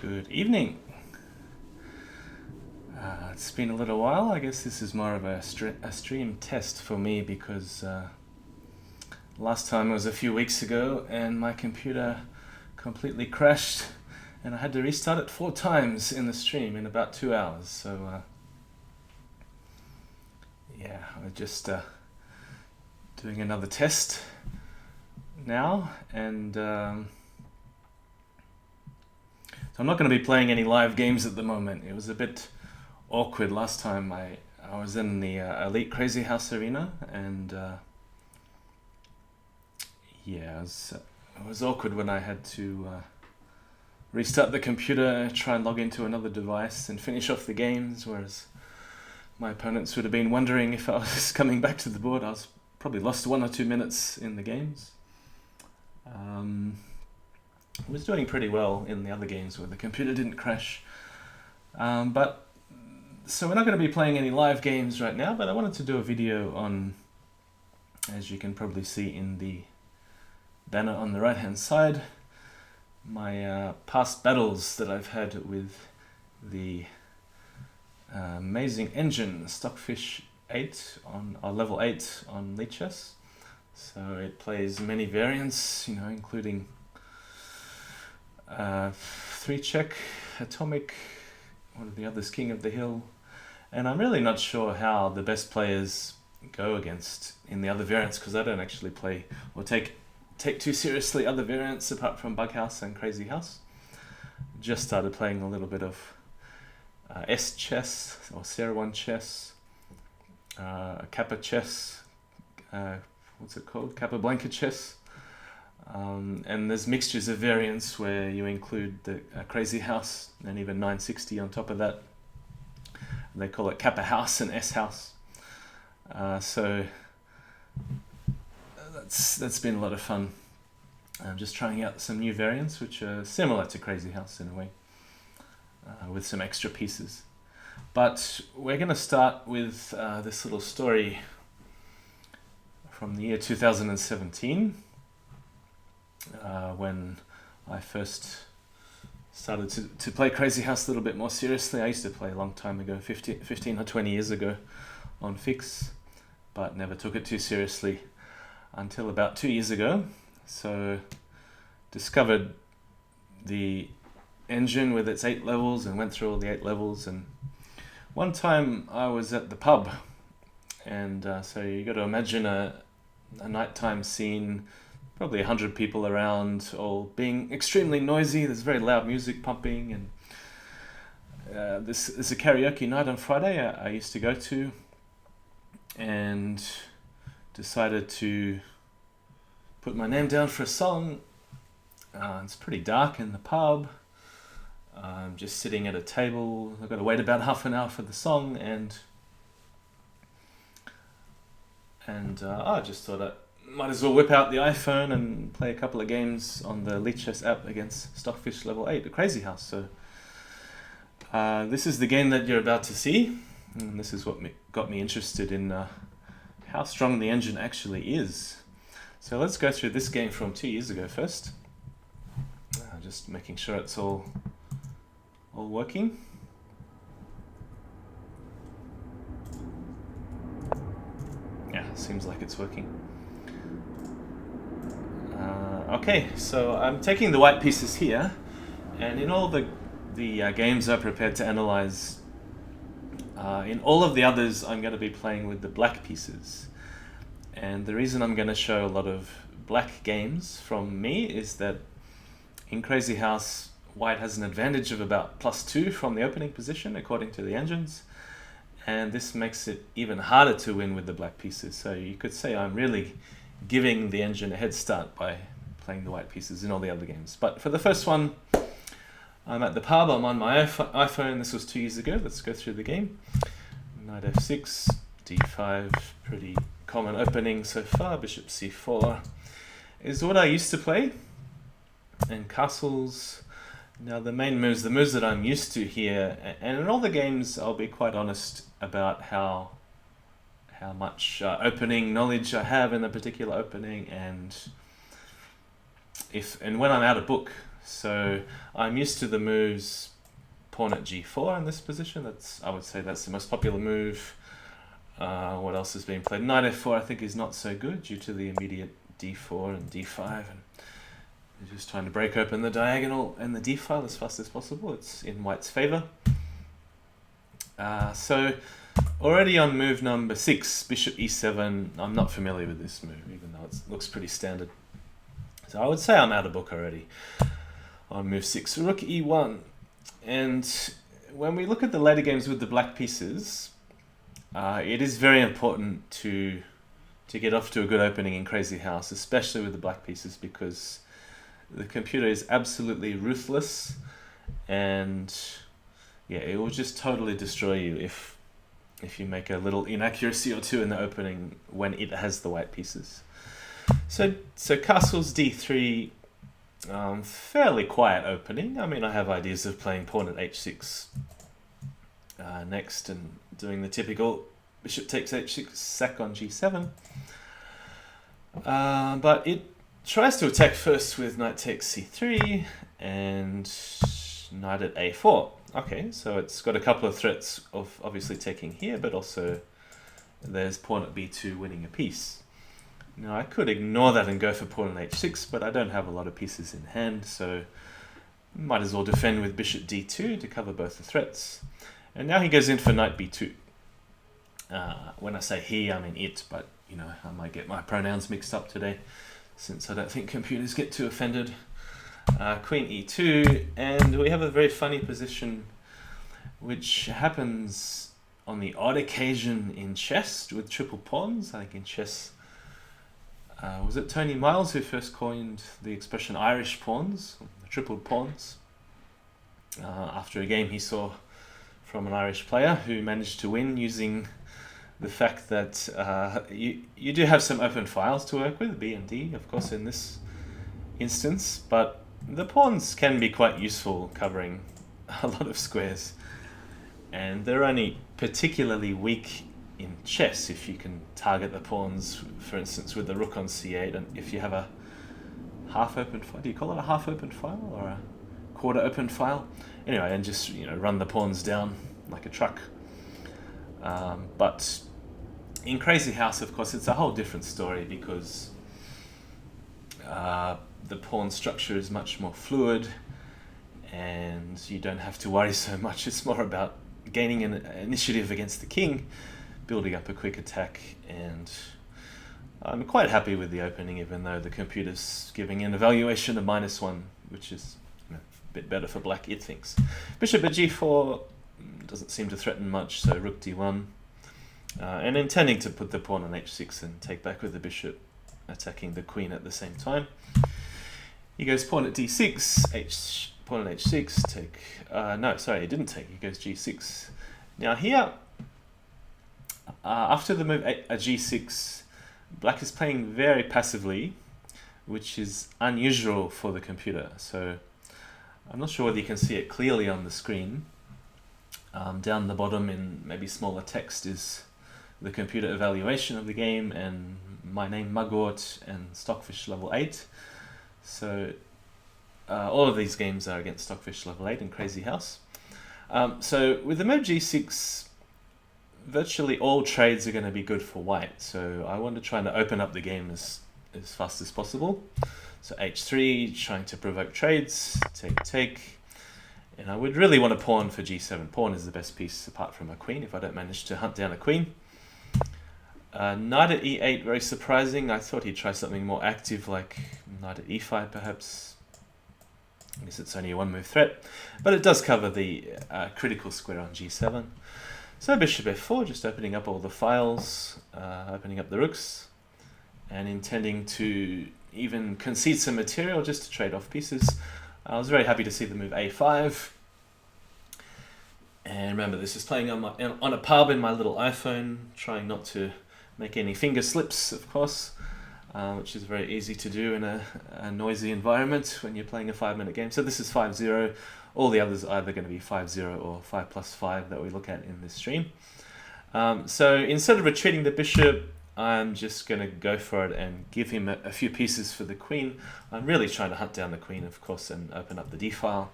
Good evening. It's been a little while. I guess this is more of a stream test for me because last time was a few weeks ago and my computer completely crashed and I had to restart it 4 times in the stream in about 2 hours. So yeah, we're just doing another test now, and so I'm not going to be playing any live games at the moment. It was a bit awkward last time. I was in the Elite Crazyhouse arena, and yeah, it was awkward when I had to restart the computer, try and log into another device and finish off the games, whereas my opponents would have been wondering if I was coming back to the board. I was probably lost 1 or 2 minutes in the games. I was doing pretty well in the other games where the computer didn't crash. But so we're not going to be playing any live games right now, but I wanted to do a video on, as you can probably see in the banner on the right hand side, my past battles that I've had with the amazing engine Stockfish 8 on level 8 on Lv8. So it plays many variants, including 3-check, atomic, what are the others, King of the Hill, and I'm really not sure how the best players go against in the other variants, because I don't actually play or take too seriously other variants apart from Bughouse and Crazyhouse. Just started playing a little bit of S chess or Sarah 1 chess, Kappa chess, what's it called? Capablanca chess. And there's mixtures of variants where you include the Crazyhouse and even 960 on top of that. They call it Kappa House and S House. So that's been a lot of fun. I'm just trying out some new variants which are similar to Crazyhouse in a way, with some extra pieces. But we're going to start with this little story from the year 2017, when I first started to play Crazyhouse a little bit more seriously. I used to play a long time ago, 15 or 20 years ago on Fix, but never took it too seriously until about 2 years ago. So discovered the engine with its 8 levels and went through all the 8 levels. And one time I was at the pub, and so you got to imagine a nighttime scene, probably 100 people around, all being extremely noisy. There's very loud music pumping, and this is a karaoke night on Friday I used to go to, and decided to put my name down for a song. It's pretty dark in the pub. I'm just sitting at a table. I've got to wait about half an hour for the song, and I just thought I might as well whip out the iPhone and play a couple of games on the Lv8 app against Stockfish level 8 at Crazyhouse. So this is the game that you're about to see, and this is what got me interested in how strong the engine actually is. So let's go through this game from 2 years ago first. Just making sure it's all working. Yeah, seems like it's working. Okay, so I'm taking the white pieces here, and in all the games I prepared to analyze, in all of the others I'm going to be playing with the black pieces. And the reason I'm going to show a lot of black games from me is that in Crazyhouse, white has an advantage of about +2 from the opening position according to the engines, and this makes it even harder to win with the black pieces. So you could say I'm really giving the engine a head start by playing the white pieces in all the other games. But for the first one, I'm at the pub, I'm on my iPhone. This was 2 years ago. Let's go through the game. Knight f6, d5, pretty common opening so far. Bishop c4 is what I used to play, and castles. Now the main moves, the moves that I'm used to here, and in all the games I'll be quite honest about how much opening knowledge I have in a particular opening, and when I'm out of book, So I'm used to the moves pawn at g4 in this position. I would say that's the most popular move. What else has been played? Knight f4 I think is not so good due to the immediate d4 and d5, and you're just trying to break open the diagonal and the d file as fast as possible. It's in white's favor. So already on move number 6, bishop e7, I'm not familiar with this move, even though it looks pretty standard. So I would say I'm out of book already on move 6. Rook e1. And when we look at the later games with the black pieces, it is very important to get off to a good opening in Crazyhouse, especially with the black pieces, because the computer is absolutely ruthless, and yeah, it will just totally destroy you if you make a little inaccuracy or two in the opening when it has the white pieces. So castles d3, fairly quiet opening. I mean, I have ideas of playing pawn at h6 next and doing the typical bishop takes h6 sack on g7. But it tries to attack first with knight takes c3 and knight at a4. Okay, so it's got a couple of threats of obviously taking here, but also there's pawn at b2 winning a piece. Now I could ignore that and go for pawn at h6, but I don't have a lot of pieces in hand, so might as well defend with bishop d2 to cover both the threats. And now he goes in for knight b2. When I say he, I mean it, but you know, I might get my pronouns mixed up today, since I don't think computers get too offended. Queen e2, and we have a very funny position which happens on the odd occasion in chess with triple pawns. I think in chess, was it Tony Miles who first coined the expression Irish pawns, tripled pawns, after a game he saw from an Irish player who managed to win using the fact that you do have some open files to work with, B and D, of course, in this instance, but the pawns can be quite useful covering a lot of squares, and they're only particularly weak in chess if you can target the pawns, for instance, with the rook on c8, and if you have a half-open file, do you call it a half-open file or a quarter-open file? Anyway, and just run the pawns down like a truck. But in Crazyhouse, of course, it's a whole different story because the pawn structure is much more fluid and you don't have to worry so much. It's more about gaining an initiative against the king, building up a quick attack, and I'm quite happy with the opening, even though the computer's giving an evaluation of -1, which is a bit better for black, it thinks. Bishop at g4 doesn't seem to threaten much, so rook d1. And intending to put the pawn on h6 and take back with the bishop, attacking the queen at the same time. He goes pawn at d6, pawn at h6, take... no, sorry, he didn't take, he goes g6. Now here, after the move at g6, black is playing very passively, which is unusual for the computer. So I'm not sure whether you can see it clearly on the screen. Down the bottom in maybe smaller text is the computer evaluation of the game and my name Mugwort and Stockfish level 8. So all of these games are against Stockfish level 8 and Crazyhouse. So with the move g6, virtually all trades are going to be good for white. So I want to try to open up the game as fast as possible. So h3, trying to provoke trades, take. And I would really want a pawn for g7. Pawn is the best piece apart from a queen if I don't manage to hunt down a queen. Knight at e8, very surprising. I thought he'd try something more active like knight at e5 perhaps. I guess it's only a one move threat, but it does cover the critical square on g7. So bishop f4, just opening up all the files, opening up the rooks, and intending to even concede some material just to trade off pieces. I was very happy to see the move a5. And remember, this is playing on a pub in my little iPhone, trying not to make any finger slips, of course, which is very easy to do in a noisy environment when you're playing a 5-minute game. So this is 5-0. All the others are either going to be 5-0 or 5+5 that we look at in this stream. So instead of retreating the bishop, I'm just going to go for it and give him a few pieces for the queen. I'm really trying to hunt down the queen, of course, and open up the d file.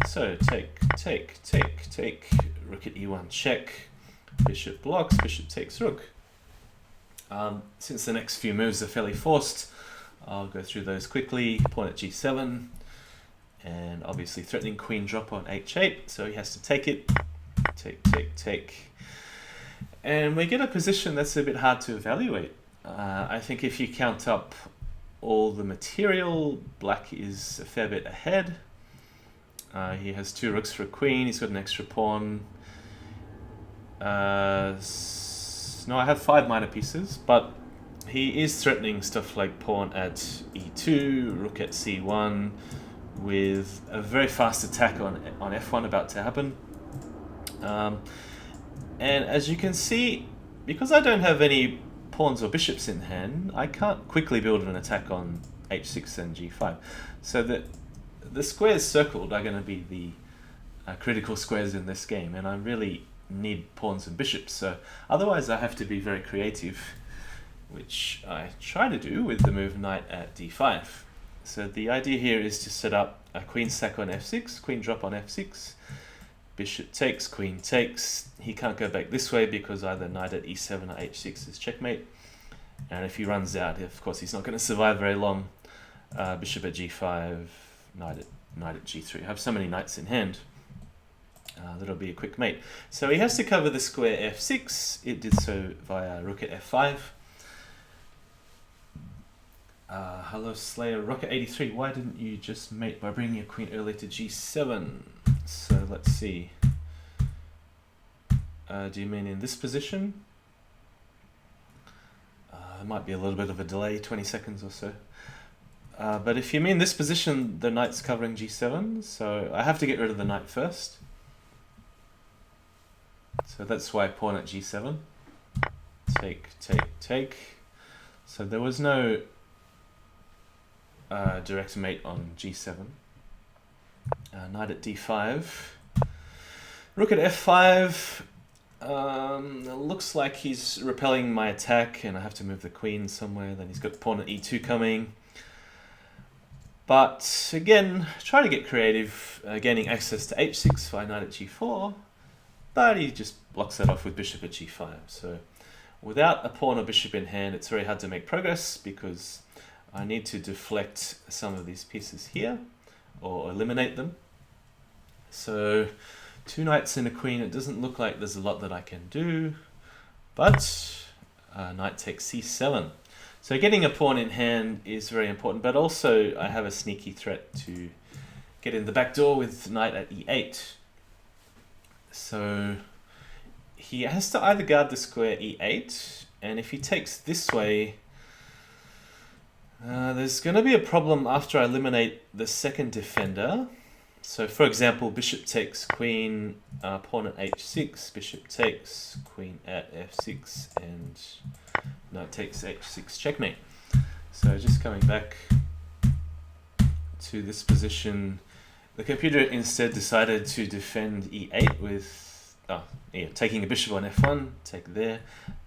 So take, rook at e1 check, bishop blocks, bishop takes rook. Since the next few moves are fairly forced, I'll go through those quickly. Pawn at g7, and obviously threatening queen drop on h8, so he has to take it. Take. And we get a position that's a bit hard to evaluate. I think if you count up all the material, black is a fair bit ahead. He has 2 rooks for a queen, he's got an extra pawn. No, I have 5 minor pieces, but he is threatening stuff like pawn at e2, rook at c1, with a very fast attack on f1 about to happen. And as you can see, because I don't have any pawns or bishops in hand, I can't quickly build an attack on h6 and g5. So the squares circled are going to be the critical squares in this game, and I really need pawns and bishops. So otherwise I have to be very creative, which I try to do with the move knight at d5. So the idea here is to set up a queen sack on f6, queen drop on f6, bishop takes, queen takes. He can't go back this way because either knight at e7 or h6 is checkmate. And if he runs out, of course, he's not going to survive very long. Bishop at g5, knight at g3. I have so many knights in hand. That'll be a quick mate. So he has to cover the square f6. It did so via rook at f5. Hello Slayer, rook at 83. Why didn't you just mate by bringing your queen early to g7? So let's see. Do you mean in this position? There might be a little bit of a delay, 20 seconds or so. But if you mean this position, the knight's covering g7, so I have to get rid of the knight first. So that's why pawn at g7. Take. So there was no direct mate on g7. Knight at d5. Rook at f5. It looks like he's repelling my attack and I have to move the queen somewhere. Then he's got pawn at e2 coming. But again, try to get creative, gaining access to h6 via knight at g4. But he just blocks that off with bishop at g5. So without a pawn or bishop in hand, it's very hard to make progress because I need to deflect some of these pieces here or eliminate them. So 2 knights and a queen, it doesn't look like there's a lot that I can do, but knight takes c7. So getting a pawn in hand is very important, but also I have a sneaky threat to get in the back door with knight at e8. So he has to either guard the square e8, and if he takes this way, there's going to be a problem after I eliminate the second defender. So for example, bishop takes queen, pawn at h6, bishop takes, queen at f6, and knight takes h6 checkmate. So just coming back to this position, the computer instead decided to defend e8 with taking a bishop on f1, take there.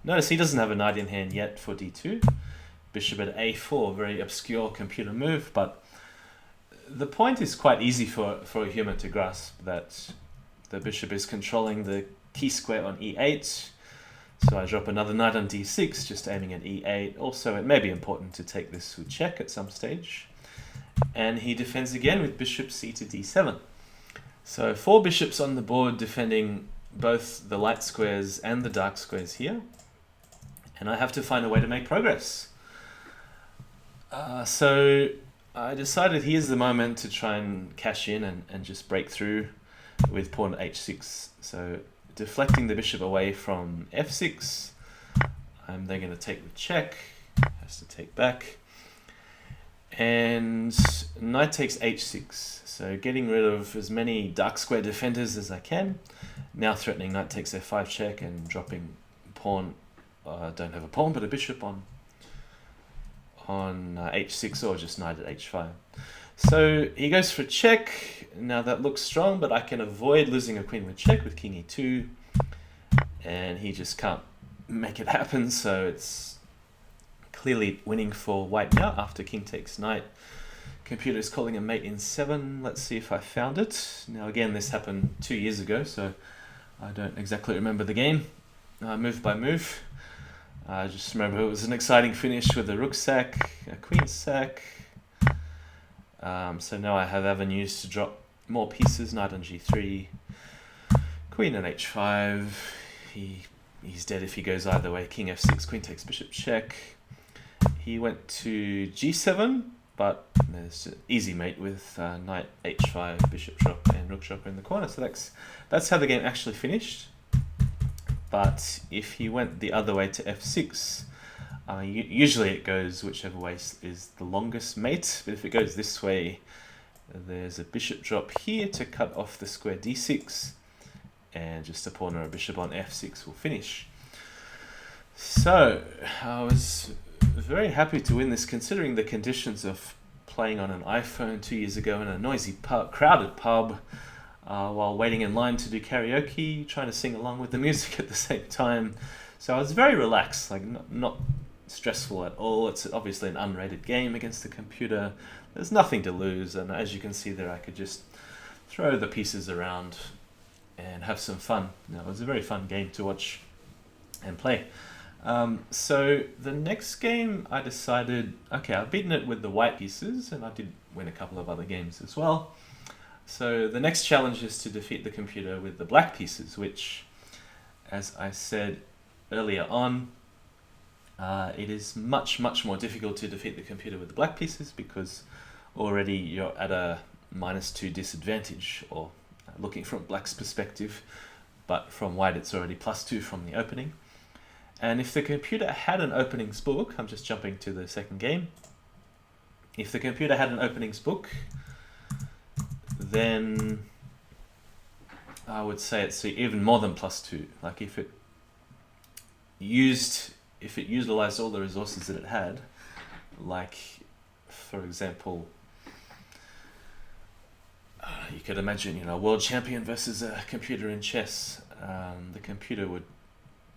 Notice he doesn't have a knight in hand yet for d2. Bishop at a4, very obscure computer move, but the point is quite easy for a human to grasp, that the bishop is controlling the key square on e8. So I drop another knight on d6, just aiming at e8. Also, it may be important to take this with check at some stage. And he defends again with bishop c to d7. So 4 bishops on the board defending both the light squares and the dark squares here. And I have to find a way to make progress. So I decided here's the moment to try and cash in and just break through with pawn h6. So deflecting the bishop away from f6. I'm then going to take the check. Has to take back. And knight takes h6. So getting rid of as many dark square defenders as I can. Now threatening knight takes f5 check and dropping pawn. Don't have a pawn but a bishop on h6 or just knight at h5. So he goes for check. Now that looks strong, but I can avoid losing a queen with check with king e2. And he just can't make it happen, so it's clearly winning for white now after king takes knight. Computer is calling a mate in 7. Let's see if I found it. Now again, this happened 2 years ago, so I don't exactly remember the game move by move. I just remember it was an exciting finish with a rook sack, a queen sack. So now I have avenues to drop more pieces. Knight on g3, queen on h5. He's dead if he goes either way. King f6, queen takes bishop check. He went to g7, but there's an easy mate with knight h5, bishop drop, and rook drop in the corner. So that's how the game actually finished. But if he went the other way to f6, usually it goes whichever way is the longest mate. But if it goes this way, there's a bishop drop here to cut off the square d6, and just a pawn or a bishop on f6 will finish. So I was very happy to win this, considering the conditions of playing on an iPhone 2 years ago in a noisy crowded pub, while waiting in line to do karaoke, trying to sing along with the music at the same time. So I was very relaxed, like not stressful at all. It's obviously an unrated game against the computer. There's nothing to lose, and as you can see there, I could just throw the pieces around and have some fun. It was a very fun game to watch and play. So the next game I decided, okay, I've beaten it with the white pieces, and I did win a couple of other games as well. So the next challenge is to defeat the computer with the black pieces, which, as I said earlier on, it is much more difficult to defeat the computer with the black pieces, because already you're at a -2 disadvantage, or looking from black's perspective, but from white it's already +2 from the opening. And if the computer had an openings book, I'm just jumping to the second game. If the computer had an openings book, then I would say it's even more than +2. Like if it utilized all the resources that it had, like for example, you could imagine, a world champion versus a computer in chess. The computer would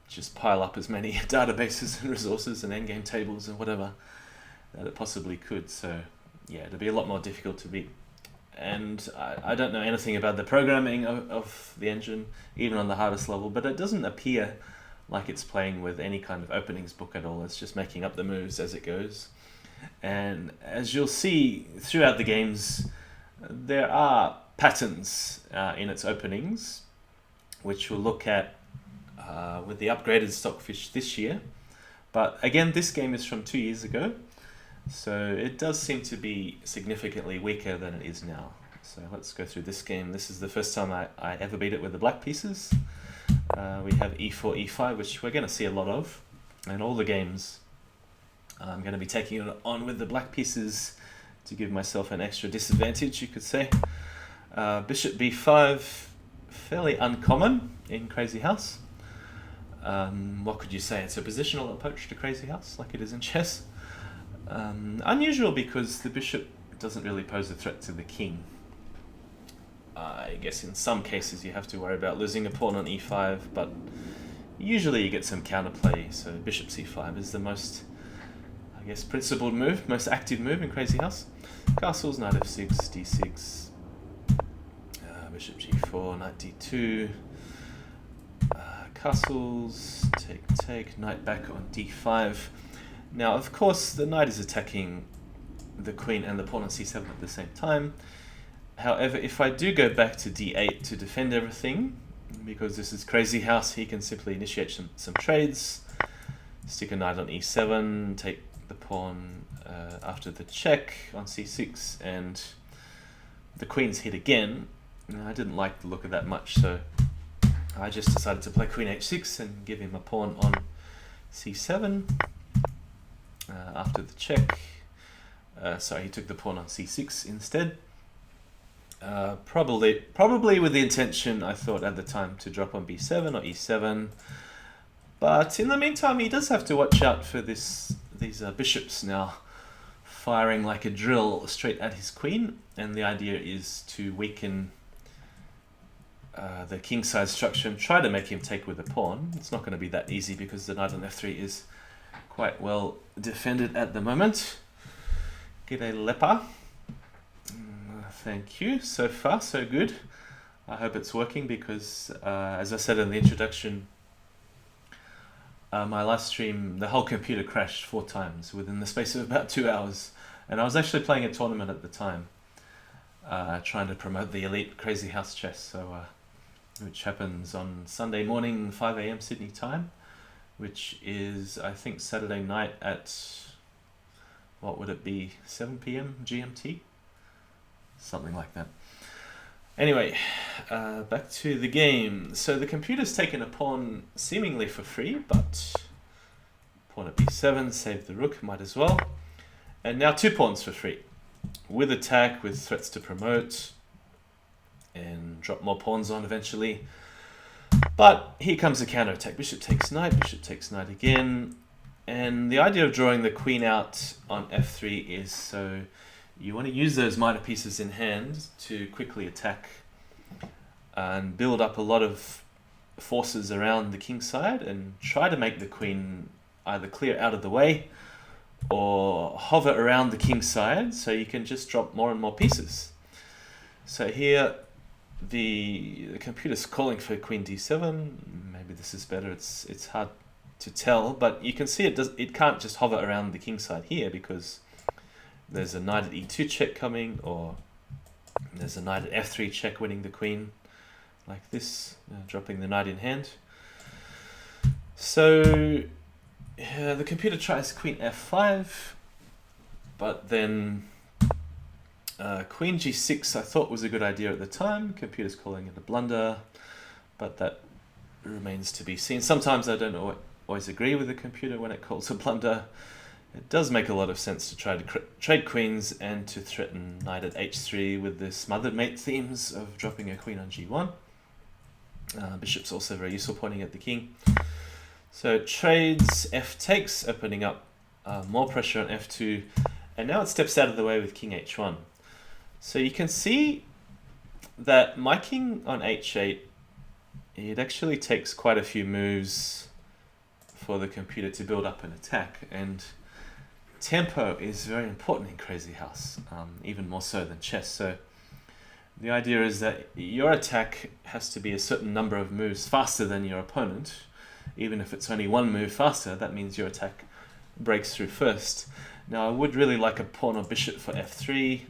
just pile up as many databases and resources and endgame tables and whatever that it possibly could. So yeah, it'd be a lot more difficult to beat. And I don't know anything about the programming of the engine, even on the hardest level, but it doesn't appear like it's playing with any kind of openings book at all. It's just making up the moves as it goes. And as you'll see throughout the games, there are patterns in its openings, which we'll look at with the upgraded Stockfish this year. But again, this game is from 2 years ago, so it does seem to be significantly weaker than it is now. So let's go through this game. This is the first time I ever beat it with the black pieces. We have e4, e5, which we're going to see a lot of. And all the games, I'm going to be taking it on with the black pieces to give myself an extra disadvantage, you could say. Bishop b5, fairly uncommon in Crazyhouse. What could you say? It's a positional approach to Crazyhouse, like it is in chess. Unusual because the bishop doesn't really pose a threat to the king. I guess in some cases you have to worry about losing a pawn on e5, but usually you get some counterplay, so bishop c5 is the most, I guess, principled move, most active move in Crazyhouse. Castles, knight f6, d6, bishop g4, knight d2, castles, take, knight back on d5. Now, of course, the knight is attacking the queen and the pawn on c7 at the same time. However, if I do go back to d8 to defend everything, because this is Crazyhouse, he can simply initiate some trades, stick a knight on e7, take the pawn after the check on c6, and the queen's hit again. I didn't like the look of that much, so I just decided to play queen h6 and give him a pawn on c7 after the check. Sorry, he took the pawn on c6 instead. Probably with the intention, I thought at the time, to drop on b7 or e7. But in the meantime, he does have to watch out for these bishops now firing like a drill straight at his queen. And the idea is to weaken the king-side structure and try to make him take with a pawn. It's not going to be that easy because the knight on f3 is quite well defended at the moment. G'day Lepa. Thank you. So far, so good. I hope it's working because, as I said in the introduction, my last stream, the whole computer crashed 4 times within the space of about 2 hours. And I was actually playing a tournament at the time, trying to promote the elite Crazyhouse chess, so which happens on Sunday morning, 5 AM Sydney time, which is, I think, Saturday night at, what would it be, 7 PM GMT? Something like that. Anyway, back to the game. So the computer's taken a pawn seemingly for free, but pawn at b7, save the rook, might as well. And now 2 pawns for free, with attack, with threats to promote, and drop more pawns on eventually. But here comes the counter-attack. Bishop takes knight again. And the idea of drawing the queen out on f3 is so you want to use those minor pieces in hand to quickly attack and build up a lot of forces around the king's side and try to make the queen either clear out of the way or hover around the king's side so you can just drop more and more pieces. So here the computer's calling for queen d7. Maybe this is better. It's hard to tell, but you can see it can't just hover around the king's side here because there's a knight at e2 check coming, or there's a knight at f3 check winning the queen, like this, dropping the knight in hand. So the computer tries queen f5, but then queen g6 I thought was a good idea at the time. Computer's calling it a blunder, but that remains to be seen. Sometimes I don't always agree with the computer when it calls a blunder. It does make a lot of sense to try to trade queens and to threaten knight at h3 with the smothered mate themes of dropping a queen on g1. Bishop's also very useful, pointing at the king. So trades, f takes, opening up more pressure on f2, and now it steps out of the way with king h1. So you can see that my king on h8, it actually takes quite a few moves for the computer to build up an attack, and tempo is very important in Crazyhouse, even more so than chess. So the idea is that your attack has to be a certain number of moves faster than your opponent. Even if it's only 1 move faster, that means your attack breaks through first. Now I would really like a pawn or bishop for f3.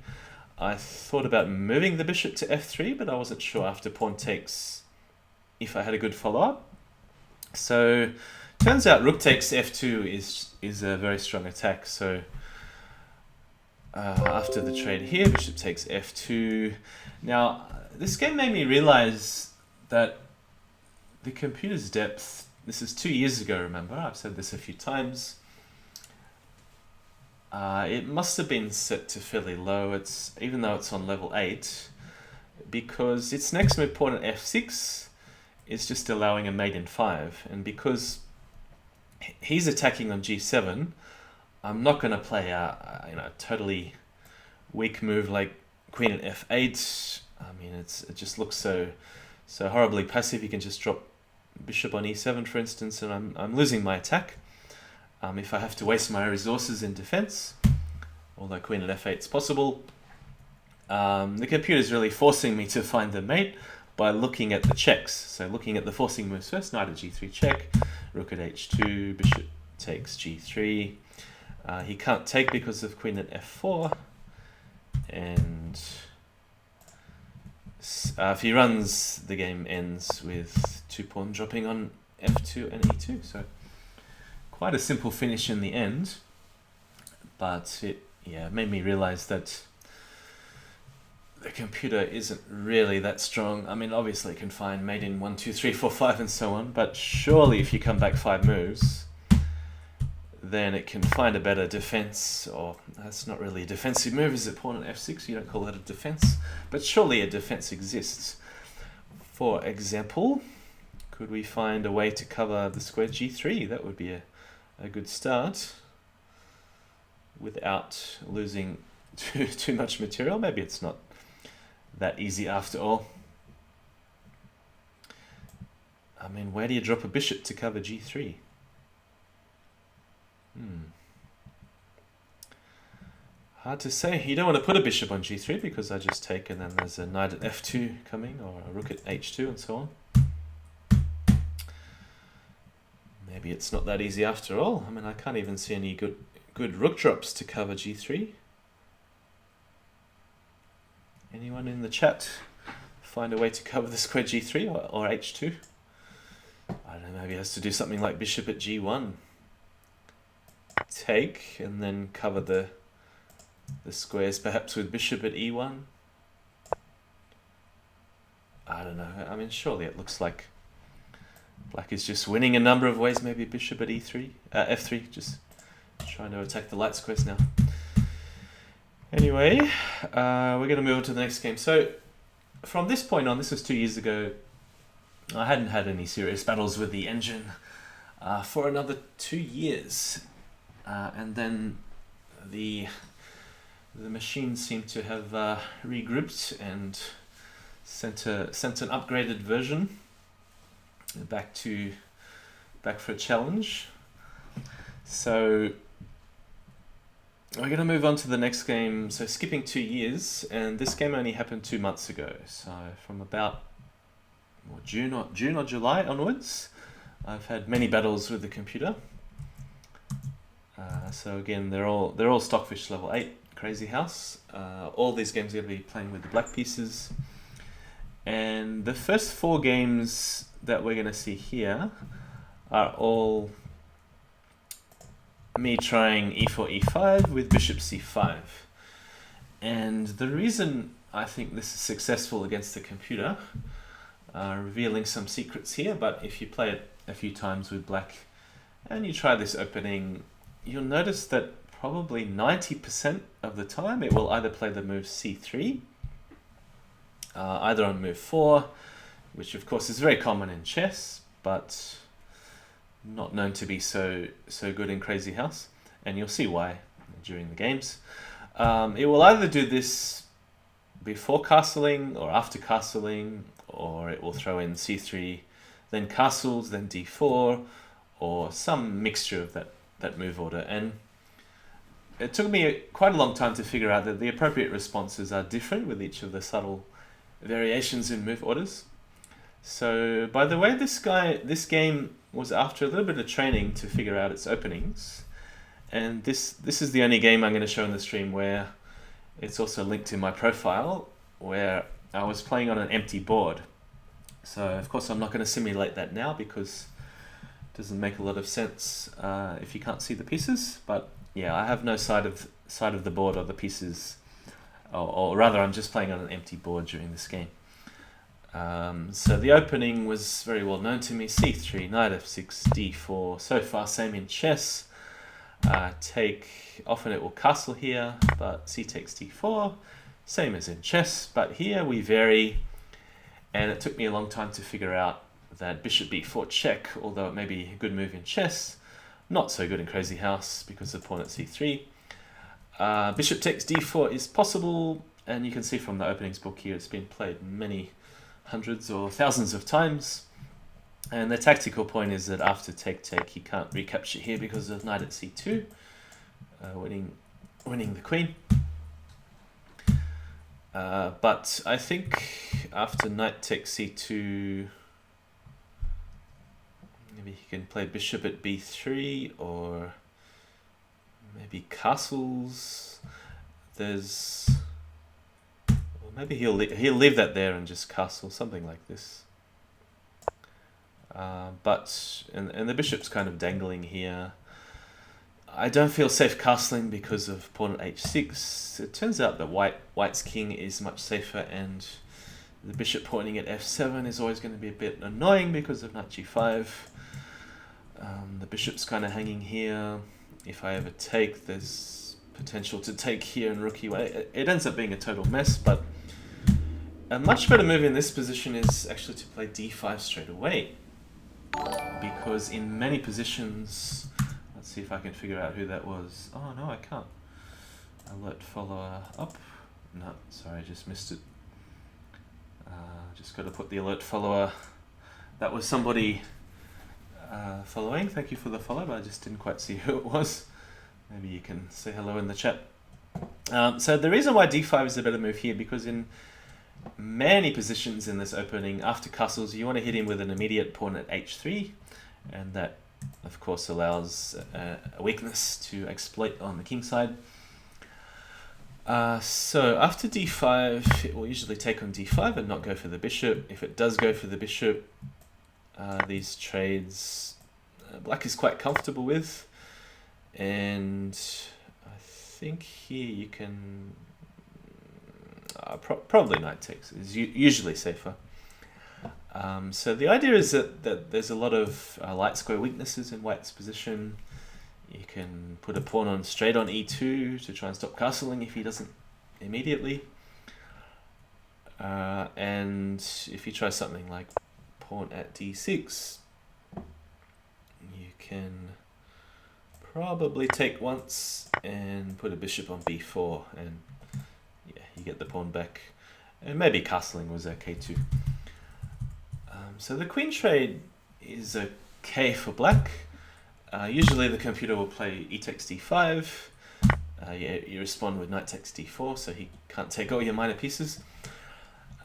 I thought about moving the bishop to f3, but I wasn't sure after pawn takes if I had a good follow-up. So turns out rook takes f2 is a very strong attack. So after the trade here, bishop takes f2. Now this game made me realize that the computer's depth, this is 2 years ago, remember, I've said this a few times, it must have been set to fairly low, even though it's on level 8, because its next move, pawn at f6, is just allowing a mate in 5, and because he's attacking on g7, I'm not going to play a totally weak move like queen at f8. I mean, it just looks so horribly passive. You can just drop bishop on e7, for instance, and I'm losing my attack if I have to waste my resources in defense, although queen at f8 is possible. The computer is really forcing me to find the mate by looking at the checks. So looking at the forcing moves first, knight at g3 check, rook at h2, bishop takes g3. He can't take because of queen at f4, and if he runs, the game ends with 2 pawn dropping on f2 and e2. So quite a simple finish in the end, but it made me realize that the computer isn't really that strong. I mean, obviously it can find mate in 1, 2, 3, 4, 5 and so on, but surely if you come back 5 moves, then it can find a better defense, or that's not really a defensive move, is it? Pawn at f6, you don't call that a defense, but surely a defense exists. For example, could we find a way to cover the square g3? That would be a good start without losing too much material. Maybe it's not that easy after all. I mean, where do you drop a bishop to cover g3? Hard to say. You don't want to put a bishop on g3 because I just take and then there's a knight at f2 coming, or a rook at h2 and so on. Maybe it's not that easy after all. I mean, I can't even see any good rook drops to cover g3. Anyone in the chat find a way to cover the square g3 or h2? I don't know, maybe it has to do something like bishop at g1. Take and then cover the squares perhaps with bishop at e1. I don't know. I mean, surely it looks like black is just winning a number of ways. Maybe bishop at e3, f3, just trying to attack the light squares now. Anyway, we're going to move on to the next game. So from this point on, this was 2 years ago, I hadn't had any serious battles with the engine for another 2 years. And then the machine seemed to have regrouped and sent an upgraded version back for a challenge. So we're going to move on to the next game. So skipping 2 years, and this game only happened 2 months ago. So from about June or July onwards, I've had many battles with the computer. So again, they're all Stockfish level 8 Crazyhouse. All these games are going to be playing with the black pieces. And the first 4 games that we're going to see here are all me trying e4, e5 with bishop c5. And the reason I think this is successful against the computer, revealing some secrets here, but if you play it a few times with black and you try this opening, you'll notice that probably 90% of the time it will either play the move c3, either on move 4, which of course is very common in chess, but not known to be so good in Crazyhouse, and you'll see why during the games. It will either do this before castling or after castling, or it will throw in c3, then castles, then d4, or some mixture of that move order. And it took me quite a long time to figure out that the appropriate responses are different with each of the subtle variations in move orders. So by the way, this game was after a little bit of training to figure out its openings, and this is the only game I'm going to show in the stream where it's also linked to my profile, where I was playing on an empty board. So of course I'm not going to simulate that now because it doesn't make a lot of sense if you can't see the pieces. But yeah, I have no side of the board or the pieces, or rather I'm just playing on an empty board during this game. So the opening was very well known to me: c3, knight f6, d4. So far same in chess. Take, often it will castle here, but c takes d4, same as in chess, but here we vary, and it took me a long time to figure out that bishop b4 check, although it may be a good move in chess, not so good in Crazyhouse because of pawn at c3. Bishop takes d4 is possible, and you can see from the openings book here it's been played many hundreds or thousands of times. And the tactical point is that after take, he can't recapture here because of knight at c2, winning the queen. But I think after knight takes c2, maybe he can play bishop at b3, or maybe castles. There's, or maybe he'll leave that there and just castle, something like this. But the bishop's kind of dangling here. I don't feel safe castling because of pawn at h6. It turns out that white's king is much safer, and the bishop pointing at f7 is always going to be a bit annoying because of knight g5. The bishop's kind of hanging here. If I ever take, there's potential to take here and rook e1. It ends up being a total mess, but a much better move in this position is actually to play d5 straight away. Because in many positions, let's see if I can figure out who that was. Oh no, I can't. Alert follower up. No, sorry, I just missed it. Just got to put the alert follower. That was somebody following. Thank you for the follow, but I just didn't quite see who it was. Maybe you can say hello in the chat. So the reason why d5 is a better move here, because in many positions in this opening, after castles, you want to hit him with an immediate pawn at h3, and that, of course, allows a weakness to exploit on the king side. So after d5, it will usually take on d5 and not go for the bishop. If it does go for the bishop, these trades black is quite comfortable with, and I think here you can probably knight takes is usually safer. So the idea is that there's a lot of light square weaknesses in white's position. You can put a pawn on straight on e2 to try and stop castling if he doesn't immediately. And if you try something like pawn at d6, you can probably take once and put a bishop on b4, and yeah, you get the pawn back. And maybe castling was okay too. So the queen trade is okay for black. Usually the computer will play e takes d5. You respond with knight takes d4, so he can't take all your minor pieces.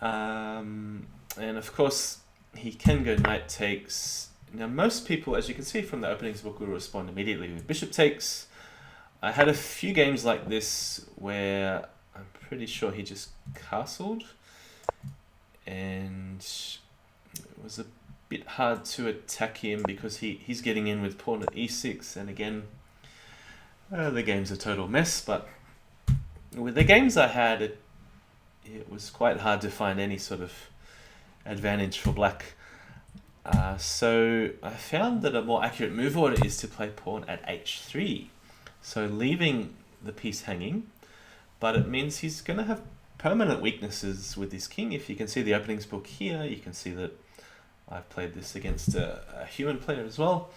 And of course, he can go knight takes. Now most people, as you can see from the openings book, will respond immediately with bishop takes. I had a few games like this where I'm pretty sure he just castled, and it was a bit hard to attack him because he's getting in with pawn at e6, and again, the game's a total mess. But with the games I had, it was quite hard to find any sort of advantage for black. So I found that a more accurate move order is to play pawn at h3, so leaving the piece hanging, but it means he's going to have permanent weaknesses with his king. If you can see the openings book here, you can see that I've played this against a human player as well,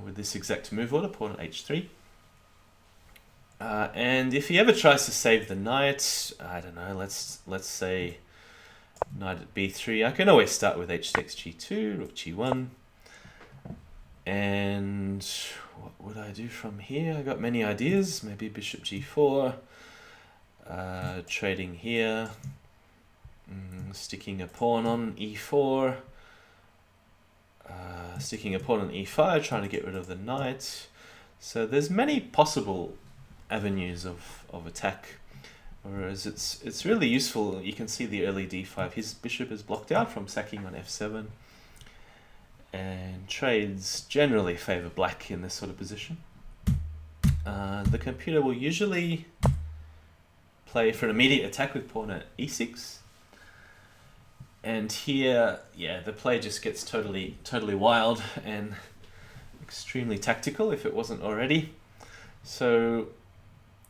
with this exact move order, pawn at h3. And if he ever tries to save the knight, I don't know, let's say knight at b3, I can always start with h takes g2, rook g1. And what would I do from here? I got many ideas. Maybe bishop g4, trading here, sticking a pawn on e4, sticking a pawn on e5, trying to get rid of the knight. So there's many possible avenues of attack, whereas it's really useful. You can see the early d5, his bishop is blocked out from sacking on f7, and trades generally favor black in this sort of position. The computer will usually play for an immediate attack with pawn at e6, and here, yeah, the play just gets totally wild and extremely tactical if it wasn't already. So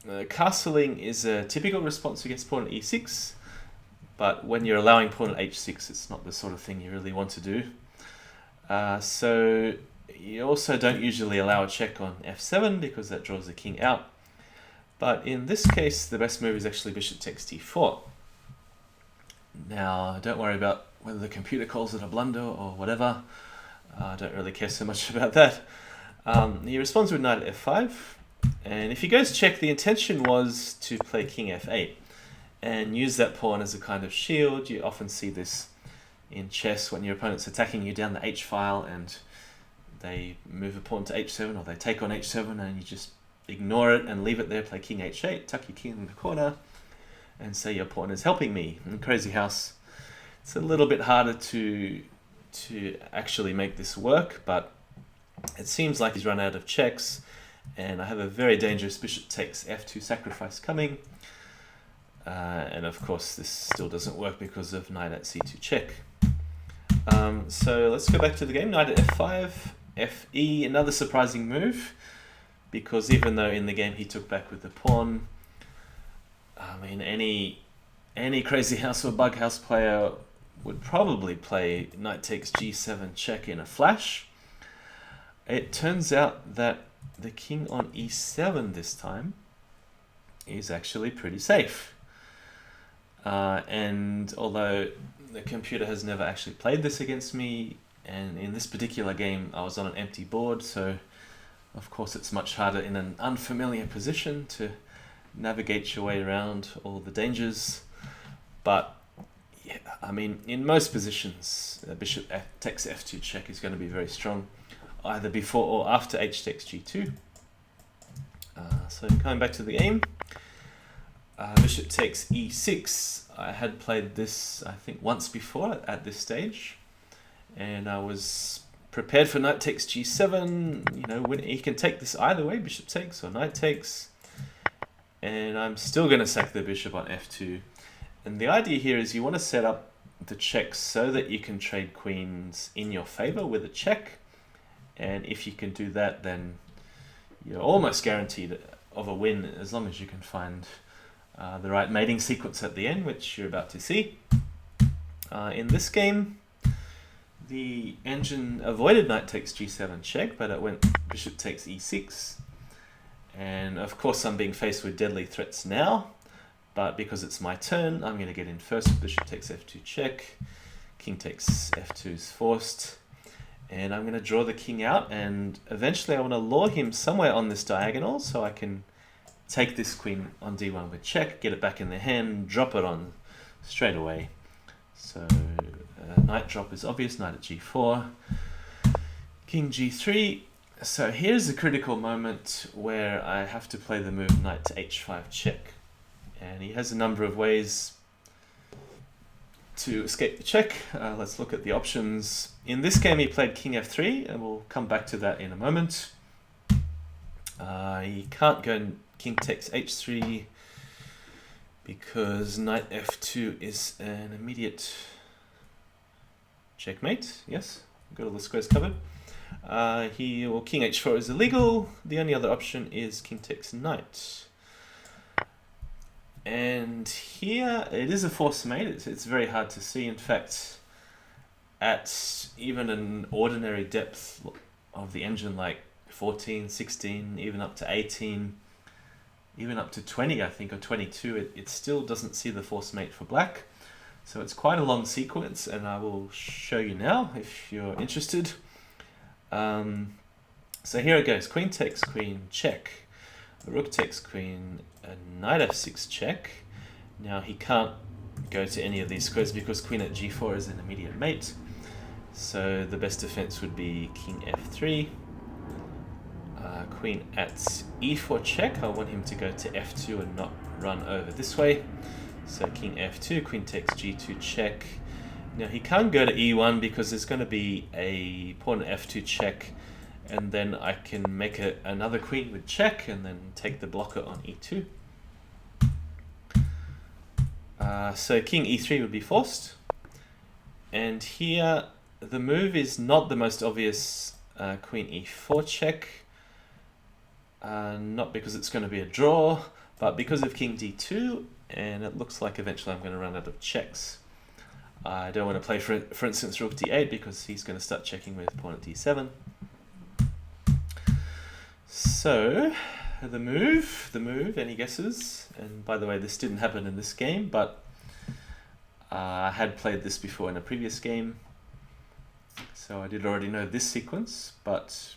castling is a typical response against pawn at e6, but when you're allowing pawn at h6, it's not the sort of thing you really want to do. So you also don't usually allow a check on f7 because that draws the king out. But in this case, the best move is actually bishop takes d4. Now, don't worry about whether the computer calls it a blunder or whatever. I don't really care so much about that. He responds with knight at f5. And if he goes check, the intention was to play king f8 and use that pawn as a kind of shield. You often see this in chess when your opponent's attacking you down the h file and they move a pawn to h7, or they take on h7, and you just ignore it and leave it there, play king h8, tuck your king in the corner, and say your pawn is helping me. In Crazyhouse, it's a little bit harder to actually make this work, but it seems like he's run out of checks, and I have a very dangerous bishop takes f2 sacrifice coming. And of course this still doesn't work because of knight at c2 check. So let's go back to the game. Knight at f5, fe, another surprising move, because even though in the game he took back with the pawn, I mean, any Crazyhouse or Bughouse player would probably play knight takes g7 check in a flash. It turns out that the king on e7 this time is actually pretty safe. And although the computer has never actually played this against me, and in this particular game I was on an empty board, so Of course, it's much harder in an unfamiliar position to navigate your way around all the dangers. But yeah, I mean, in most positions, bishop takes f2 check is going to be very strong, either before or after h takes g2. So coming back to the game, bishop takes e6. I had played this, I think, once before at this stage, and I was prepared for knight takes g7. You know, when he can take this either way, bishop takes or knight takes, and I'm still going to sack the bishop on f2. And the idea here is you want to set up the check so that you can trade queens in your favor with a check, and if you can do that, then you're almost guaranteed of a win, as long as you can find the right mating sequence at the end, which you're about to see. In this game, the engine avoided knight takes g7 check, but it went bishop takes e6. And of course I'm being faced with deadly threats now, but because it's my turn, I'm going to get in first. Bishop takes f2 check, king takes f2 is forced, and I'm going to draw the king out, and eventually I want to lure him somewhere on this diagonal so I can take this queen on d1 with check, get it back in the hand, drop it on straight away. So knight drop is obvious, knight at g4, king g3. So here's a critical moment where I have to play the move knight to h5 check. And he has a number of ways to escape the check. Let's look at the options. In this game he played king f3, and we'll come back to that in a moment. He can't go king takes h3 because knight f2 is an immediate checkmate. Yes, got all the squares covered. King h4 is illegal. The only other option is king takes knight. And here it is a forced mate. It's very hard to see. In fact, at even an ordinary depth of the engine, like 14, 16, even up to 18, even up to 20, I think, or 22, it still doesn't see the forced mate for black. So it's quite a long sequence, and I will show you now if you're interested. So here it goes. Queen takes queen, check. Rook takes queen, knight f6 check. Now he can't go to any of these squares because queen at g4 is an immediate mate. So the best defense would be king f3. Queen at e4 check. I want him to go to f2 and not run over this way. So king f2, queen takes g2 check. Now he can't go to e1 because there's going to be a pawn f2 check, and then I can make another queen with check and then take the blocker on e2. So king e3 would be forced. And here the move is not the most obvious, queen e4 check. Not because it's going to be a draw, but because of king d2, and it looks like eventually I'm going to run out of checks. I don't want to play, for instance, rook d8 because he's going to start checking with pawn at d7. So, the move, any guesses? And by the way, this didn't happen in this game, but I had played this before in a previous game. So I did already know this sequence, but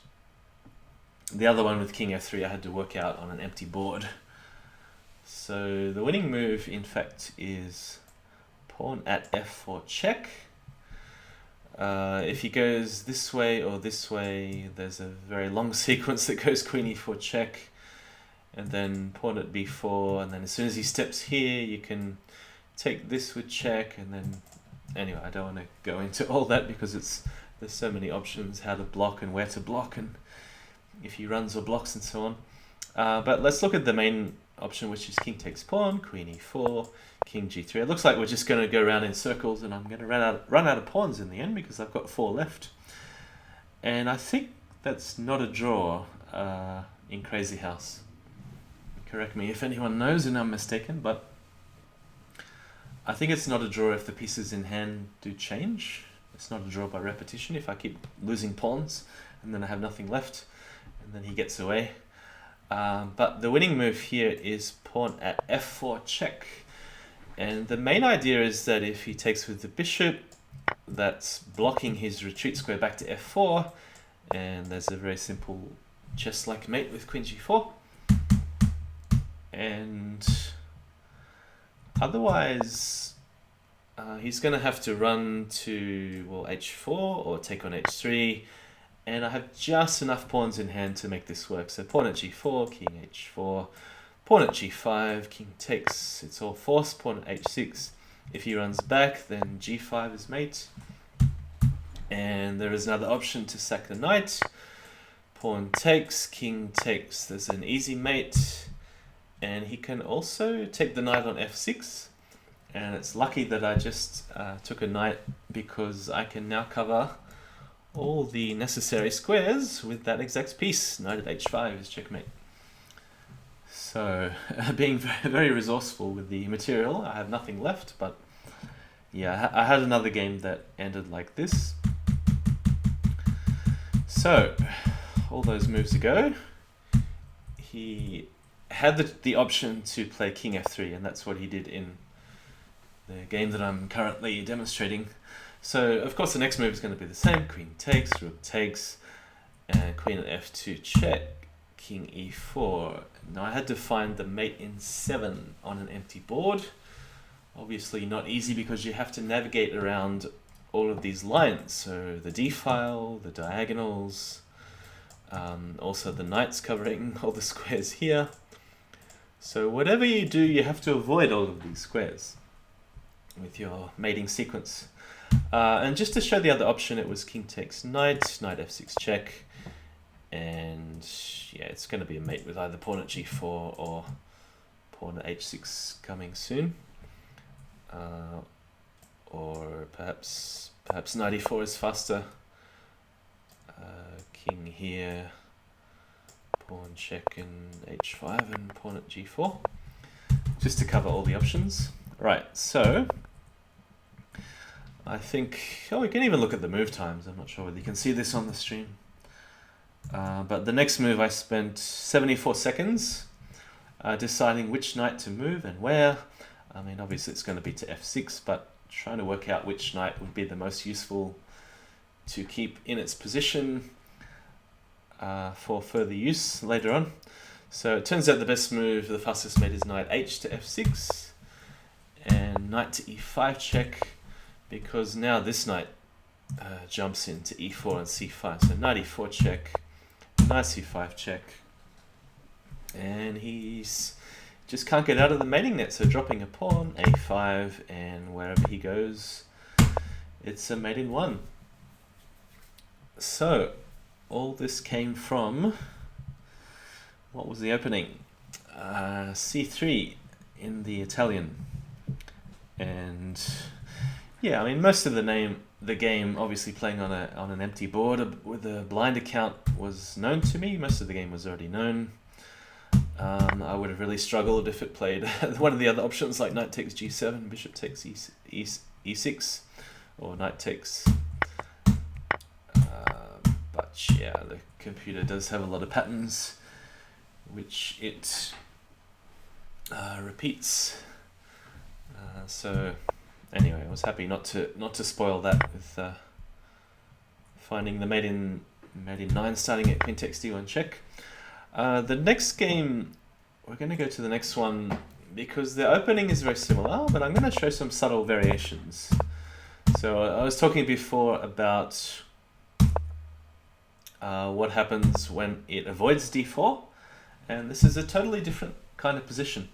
the other one with king f3 I had to work out on an empty board. So the winning move, in fact, is pawn at f4 check. If he goes this way or this way, there's a very long sequence that goes queen e4 check, and then pawn at b4, and then as soon as he steps here, you can take this with check, and then anyway, I don't want to go into all that because there's so many options how to block and where to block, and if he runs or blocks and so on. But let's look at the main option, which is king takes pawn, queen e4, king g3. It looks like we're just going to go around in circles, and I'm going to run out of pawns in the end because I've got 4 left. And I think that's not a draw in Crazyhouse. Correct me if anyone knows and I'm mistaken, but I think it's not a draw if the pieces in hand do change. It's not a draw by repetition if I keep losing pawns and then I have nothing left and then he gets away. But the winning move here is pawn at f4 check. And the main idea is that if he takes with the bishop, that's blocking his retreat square back to f4. And there's a very simple just like mate with queen g4. And otherwise, he's going to have to run to, well, h4 or take on h3. And I have just enough pawns in hand to make this work. So pawn at g4, king h4, pawn at g5, king takes. It's all forced, pawn at h6. If he runs back, then g5 is mate. And there is another option to sack the knight. Pawn takes, king takes. There's an easy mate. And he can also take the knight on f6. And it's lucky that I just took a knight, because I can now cover all the necessary squares with that exact piece. Knight at h5 is checkmate. So, being very, very resourceful with the material. I have nothing left, but yeah, I had another game that ended like this. So, all those moves ago, he had the option to play king f3, and that's what he did in the game that I'm currently demonstrating. So, of course, the next move is going to be the same. Queen takes, rook takes, and queen at f2 check, king e4. Now, I had to find the mate in 7 on an empty board. Obviously not easy, because you have to navigate around all of these lines. So the d-file, the diagonals, also the knights covering all the squares here. So whatever you do, you have to avoid all of these squares with your mating sequence. And just to show the other option, it was king takes knight, knight f6 check, and yeah, it's going to be a mate with either pawn at g4 or pawn at h6 coming soon. Or perhaps knight e4 is faster. King here, pawn check and h5, and pawn at g4, just to cover all the options. Right, so I think, we can even look at the move times. I'm not sure whether you can see this on the stream. But the next move I spent 74 seconds deciding which knight to move and where. I mean, obviously it's going to be to f6, but trying to work out which knight would be the most useful to keep in its position for further use later on. So it turns out the best move, the fastest mate, is knight h to f6 and knight to e5 check, because now this knight jumps into e4 and c5. So knight e4 check, knight c5 check, and he's just can't get out of the mating net, so dropping a pawn, a5, and wherever he goes, it's a mate in 1. So all this came from, what was the opening? c3 in the Italian. And yeah, I mean, most of the game, obviously playing on an empty board with a blind account, was known to me. Most of the game was already known. I would have really struggled if it played one of the other options, like knight takes g7, bishop takes e6, or knight takes. But yeah, the computer does have a lot of patterns, which it repeats. So anyway, I was happy not to spoil that with finding the mate in 9, starting at queen takes d1 check. The next game, we're going to go to the next one, because the opening is very similar, but I'm going to show some subtle variations. So I was talking before about what happens when it avoids d4, and this is a totally different kind of position.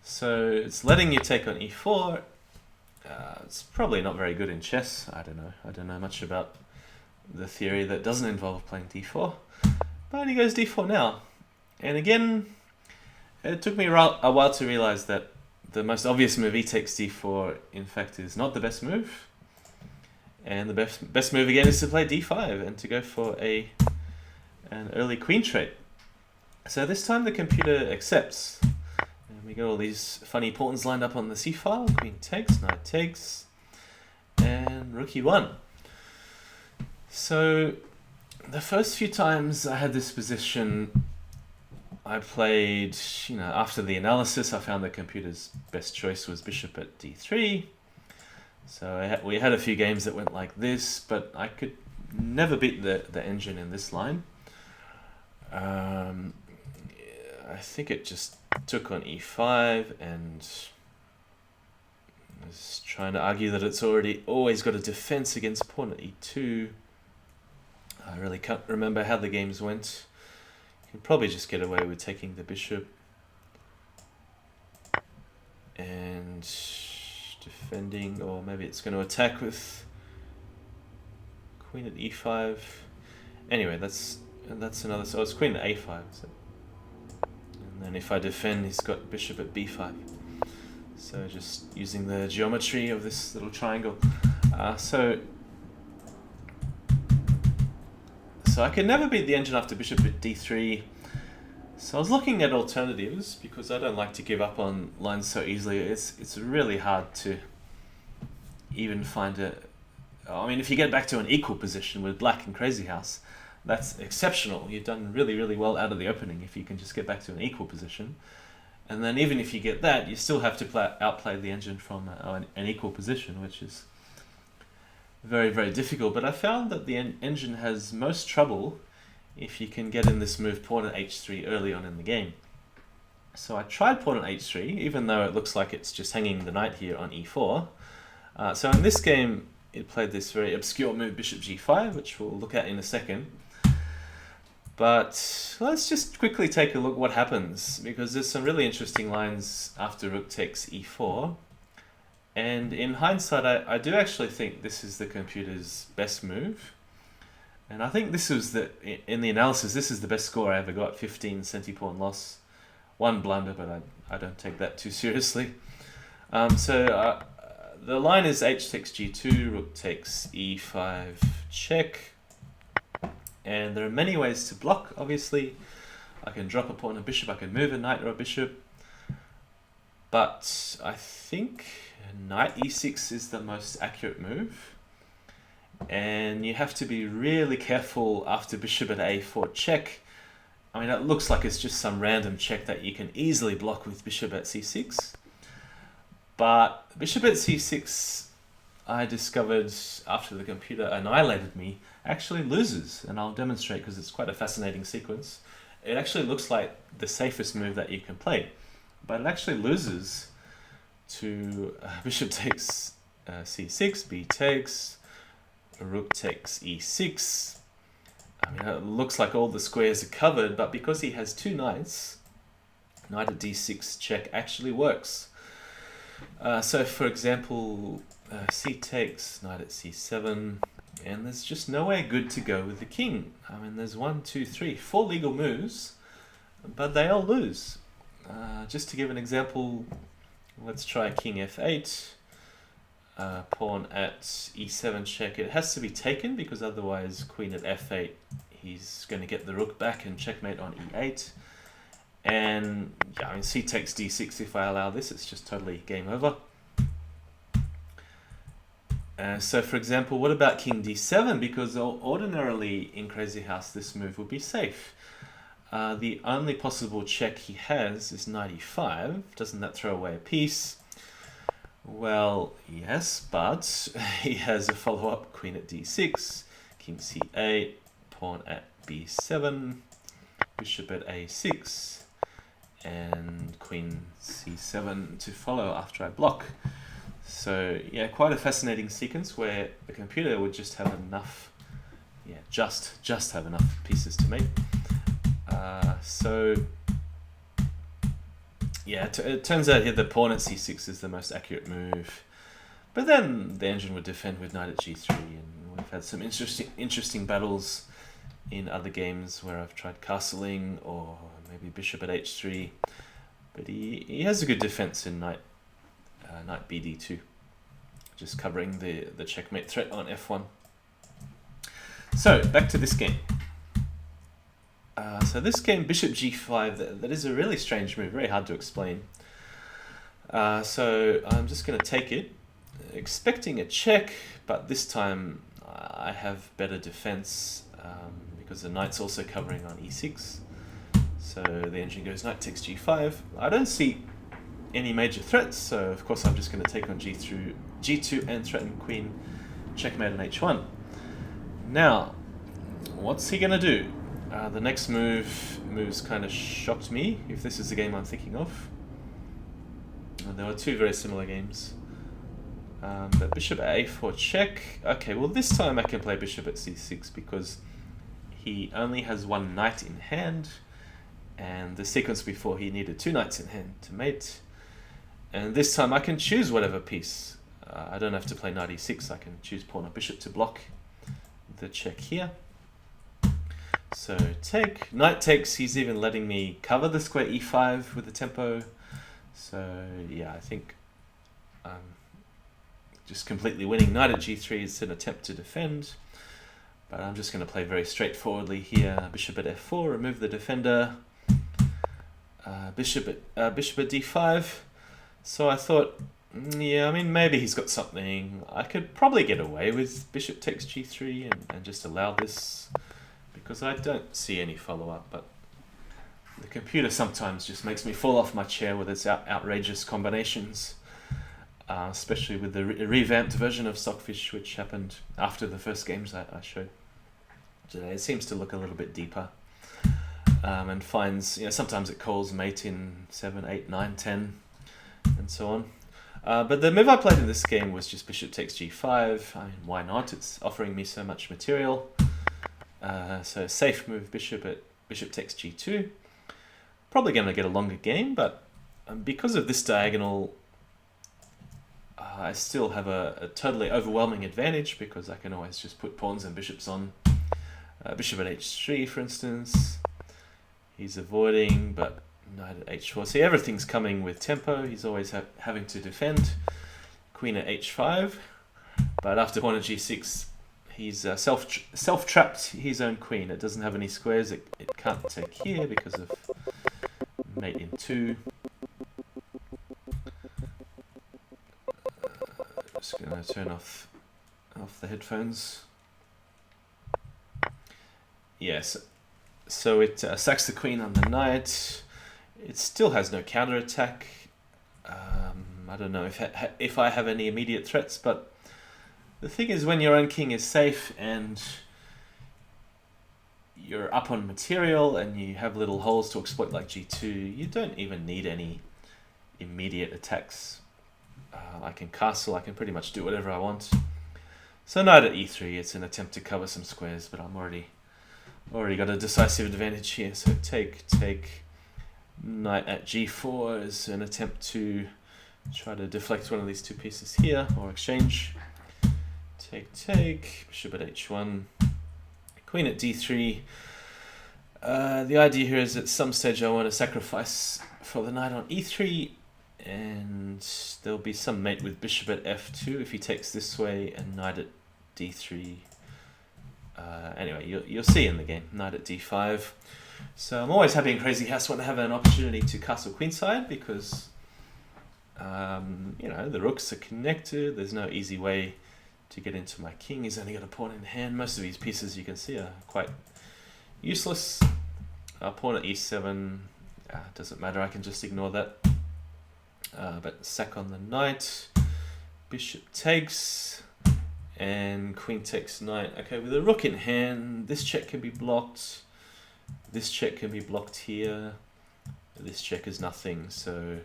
So it's letting you take on e4. It's probably not very good in chess. I don't know much about the theory that doesn't involve playing d4. But he goes d4 now. And again, it took me a while to realize that the most obvious move, e takes d4, in fact is not the best move. And the best move again is to play d5 and to go for an early queen trait. So this time the computer accepts. And we got all these funny pawns lined up on the c-file. Queen takes, knight takes, and rook e1. So the first few times I had this position, I played, after the analysis, I found the computer's best choice was bishop at d3. So we had a few games that went like this, but I could never beat the engine in this line. I think it just took on e5 and was trying to argue that it's always got a defense against pawn at e2. I really can't remember how the games went. You can probably just get away with taking the bishop and defending, or maybe it's going to attack with queen at e5. Anyway, that's another. So it's queen at a5. So. And then if I defend, he's got bishop at b5. So just using the geometry of this little triangle. So I can never beat the engine after bishop at d3. So I was looking at alternatives because I don't like to give up on lines so easily. It's really hard to even find a... I mean, if you get back to an equal position with black in Crazyhouse, that's exceptional. You've done really, really well out of the opening if you can just get back to an equal position. And then even if you get that, you still have to outplay the engine from an equal position, which is very, very difficult. But I found that the engine has most trouble if you can get in this move pawn at h3 early on in the game. So I tried pawn at h3, even though it looks like it's just hanging the knight here on e4. So in this game, it played this very obscure move, bishop g5, which we'll look at in a second. But let's just quickly take a look what happens, because there's some really interesting lines after rook takes e4. And in hindsight, I do actually think this is the computer's best move. And I think this was in the analysis, this is the best score I ever got, 15 centipawn loss. One blunder, but I don't take that too seriously. The line is h takes g2, rook takes e5 check. And there are many ways to block, obviously. I can drop a pawn and a bishop, I can move a knight or a bishop. But I think knight e6 is the most accurate move. And you have to be really careful after bishop at a4 check. I mean, it looks like it's just some random check that you can easily block with bishop at c6. But bishop at c6, I discovered after the computer annihilated me, actually loses. And I'll demonstrate because it's quite a fascinating sequence. It actually looks like the safest move that you can play. But it actually loses to bishop takes c6, b takes, rook takes e6. I mean, it looks like all the squares are covered, but because he has two knights, knight at d6 check actually works. So for example, c takes, knight at c7, and there's just nowhere good to go with the king. I mean, there's 1, 2, 3, 4 legal moves, but they all lose. Just to give an example, let's try king f8. Pawn at e7 check. It has to be taken because otherwise queen at f8, he's going to get the rook back and checkmate on e8. And yeah, I mean, c takes d6. If I allow this, it's just totally game over. So for example, what about king d7? Because ordinarily in Crazyhouse this move would be safe. The only possible check he has is knight e5. Doesn't that throw away a piece? Well, yes, but he has a follow-up, queen at d6, king c8, pawn at b7, bishop at a6, and queen c7 to follow after I block. So yeah, quite a fascinating sequence where the computer would just have enough, just have enough pieces to mate. Yeah, it turns out here the pawn at c6 is the most accurate move. But then the engine would defend with knight at g3, and we've had some interesting battles in other games where I've tried castling or maybe bishop at h3. But he has a good defense in knight bd2, just covering the checkmate threat on f1. So back to this game. So this game, bishop g5, that is a really strange move, very hard to explain. So I'm just going to take it, expecting a check, but this time I have better defense because the knight's also covering on e6. So the engine goes knight takes g5. I don't see any major threats, so of course I'm just going to take on g2 and threaten queen checkmate on h1. Now, what's he going to do? The next moves kind of shocked me, if this is the game I'm thinking of. There were two very similar games. But bishop at a4 check. Okay, well this time I can play bishop at c6 because he only has one knight in hand, and the sequence before he needed two knights in hand to mate. And this time I can choose whatever piece. I don't have to play knight e6, I can choose pawn or bishop to block the check here. So take, knight takes, he's even letting me cover the square e5 with the tempo. So yeah, I think just completely winning. Knight at g3 is an attempt to defend, but I'm just going to play very straightforwardly here. Bishop at f4, remove the defender. Bishop at d5. So I thought, yeah, I mean, maybe he's got something. I could probably get away with bishop takes g3 and just allow this, because I don't see any follow-up, but the computer sometimes just makes me fall off my chair with its outrageous combinations, especially with the revamped version of Stockfish, which happened after the first games I showed today. It seems to look a little bit deeper, and finds, sometimes it calls mate in 7, 8, 9, 10, and so on. But the move I played in this game was just bishop takes g5. I mean, why not? It's offering me so much material. So safe move, bishop takes g2. Probably going to get a longer game, but because of this diagonal, I still have a totally overwhelming advantage, because I can always just put pawns and bishops on. Bishop at h3, for instance. He's avoiding, but knight at h4. See, everything's coming with tempo. He's always having to defend. Queen at h5. But after pawn at g6, he's self-trapped his own queen. It doesn't have any squares. It can't take here because of mate in 2. Just going to turn off the headphones. Yes, so it sacks the queen on the knight. It still has no counterattack. I don't know if I have any immediate threats, but the thing is, when your own king is safe and you're up on material and you have little holes to exploit like g2, you don't even need any immediate attacks. I can castle, I can pretty much do whatever I want. So knight at e3, it's an attempt to cover some squares, but I'm already got a decisive advantage here. So take, knight at g4 is an attempt to try to deflect one of these two pieces here, or exchange. Take, bishop at h1, queen at d3. The idea here is at some stage I want to sacrifice for the knight on e3, and there'll be some mate with bishop at f2 if he takes this way, and knight at d3. Anyway, you'll see in the game, knight at d5. So I'm always happy in Crazyhouse when I have an opportunity to castle queenside, because the rooks are connected. There's no easy way to get into my king. He's only got a pawn in hand. Most of these pieces, you can see, are quite useless. Pawn at e7, doesn't matter, I can just ignore that. But sack on the knight, bishop takes, and queen takes knight. Okay, with a rook in hand, this check can be blocked. This check can be blocked here. This check is nothing, so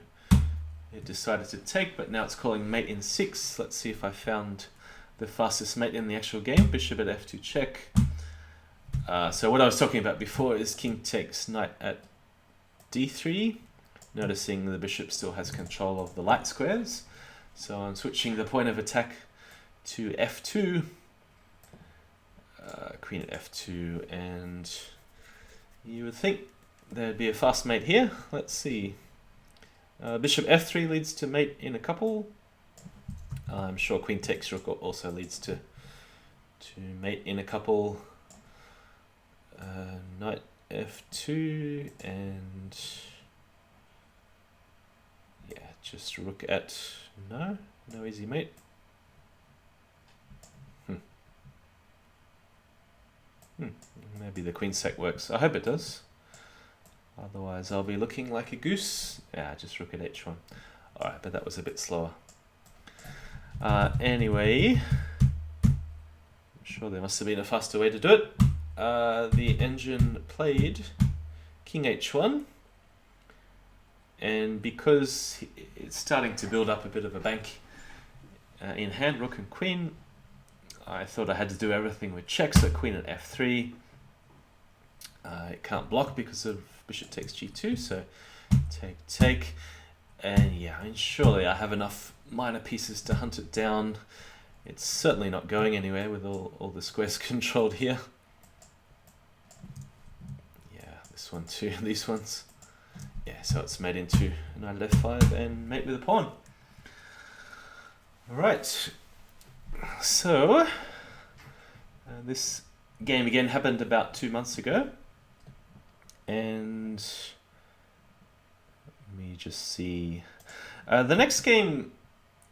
it decided to take, but now it's calling mate in 6. Let's see if I found the fastest mate in the actual game. Bishop at f2 check. So what I was talking about before is king takes knight at d3. Noticing the bishop still has control of the light squares. So I'm switching the point of attack to f2. Queen at f2, and you would think there'd be a fast mate here. Let's see. Bishop f3 leads to mate in a couple. I'm sure queen takes rook also leads to mate in a couple. Knight f2, and yeah, just rook at no easy mate. Maybe the queen sack works. I hope it does. Otherwise I'll be looking like a goose. Yeah, just rook at h1. Alright, but that was a bit slower. Anyway, I'm sure there must have been a faster way to do it. the engine played King H1, and because it's starting to build up a bit of a bank in hand, rook and queen, I thought I had to do everything with check, so queen at f3. It can't block because of bishop takes g2, so take, and yeah, I mean, surely I have enough minor pieces to hunt it down. It's certainly not going anywhere with all the squares controlled here. Yeah, this one too, these ones. Yeah, so it's made into knight at f5 and mate with a pawn. Alright, so this game again happened about 2 months ago, and let me just see. The next game,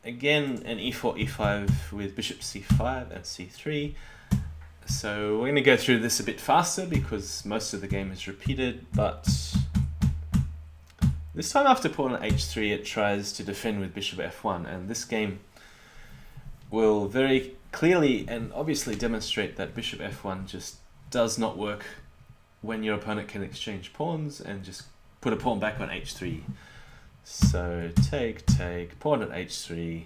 again, an e4, e5 with bishop c5 and c3. So we're going to go through this a bit faster because most of the game is repeated, but this time after pawn at h3 it tries to defend with bishop f1, and this game will very clearly and obviously demonstrate that bishop f1 just does not work when your opponent can exchange pawns and just put a pawn back on h3. So take, pawn at h3.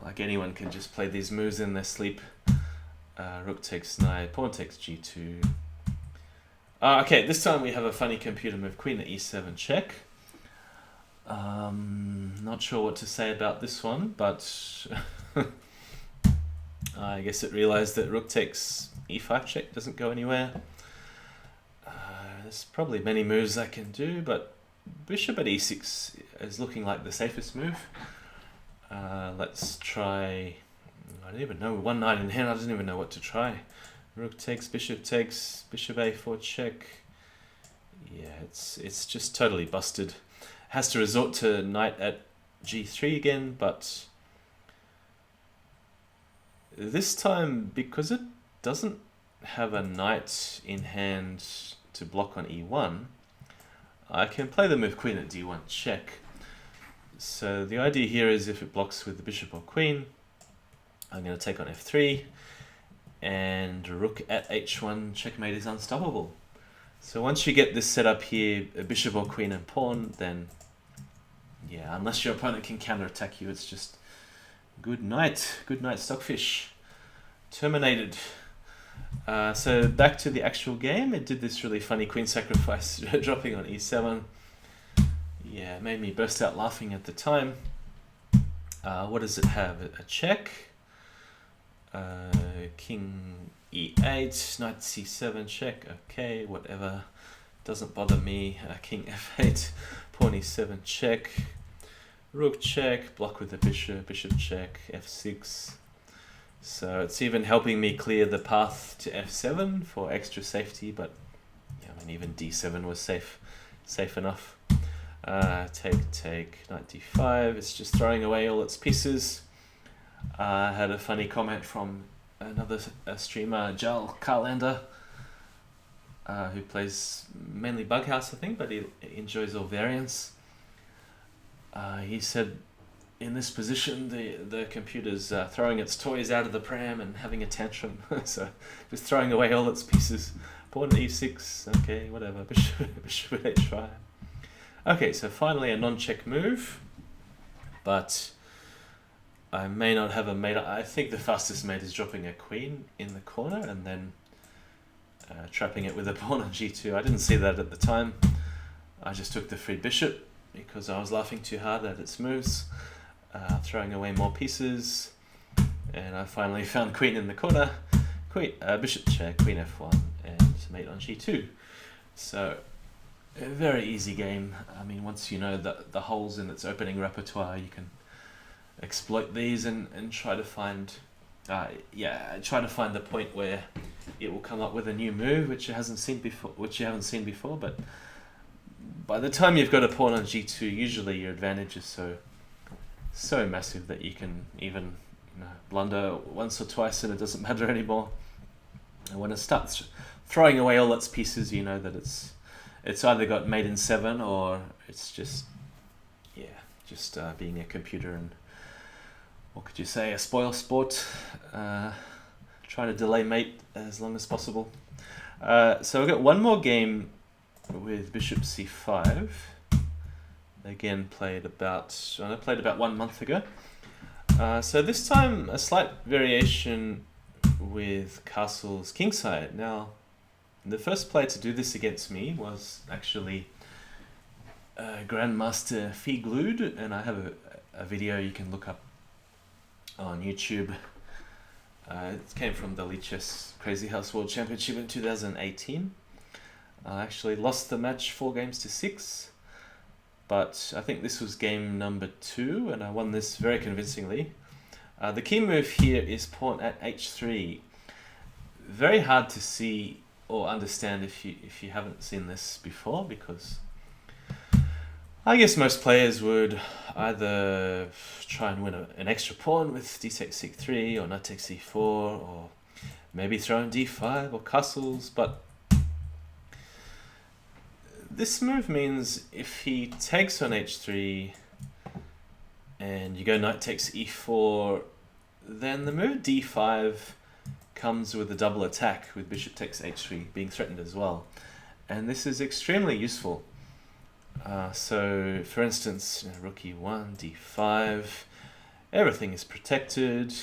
Like anyone can just play these moves in their sleep. Rook takes knight, pawn takes g2. Okay, this time we have a funny computer move, queen at e7 check. Not sure what to say about this one, but I guess it realized that rook takes e5 check doesn't go anywhere. There's probably many moves I can do, but bishop at e6 is looking like the safest move. Let's try, I don't even know, one knight in hand, I don't even know what to try. Rook takes, bishop a4 check. Yeah, it's just totally busted. Has to resort to knight at g3 again, but this time, because it doesn't have a knight in hand to block on e1, I can play the move queen at d1 check. So the idea here is if it blocks with the bishop or queen, I'm going to take on f3, and rook at h1 checkmate is unstoppable. So once you get this set up here, a bishop or queen and pawn, then yeah, unless your opponent can counterattack you, it's just good night Stockfish. Terminated. So back to the actual game, it did this really funny queen sacrifice dropping on e7. Yeah, it made me burst out laughing at the time. What does it have? A check, king e8, knight c7 check, okay, whatever, doesn't bother me. King f8, pawn e7 check, rook check, block with the bishop check, f6. So it's even helping me clear the path to f7 for extra safety, but yeah, I mean, even d7 was safe enough. Take, knight d5, it's just throwing away all its pieces. I had a funny comment from another streamer, Jal Carlander, who plays mainly Bughouse, I think, but he enjoys all variants. He said, in this position, the computer's throwing its toys out of the pram and having a tantrum. So just throwing away all its pieces. Pawn e6, okay, whatever, bishop at h5. Okay, so finally a non-check move, but I may not have a mate. I think the fastest mate is dropping a queen in the corner and then trapping it with a pawn on g2. I didn't see that at the time. I just took the free bishop because I was laughing too hard at its moves, throwing away more pieces, and I finally found queen in the corner. Bishop check, queen f1, and mate on g2. So a very easy game. I mean, once you know the holes in its opening repertoire, you can exploit these and try to find the point where it will come up with a new move which you haven't seen before. But by the time you've got a pawn on g2, usually your advantage is so massive that you can even blunder once or twice and it doesn't matter anymore. And when it starts throwing away all its pieces, you know that it's either got mate in 7 or it's just being a computer and, what could you say, a spoil sport, trying to delay mate as long as possible. So I've got one more game with bishop c5. Again, I played about 1 month ago. So this time a slight variation with castle's kingside. Now, the first player to do this against me was actually Grandmaster Figlude, and I have a video you can look up on YouTube. It came from the Lv8 Crazyhouse World Championship in 2018. I actually lost the match 4-6, but I think this was game number 2, and I won this very convincingly. The key move here is pawn at h3. Very hard to see or understand if you haven't seen this before, because I guess most players would either try and win an extra pawn with d takes c3 or knight takes c4, or maybe throw in d5 or castles, but this move means if he takes on h3 and you go knight takes e4, then the move d5 comes with a double attack with bishop takes h3 being threatened as well, and this is extremely useful. So for instance, rook e1, d5, everything is protected.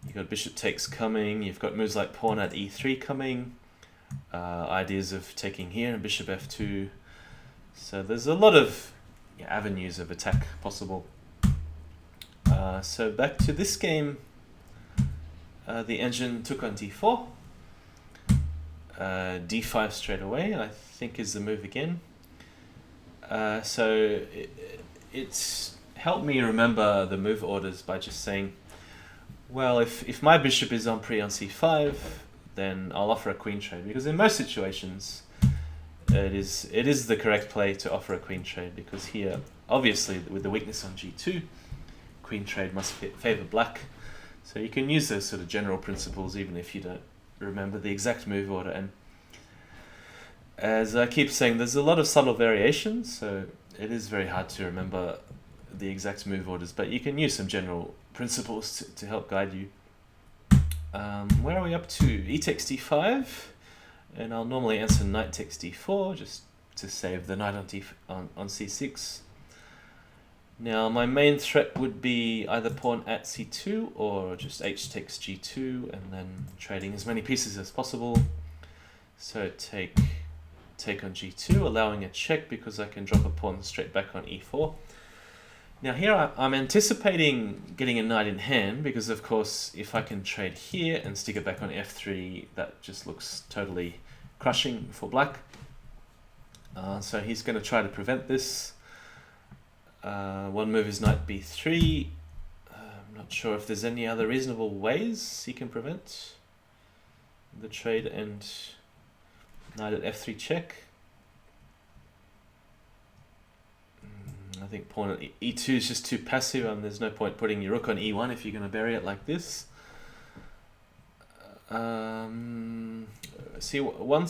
You've got bishop takes coming, you've got moves like pawn at e3 coming, ideas of taking here and bishop f2. So there's a lot of avenues of attack possible. So back to this game, the engine took on d4, d5 straight away, I think is the move again. So it's helped me remember the move orders by just saying, well, if my bishop is on pre on c5, then I'll offer a queen trade, because in most situations it is the correct play to offer a queen trade, because here, obviously, with the weakness on g2, queen trade must favor black. So you can use those sort of general principles even if you don't remember the exact move order. And as I keep saying, there's a lot of subtle variations, so it is very hard to remember the exact move orders, but you can use some general principles to help guide you. Where are we up to? E takes d5, and I'll normally answer knight takes d4 just to save the knight on c6. Now my main threat would be either pawn at c2 or just h takes g2 and then trading as many pieces as possible. So take on g2, allowing a check because I can drop a pawn straight back on e4. Now here I'm anticipating getting a knight in hand, because of course if I can trade here and stick it back on f3, that just looks totally crushing for black. So he's going to try to prevent this. One move is knight b3. I'm not sure if there's any other reasonable ways he can prevent the trade and knight at f3 check. I think pawn at e2 is just too passive, and there's no point putting your rook on e1 if you're going to bury it like this. See, one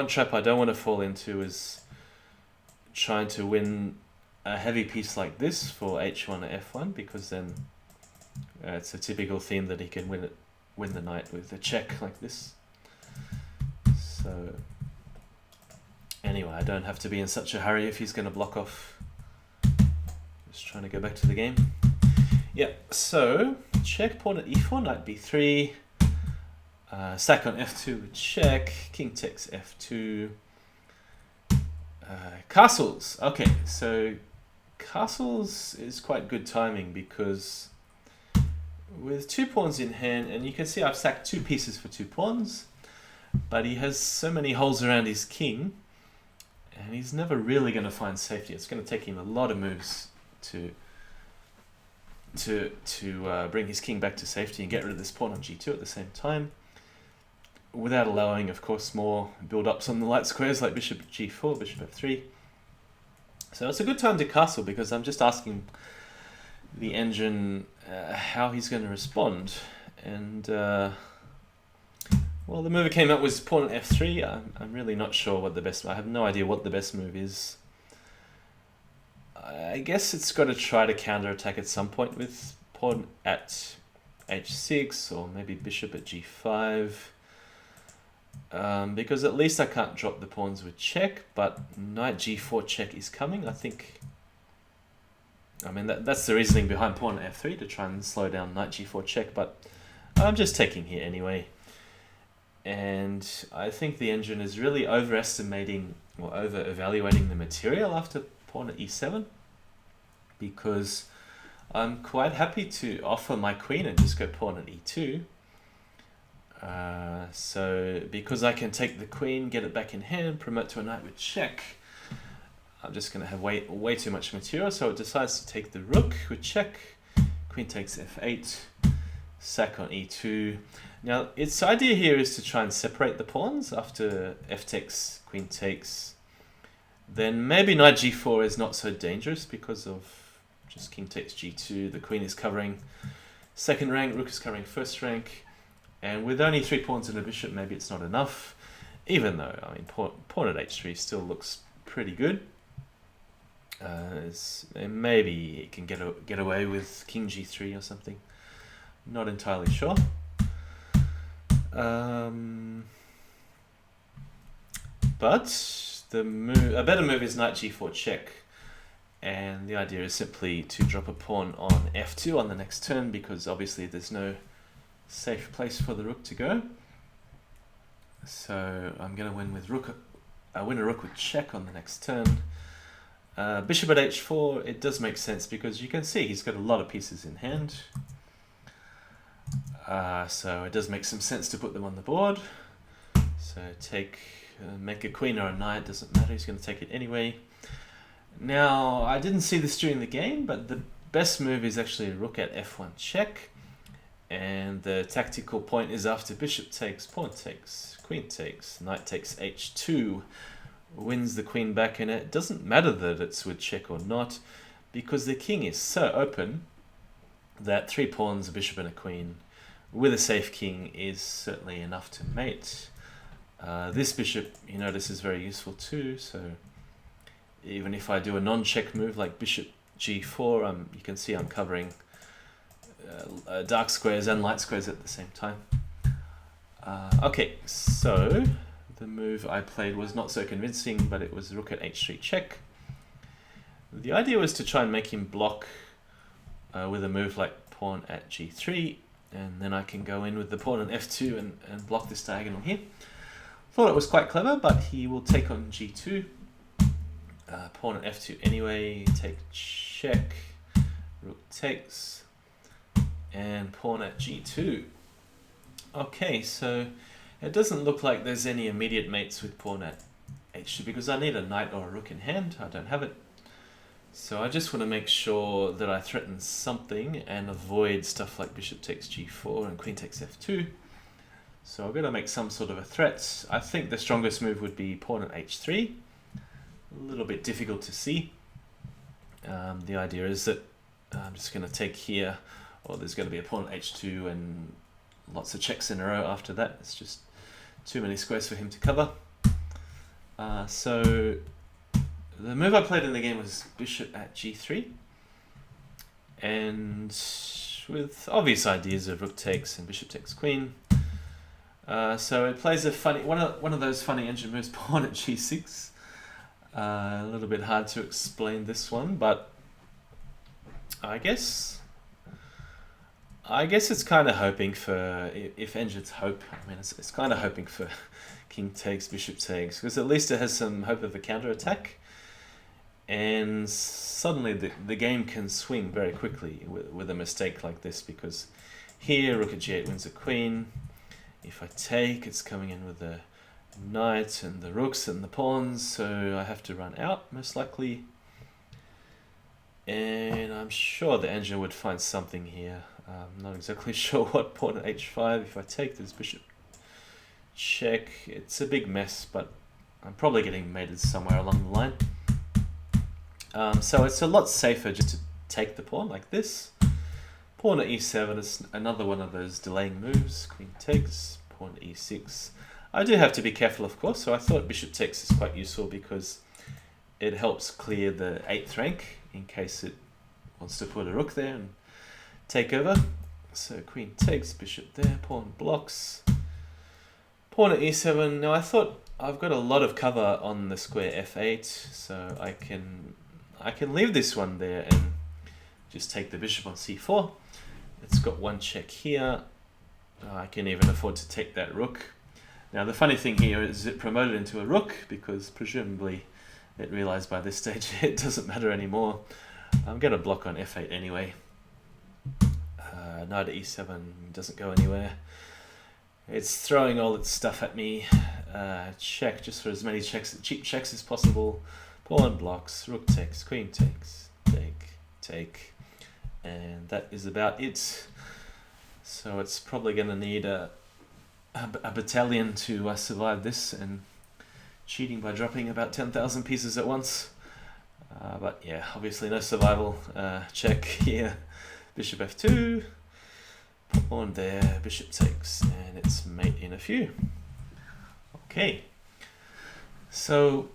trap I don't want to fall into is trying to win a heavy piece like this for h1 or f1, because then it's a typical theme that he can win the knight with a check like this. So anyway, I don't have to be in such a hurry if he's going to block off. Just trying to go back to the game. Yeah, so check, pawn at e4, knight b3, sack on f2 with check, king takes f2, castles. Okay, so castles is quite good timing, because with 2 pawns in hand, and you can see I've sacked 2 pieces for 2 pawns, but he has so many holes around his king, and he's never really going to find safety. It's going to take him a lot of moves to bring his king back to safety and get rid of this pawn on g2 at the same time, without allowing, of course, more build-ups on the light squares like bishop g4, bishop f3. So it's a good time to castle, because I'm just asking the engine how he's going to respond. And well, the move it came up was pawn at f3. I'm really not sure what the best... I have no idea what the best move is. I guess it's got to try to counterattack at some point with pawn at h6, or maybe bishop at g5. because at least I can't drop the pawns with check, but knight g4 check is coming. I mean, that's the reasoning behind pawn f3, to try and slow down knight g4 check, but I'm just taking here anyway. And I think the engine is really overestimating or over-evaluating the material after pawn at e7, because I'm quite happy to offer my queen and just go pawn at e2. So because I can take the queen, get it back in hand, promote to a knight with check, I'm just going to have way too much material, so it decides to take the rook with check, queen takes f8, sack on e2. Now its idea here is to try and separate the pawns after f takes, queen takes. Then maybe knight g4 is not so dangerous because of just king takes g2, the queen is covering second rank, rook is covering first rank, and with only 3 pawns and a bishop maybe it's not enough, even though, I mean, pawn at h3 still looks pretty good. Maybe it can get away with king g3 or something, not entirely sure. But a better move is knight g4 check, and the idea is simply to drop a pawn on f2 on the next turn, because obviously there's no safe place for the rook to go. So I'm going to win with rook. I win a rook with check on the next turn. Bishop at h4, it does make sense because you can see he's got a lot of pieces in hand. So it does make some sense to put them on the board. So make a queen or a knight, doesn't matter, he's going to take it anyway. Now, I didn't see this during the game, but the best move is actually rook at f1 check. And the tactical point is after bishop takes, pawn takes, queen takes, knight takes h2, wins the queen back, and it doesn't matter that it's with check or not, because the king is so open that 3 pawns, a bishop and a queen with a safe king is certainly enough to mate. This bishop, you notice, is very useful too, so even if I do a non-check move like bishop g4, you can see I'm covering dark squares and light squares at the same time. Okay, so the move I played was not so convincing, but it was rook at h3 check. The idea was to try and make him block with a move like pawn at g3, and then I can go in with the pawn on f2 and block this diagonal here. Thought it was quite clever, but he will take on g2. Pawn at f2 anyway, take check, rook takes, and pawn at g2. Okay, so it doesn't look like there's any immediate mates with pawn at h2 because I need a knight or a rook in hand. I don't have it. So I just want to make sure that I threaten something and avoid stuff like bishop takes g4 and queen takes f2. So I've got to make some sort of a threat. I think the strongest move would be pawn at h3. A little bit difficult to see. The idea is that I'm just going to take here, or there's going to be a pawn at h2 and lots of checks in a row after that. It's just too many squares for him to cover. So the move I played in the game was bishop at g3, and with obvious ideas of rook takes and bishop takes queen. So it plays a funny one of those funny engine moves, pawn at g6. A little bit hard to explain this one, but I guess it's kind of hoping for, if engines hope, I mean it's kind of hoping for king takes, bishop takes, because at least it has some hope of a counter-attack. And suddenly the game can swing very quickly with a mistake like this, because here rook at g8 wins a queen. If I take, it's coming in with the knight and the rooks and the pawns, so I have to run out most likely. And I'm sure the engine would find something here. I'm not exactly sure what. Pawn at h5. If I take, there's bishop check. It's a big mess, but I'm probably getting mated somewhere along the line. So it's a lot safer just to take the pawn like this. Pawn at e7 is another one of those delaying moves. Queen takes, pawn at e6. I do have to be careful, of course, so I thought bishop takes is quite useful because it helps clear the 8th rank in case it wants to put a rook there and take over. So queen takes, bishop there, pawn blocks, Pawn at e7. Now I thought I've got a lot of cover on the square f8, so I can leave this one there and just take the bishop on c4. It's got one check here. I can even afford to take that rook. Now the funny thing here is it promoted into a rook because presumably it realized by this stage it doesn't matter anymore. I'm going to block on f8 anyway. Knight at e7 doesn't go anywhere. It's throwing all its stuff at me. Check, just for as many checks, cheap checks as possible. Pawn blocks, rook takes, queen takes, take, and that is about it. So it's probably going to need a battalion to survive this, and cheating by dropping about 10,000 pieces at once. But yeah, obviously no survival. Check here, bishop f2, pawn there, bishop takes, and it's mate in a few. Okay, so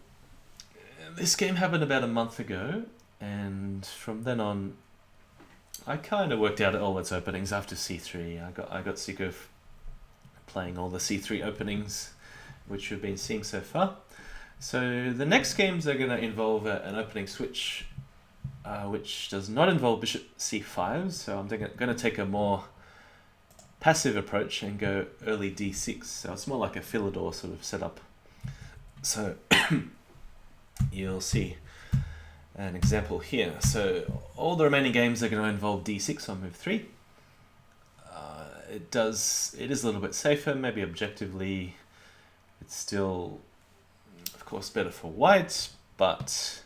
this game happened about a month ago, and from then on I kind of worked out all its openings after c3. I got sick of playing all the c3 openings which we've been seeing so far. So the next games are going to involve an opening switch which does not involve bishop c5, so I'm going to take a more passive approach and go early d6, so it's more like a Philidor sort of setup. So you'll see an example here. So all the remaining games are going to involve d6 on move 3. It is a little bit safer, maybe objectively it's still of course better for white, but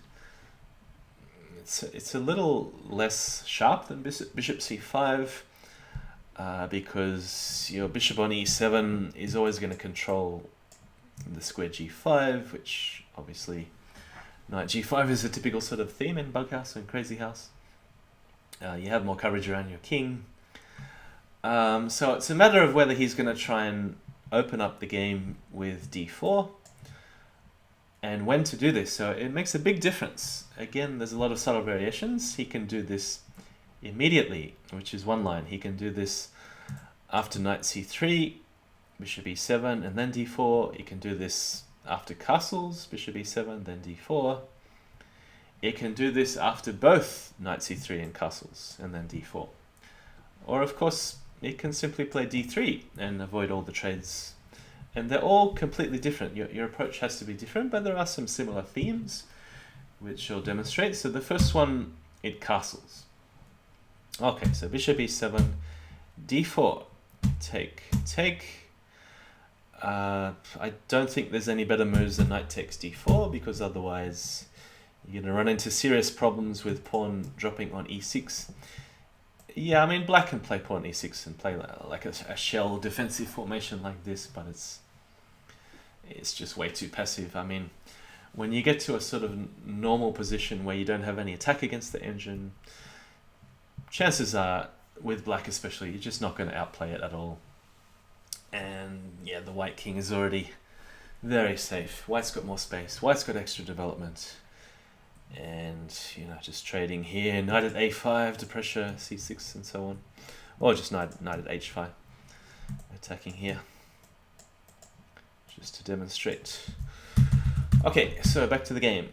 it's a little less sharp than bishop c5, because your bishop on e7 is always going to control the square g5, which obviously knight g5 is a typical sort of theme in Bughouse and Crazyhouse. You have more coverage around your king. So it's a matter of whether he's going to try and open up the game with d4 and when to do this. So it makes a big difference. Again, there's a lot of subtle variations. He can do this immediately, which is one line. He can do this after knight c3, bishop e7, and then d4. He can do this after castles, bishop e7, then d4. It can do this after both knight c3 and castles, and then d4. Or of course, it can simply play d3 and avoid all the trades. And they're all completely different. Your approach has to be different, but there are some similar themes, which I'll demonstrate. So the first one, it castles. Okay, so bishop e7, d4, take. I don't think there's any better moves than knight takes d4, because otherwise you're going to run into serious problems with pawn dropping on e6. Yeah, I mean, black can play pawn e6 and play like a shell defensive formation like this, but it's just way too passive. I mean, when you get to a sort of normal position where you don't have any attack against the engine, chances are, with black especially, you're just not going to outplay it at all. And yeah, the white king is already very safe. White's got more space. White's got extra development. And, you know, just trading here. Knight at a5 to pressure c6 and so on. Or just knight at h5. Attacking here. Just to demonstrate. Okay, so back to the game.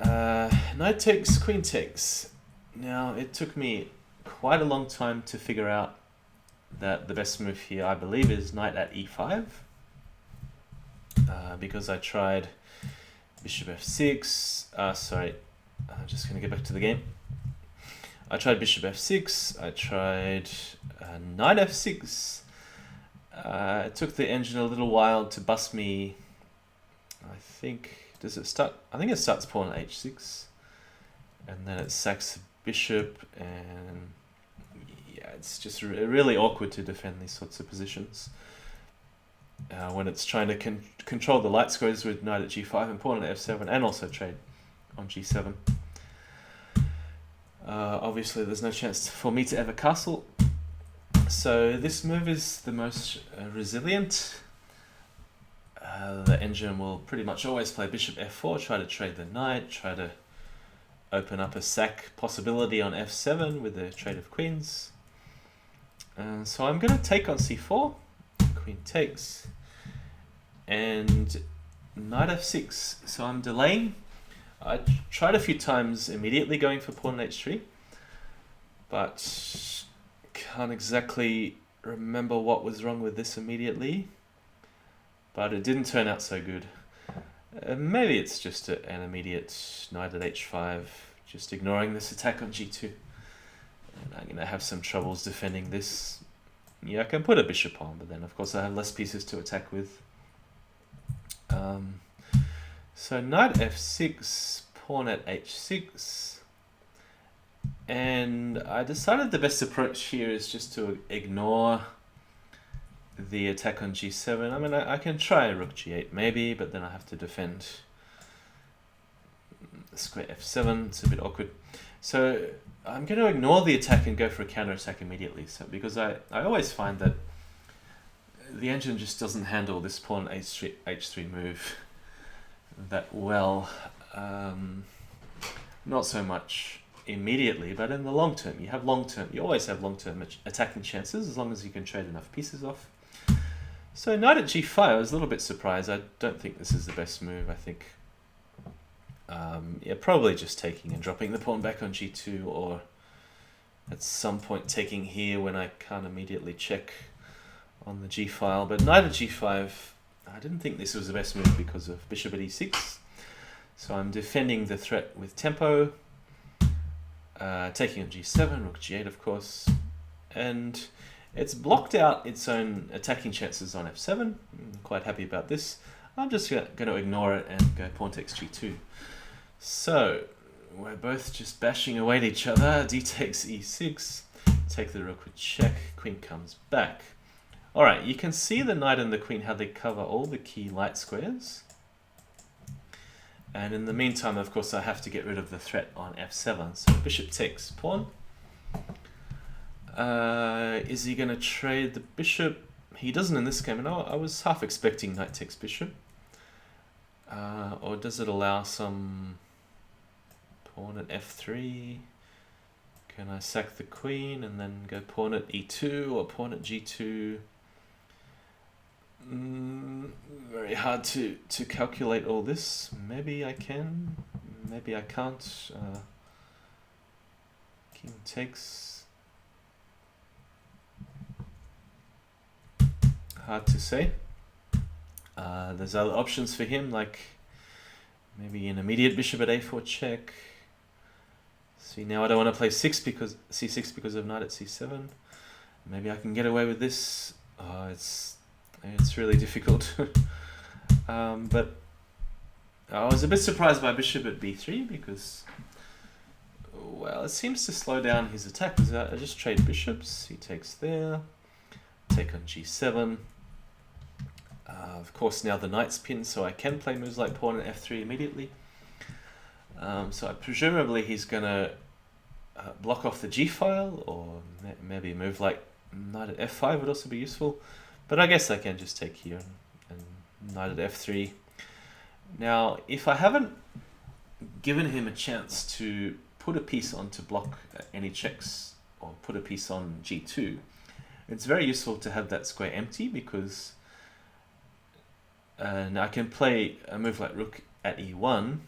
Knight takes, queen takes. Now, it took me quite a long time to figure out that the best move here, I believe, is knight at e5. Because I tried bishop f6. Sorry, I'm just going to get back to the game. I tried bishop f6. I tried knight f6. It took the engine a little while to bust me. I think, does it start? I think it starts pawn at h6. And then it sacks the bishop, and yeah, it's just really awkward to defend these sorts of positions. When it's trying to control the light squares with knight at g5 and pawn at f7, and also trade on g7. Obviously there's no chance for me to ever castle, so this move is the most resilient. The engine will pretty much always play bishop f4, try to trade the knight, try to open up a sack possibility on f7 with the trade of queens. So I'm going to take on c4, queen takes, and knight f6. So I'm delaying. I tried a few times immediately going for pawn h3, but can't exactly remember what was wrong with this immediately. But it didn't turn out so good. Maybe it's just an immediate knight at h5, just ignoring this attack on g2. And I'm going to have some troubles defending this. Yeah, I can put a bishop on, but then of course I have less pieces to attack with. So knight f6, pawn at h6. And I decided the best approach here is just to ignore the attack on g7. I mean, I can try rook g8 maybe, but then I have to defend square f7. It's a bit awkward. So I'm going to ignore the attack and go for a counter-attack immediately. So because I always find that the engine just doesn't handle this pawn h3 move that well. Not so much immediately, but in the long term. You always have long-term attacking chances as long as you can trade enough pieces off. So knight at g5, I was a little bit surprised. I don't think this is the best move. I think yeah, probably just taking and dropping the pawn back on g2, or at some point taking here when I can't immediately check on the g file. But knight at g5, I didn't think this was the best move because of bishop at e6. So I'm defending the threat with tempo, taking on g7, rook g8 of course, and it's blocked out its own attacking chances on f7. I'm quite happy about this. I'm just going to ignore it and go pawn takes g2. So we're both just bashing away at each other. D takes e6, take the rook with check, queen comes back. Alright, you can see the knight and the queen, how they cover all the key light squares. And in the meantime, of course, I have to get rid of the threat on f7. So bishop takes pawn. Is he going to trade the bishop? He doesn't in this game, and I was half expecting knight takes bishop. Or does it allow some pawn at f3? Can I sack the queen and then go pawn at e2 or pawn at g2? Very hard to calculate all this. Maybe I can, maybe I can't. King takes. Hard to say. There's other options for him, like maybe an immediate bishop at a4 check. See, now I don't want to play c6 because of knight at c7. Maybe I can get away with this. It's really difficult. But I was a bit surprised by bishop at b3 because, well, it seems to slow down his attack. I just trade bishops. He takes there. Take on g7. Of course, now the knight's pinned, so I can play moves like pawn at f3 immediately. So presumably he's going to block off the g-file, or maybe a move like knight at f5 would also be useful. But I guess I can just take here and knight at f3. Now, if I haven't given him a chance to put a piece on to block any checks, or put a piece on g2, it's very useful to have that square empty, because now I can play a move like rook at e1,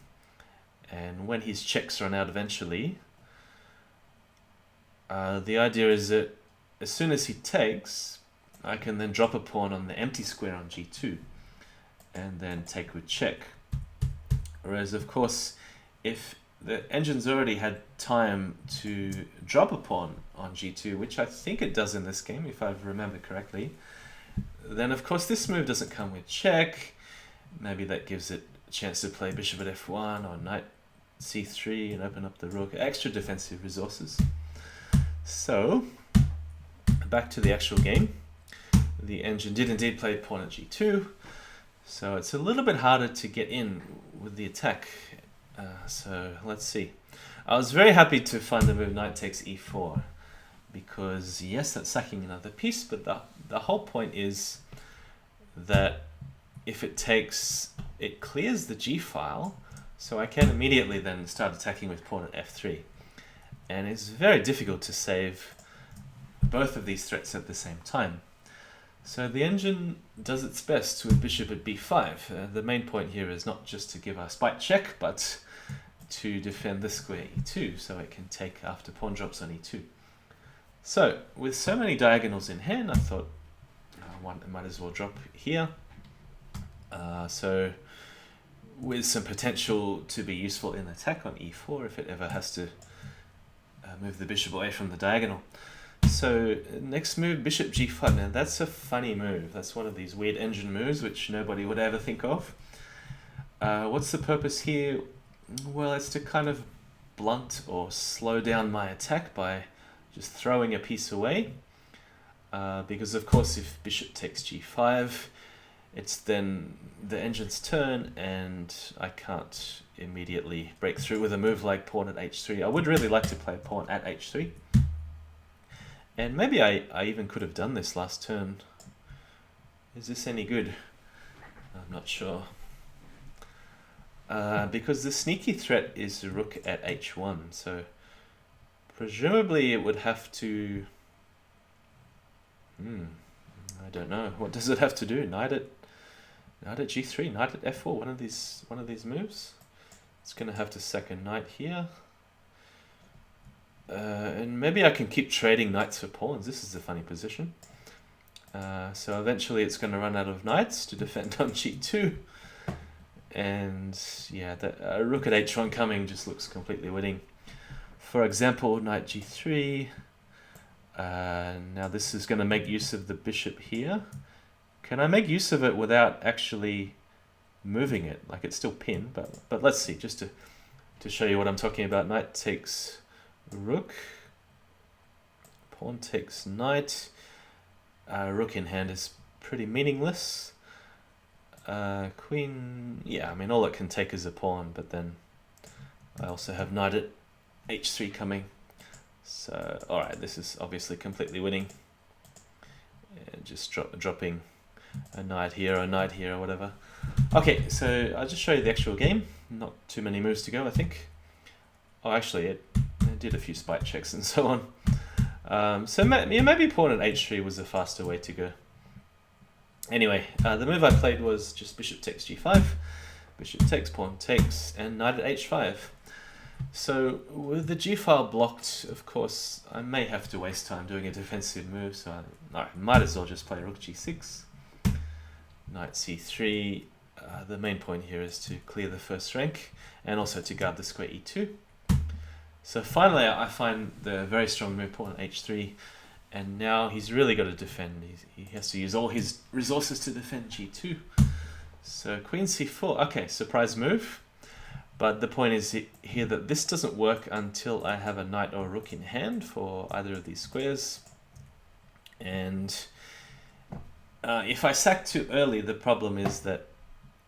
and when his checks run out eventually, the idea is that as soon as he takes, I can then drop a pawn on the empty square on g2 and then take with check. Whereas, of course, if the engine's already had time to drop a pawn on g2, which I think it does in this game, if I remember correctly, then of course this move doesn't come with check. Maybe that gives it a chance to play bishop at f1 or knight c3 and open up the rook. Extra defensive resources. So, back to the actual game. The engine did indeed play pawn at g2, so it's a little bit harder to get in with the attack. So let's see. I was very happy to find the move knight takes e4, because yes, that's sacking another piece, but the whole point is that if it takes, it clears the g file, so I can immediately then start attacking with pawn at f3. And it's very difficult to save both of these threats at the same time. So the engine does its best with bishop at b5. The main point here is not just to give a spite check, but to defend this square e2, so it can take after pawn drops on e2. So, with so many diagonals in hand, I thought I might as well drop here. So, with some potential to be useful in attack on e4 if it ever has to move the bishop away from the diagonal. So, next move, bishop g5. Now, that's a funny move. That's one of these weird engine moves which nobody would ever think of. What's the purpose here? Well, it's to kind of blunt or slow down my attack by just throwing a piece away. Because, of course, if bishop takes g5, it's then the engine's turn, and I can't immediately break through with a move like pawn at h3. I would really like to play pawn at h3. And maybe I even could have done this last turn. Is this any good? I'm not sure. Because the sneaky threat is rook at h1, so presumably it would have to... I don't know. What does it have to do? Knight at g3, knight at f4. One of these moves. It's going to have to sack a knight here. And maybe I can keep trading knights for pawns. This is a funny position. So eventually it's going to run out of knights to defend on g2. And yeah, a rook at h1 coming just looks completely winning. For example, knight g3. Now this is going to make use of the bishop here. Can I make use of it without actually moving it? Like, it's still pinned, but let's see, just to show you what I'm talking about. Knight takes rook. Pawn takes knight. Rook in hand is pretty meaningless. Queen, yeah, I mean, all it can take is a pawn, but then I also have knight at h3 coming. So, alright, this is obviously completely winning. And just dropping a knight here or whatever. Okay, so I'll just show you the actual game. Not too many moves to go, I think. Oh, actually, it did a few spite checks and so on. So maybe pawn at h3 was a faster way to go. Anyway, the move I played was just bishop takes g5, bishop takes, pawn takes, and knight at h5. So with the g-file blocked, of course, I may have to waste time doing a defensive move, so I might as well just play rook g6, knight c3. The main point here is to clear the first rank, and also to guard the square e2. So finally I find the very strong move pawn h3, and now he's really got to defend. He has to use all his resources to defend g2. So queen c4, okay, surprise move. But the point is here that this doesn't work until I have a knight or rook in hand for either of these squares. And if I sack too early, the problem is that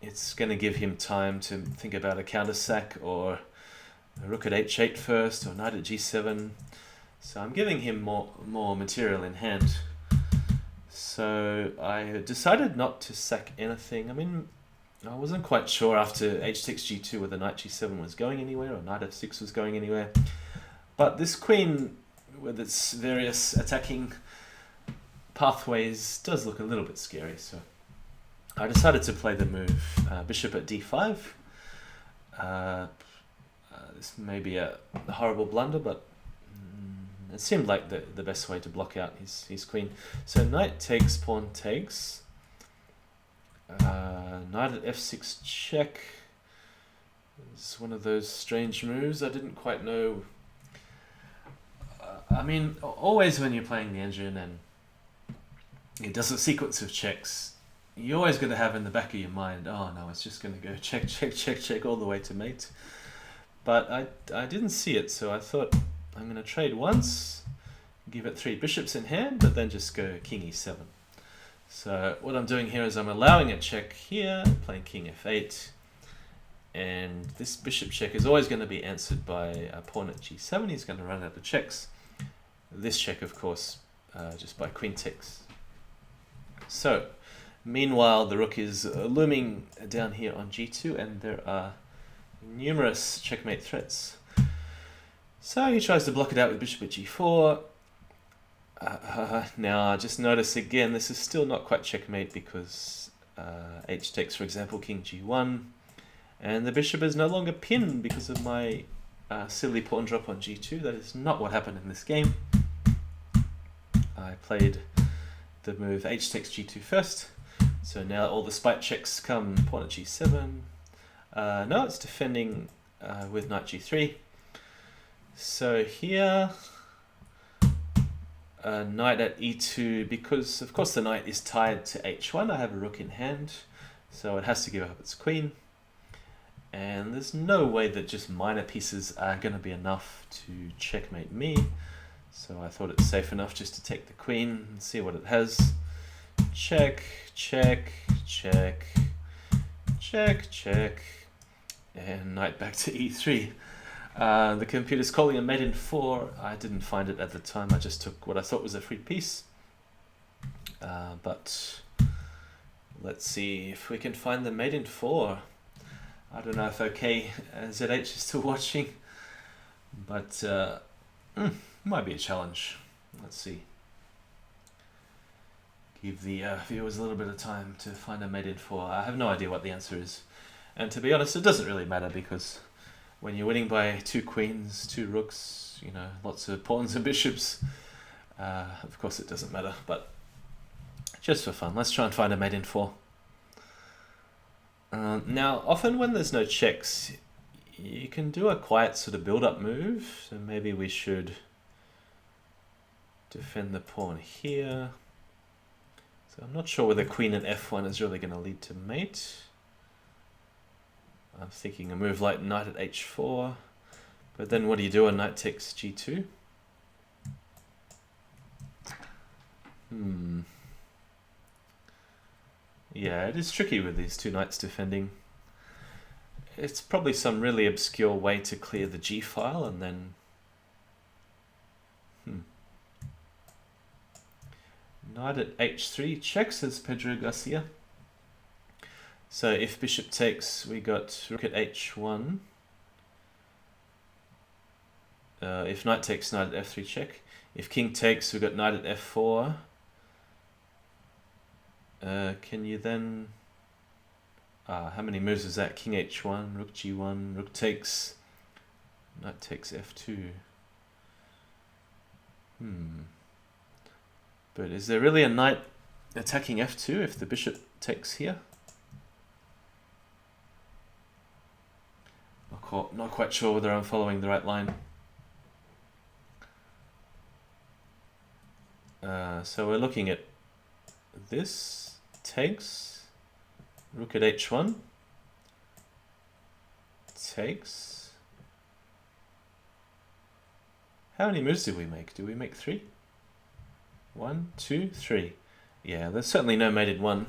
it's going to give him time to think about a counter sack, or a rook at h8 first, or knight at g7. So I'm giving him more material in hand. So I decided not to sack anything. I mean, I wasn't quite sure after h6, g2 whether knight g7 was going anywhere or knight f6 was going anywhere. But this queen, with its various attacking pathways, does look a little bit scary. So I decided to play the move bishop at d5. This may be a horrible blunder, but it seemed like the best way to block out his queen. So knight takes, pawn takes. Knight at f6 check. It's one of those strange moves. I didn't quite know. I mean, always when you're playing the engine and it does a sequence of checks, you're always going to have in the back of your mind, oh no, it's just going to go check, check, check, check all the way to mate. But I didn't see it, so I thought I'm going to trade once, give it 3 bishops in hand, but then just go king e7. So what I'm doing here is I'm allowing a check here, playing king f8, and this bishop check is always going to be answered by a pawn at g7. He's going to run out of checks. This check, of course, just by queen takes. So meanwhile, the rook is looming down here on g2, and there are numerous checkmate threats. So he tries to block it out with bishop at g4. Now just notice again, this is still not quite checkmate because h takes, for example, king g1, and the bishop is no longer pinned because of my silly pawn drop on g2. That is not what happened in this game. I played the move h takes g2 first, so now all the spite checks come pawn at g7. No, it's defending with knight g3. So here, knight at e2, because of course the knight is tied to h1, I have a rook in hand, so it has to give up its queen. And there's no way that just minor pieces are going to be enough to checkmate me. So I thought it's safe enough just to take the queen and see what it has. Check, check, check, check, check, and knight back to e3. The computer's calling a mate in 4. I didn't find it at the time. I just took what I thought was a free piece. But let's see if we can find the mate in 4. I don't know if OK ZH is still watching, but might be a challenge. Let's see. Give the viewers a little bit of time to find a mate in 4. I have no idea what the answer is. And to be honest, it doesn't really matter, because when you're winning by 2 queens, 2 rooks, you know, lots of pawns and bishops, of course it doesn't matter. But just for fun, let's try and find a mate in 4. Now, often when there's no checks, you can do a quiet sort of build-up move. So maybe we should defend the pawn here. So I'm not sure whether queen at f1 is really going to lead to mate. I'm thinking a move like knight at h4. But then what do you do on knight takes g2? Yeah, it is tricky with these 2 knights defending. It's probably some really obscure way to clear the g file and then... Knight at h3 checks, says Pedro Garcia. So if bishop takes, we got rook at h1. If knight takes, knight at f3 check. If king takes, we got knight at f4. Can you then... how many moves is that? King h1, rook g1, rook takes, knight takes f2. But is there really a knight attacking f2 if the bishop takes here? Not quite sure whether I'm following the right line. So we're looking at this, takes, rook at h1, takes. How many moves did we make? Did we make 3? 1, 2, 3. Yeah, there's certainly no mate in 1.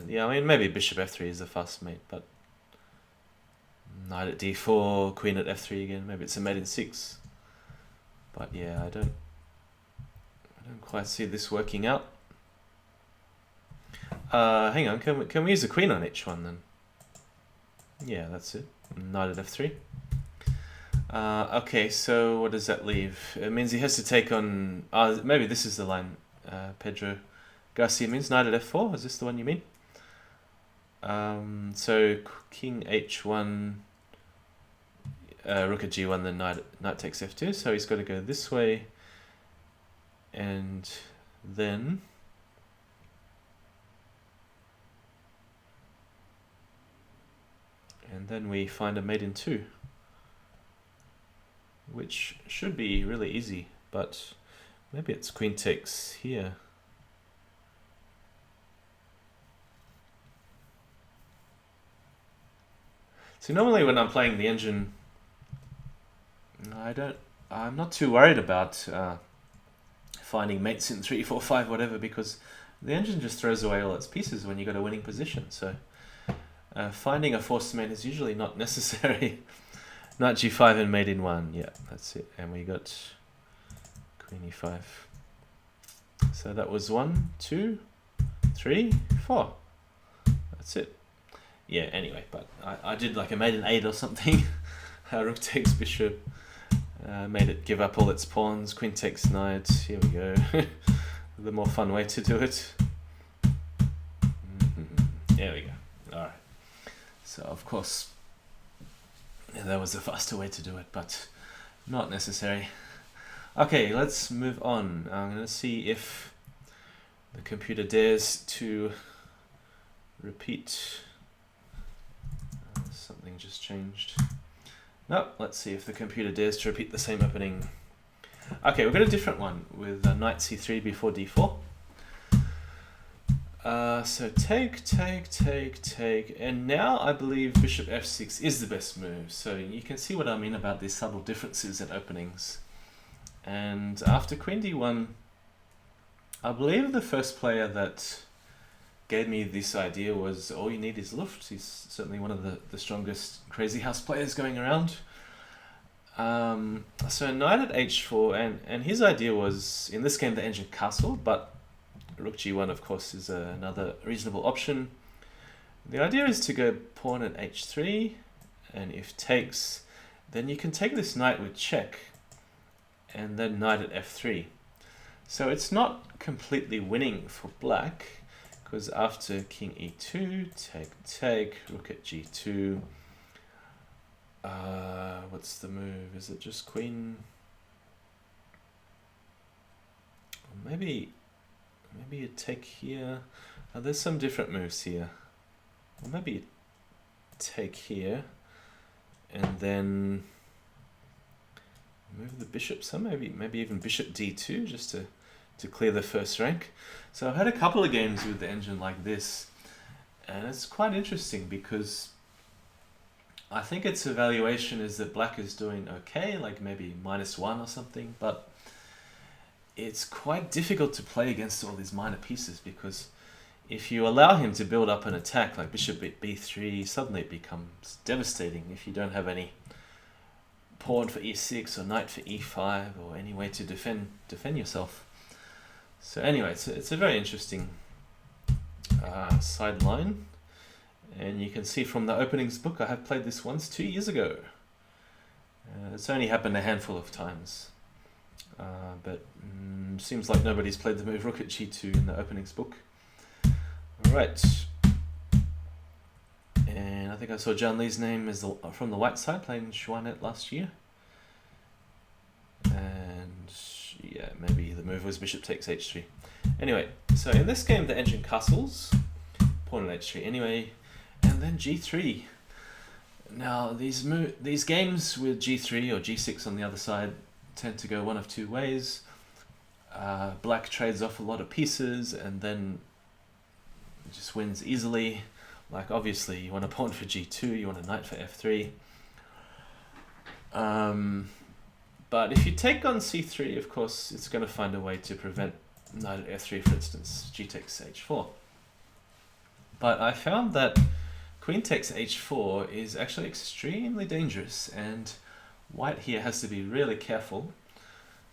Yeah, I mean, maybe bishop f3 is a fast mate, but knight at d4, queen at f3 again. Maybe it's a mate in 6. But yeah, I don't quite see this working out. Hang on, can we use the queen on h1 then? Yeah, that's it. Knight at f3. Okay, so what does that leave? It means he has to take on... maybe this is the line Pedro Garcia means. Knight at f4, is this the one you mean? So king h1, rook at g1, then knight takes f2. So he's got to go this way, and then... And then we find a mate in 2. Which should be really easy, but maybe it's queen takes here. So normally when I'm playing the engine, I'm not too worried about finding mates in 3, 4, 5, whatever, because the engine just throws away all its pieces when you got a winning position. So finding a forced mate is usually not necessary. Knight g5 and mate in 1. Yeah, that's it. And we got queen e5. So that was 1, 2, 3, 4. That's it. Yeah, anyway, but I did like a mate in 8 or something. Rook takes bishop. Made it give up all its pawns. Queen takes knight. Here we go. The more fun way to do it. There we go. Alright. So of course, there was a faster way to do it, but not necessary. Okay, let's move on. I'm going to see if the computer dares to repeat. Something just changed. No, let's see if the computer dares to repeat the same opening. Okay, we've got a different one with knight c3 before d4. So take, and now I believe bishop f6 is the best move. So you can see what I mean about these subtle differences in openings. And after queen d1, I believe the first player that gave me this idea was all you need is Luft. He's certainly one of the strongest Crazyhouse players going around. So knight at h4, and his idea was, in this game the engine castled, but rook g1 of course is another reasonable option. The idea is to go pawn at h3, and if takes, then you can take this knight with check, and then knight at f3. So it's not completely winning for black, because after king e2, take, rook at g2, what's the move? Is it just queen? Or maybe you take here. Oh, there's some different moves here. Or maybe you take here, and then move the bishop some. Maybe even bishop d2 just to clear the first rank. So I've had a couple of games with the engine like this, and it's quite interesting because I think its evaluation is that black is doing okay, like maybe -1 or something, but it's quite difficult to play against all these minor pieces, because if you allow him to build up an attack like bishop at b3, suddenly it becomes devastating if you don't have any pawn for e6 or knight for e5 or any way to defend yourself. So anyway, it's a very interesting sideline, and you can see from the openings book I have played this once 2 years ago. It's only happened a handful of times, but seems like nobody's played the move rook at g2 in the openings book. Alright, and I think I saw John Lee's name is from the white side playing Chuanet last year, and yeah, maybe the move was bishop takes h3. Anyway, so in this game the engine castles, pawn at h3 anyway, and then g3. Now these games with g3 or g6 on the other side tend to go one of two ways. Black trades off a lot of pieces and then just wins easily. Like obviously you want a pawn for g2, you want a knight for f3. But if you take on c3, of course, it's going to find a way to prevent knight at f3, for instance, g takes h4. But I found that queen takes h4 is actually extremely dangerous, and white here has to be really careful.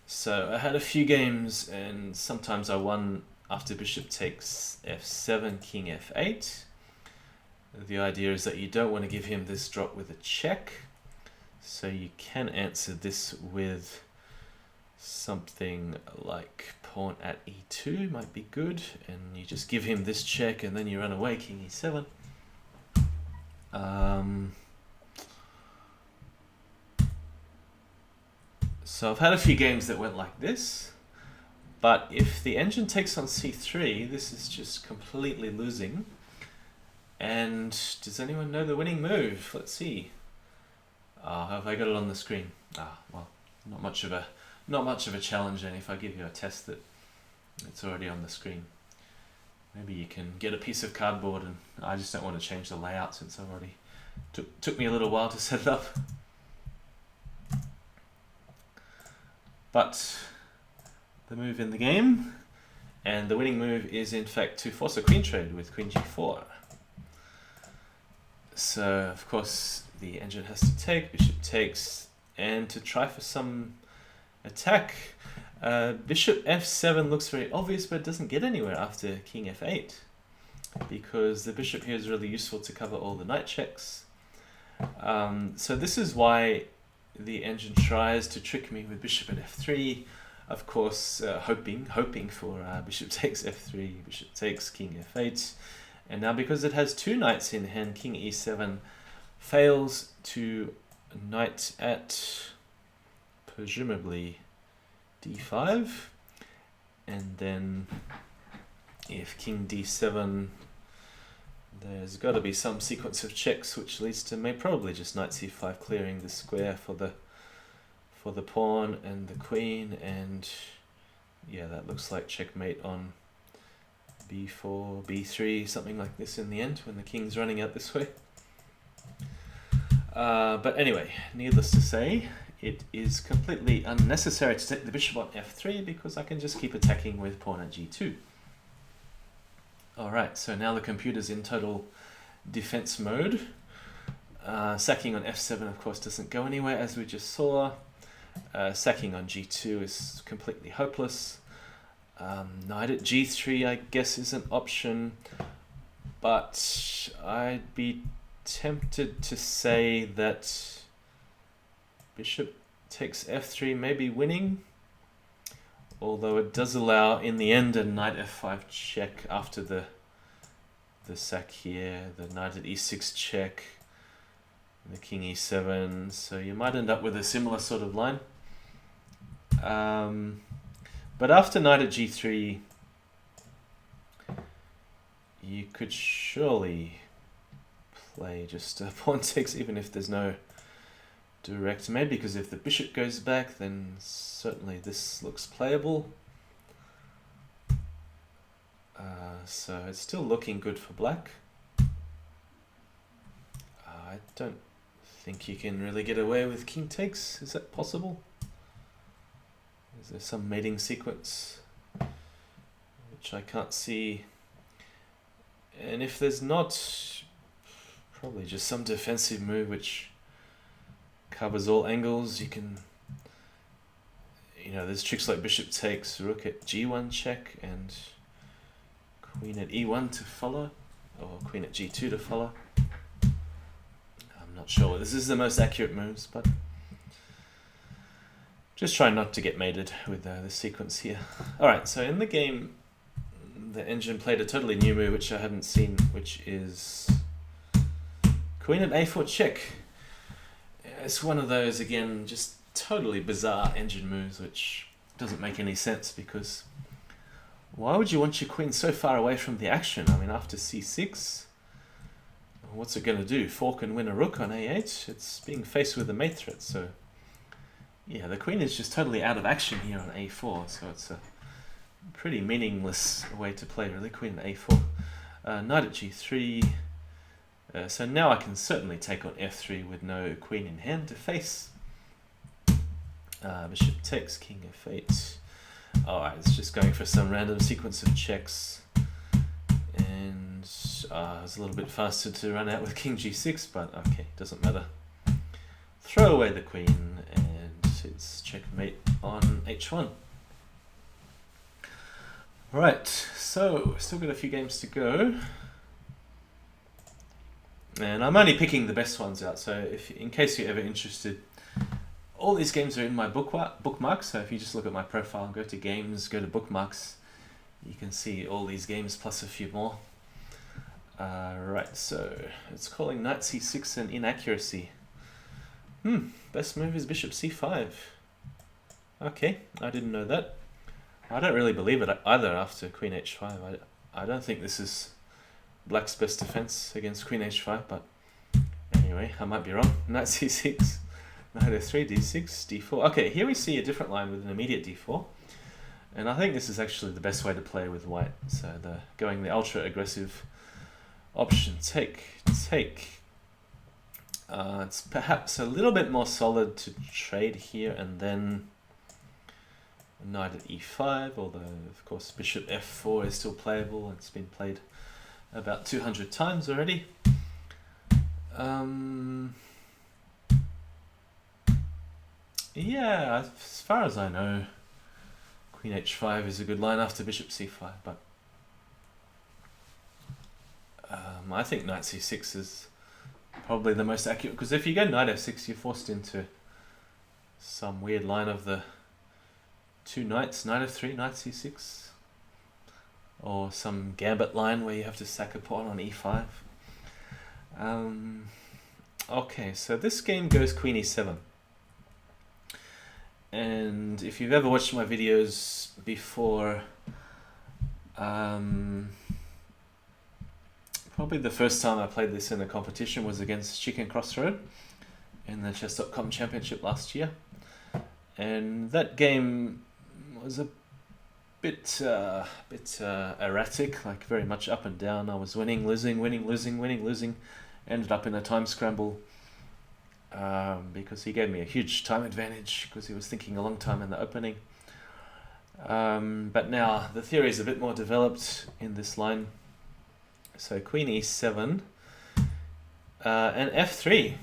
So I had a few games, and sometimes I won after bishop takes f7, king f8. The idea is that you don't want to give him this drop with a check. So you can answer this with something like pawn at e2 might be good, and you just give him this check and then you run away, king e7. So I've had a few games that went like this, but if the engine takes on c3, this is just completely losing. And does anyone know the winning move? Let's see. Have I got it on the screen? Well, not much of a challenge then if I give you a test that it's already on the screen. Maybe you can get a piece of cardboard, and I just don't want to change the layout since I've already took me a little while to set it up. But the move in the game, and the winning move is in fact to force a queen trade with queen g4. So of course the engine has to take, bishop takes, and to try for some attack, bishop f7 looks very obvious, but it doesn't get anywhere after king f8, because the bishop here is really useful to cover all the knight checks. So this is why the engine tries to trick me with bishop at f3. Of course, hoping for bishop takes f3, bishop takes king f8. And now because it has two knights in hand, king e7 fails to knight at presumably d5. And then if king d7, there's got to be some sequence of checks which leads to probably just knight c5 clearing the square for the pawn and the queen, and yeah, that looks like checkmate on b4, b3, something like this in the end when the king's running out this way. But anyway, needless to say, it is completely unnecessary to take the bishop on f3 because I can just keep attacking with pawn at g2. Alright, so now the computer's in total defense mode. Sacking on f7 of course doesn't go anywhere, as we just saw. Sacking on g2 is completely hopeless. Knight at g3 I guess is an option, but I'd be tempted to say that bishop takes f3 may be winning, although it does allow in the end a knight f5 check after the sack here, the knight at e6 check, the king e7, so you might end up with a similar sort of line. But after knight at g3, you could surely play just pawn takes, even if there's no direct, maybe because if the bishop goes back, then certainly this looks playable. So it's still looking good for black. I don't think you can really get away with king takes. Is that possible? Is there some mating sequence which I can't see? And if there's not, probably just some defensive move which covers all angles. You can, there's tricks like bishop takes, rook at g1 check, and queen at e1 to follow, or queen at g2 to follow. I'm not sure this is the most accurate moves, but just try not to get mated with the sequence here. Alright, so in the game, the engine played a totally new move which I haven't seen, which is queen at a4 check. It's one of those, again, just totally bizarre engine moves which doesn't make any sense, because why would you want your queen so far away from the action? I mean, after c6, what's it going to do? Fork and win a rook on a8? It's being faced with a mate threat, so yeah, the queen is just totally out of action here on a4, so it's a pretty meaningless way to play, really. Queen at a4. Knight at g3. So now I can certainly take on f3 with no queen in hand to face. Bishop takes, king f8. Alright, it's just going for some random sequence of checks. And it's a little bit faster to run out with king g6, but okay, doesn't matter. Throw away the queen, and it's checkmate on h1. Alright, so still got a few games to go. And I'm only picking the best ones out, so in case you're ever interested, all these games are in my bookmarks, so if you just look at my profile, go to games, go to bookmarks, you can see all these games plus a few more. Right, so it's calling knight c6 an inaccuracy. Best move is bishop c5. Okay, I didn't know that. I don't really believe it either after queen h5. I don't think this is black's best defense against queen h5, but anyway, I might be wrong. Knight c6, knight f3, d6, d4. Okay, here we see a different line with an immediate d4, and I think this is actually the best way to play with white. So going the ultra aggressive option, take. It's perhaps a little bit more solid to trade here and then knight at e5, although of course bishop f4 is still playable. It's been played about 200 times already. Yeah, as far as I know, queen h5 is a good line after bishop c5, but I think knight c6 is probably the most accurate, because if you go knight f6, you're forced into some weird line of the two knights, knight f3, knight c6, or some gambit line where you have to sack a pawn on e5. Okay, so this game goes queen e7. And if you've ever watched my videos before, probably the first time I played this in a competition was against Chicken Crossroad in the Chess.com Championship last year. And that game was a bit erratic, like very much up and down. I was winning, losing, winning, losing, winning, losing. Ended up in a time scramble because he gave me a huge time advantage because he was thinking a long time in the opening. But now the theory is a bit more developed in this line. So queen e7 and f3.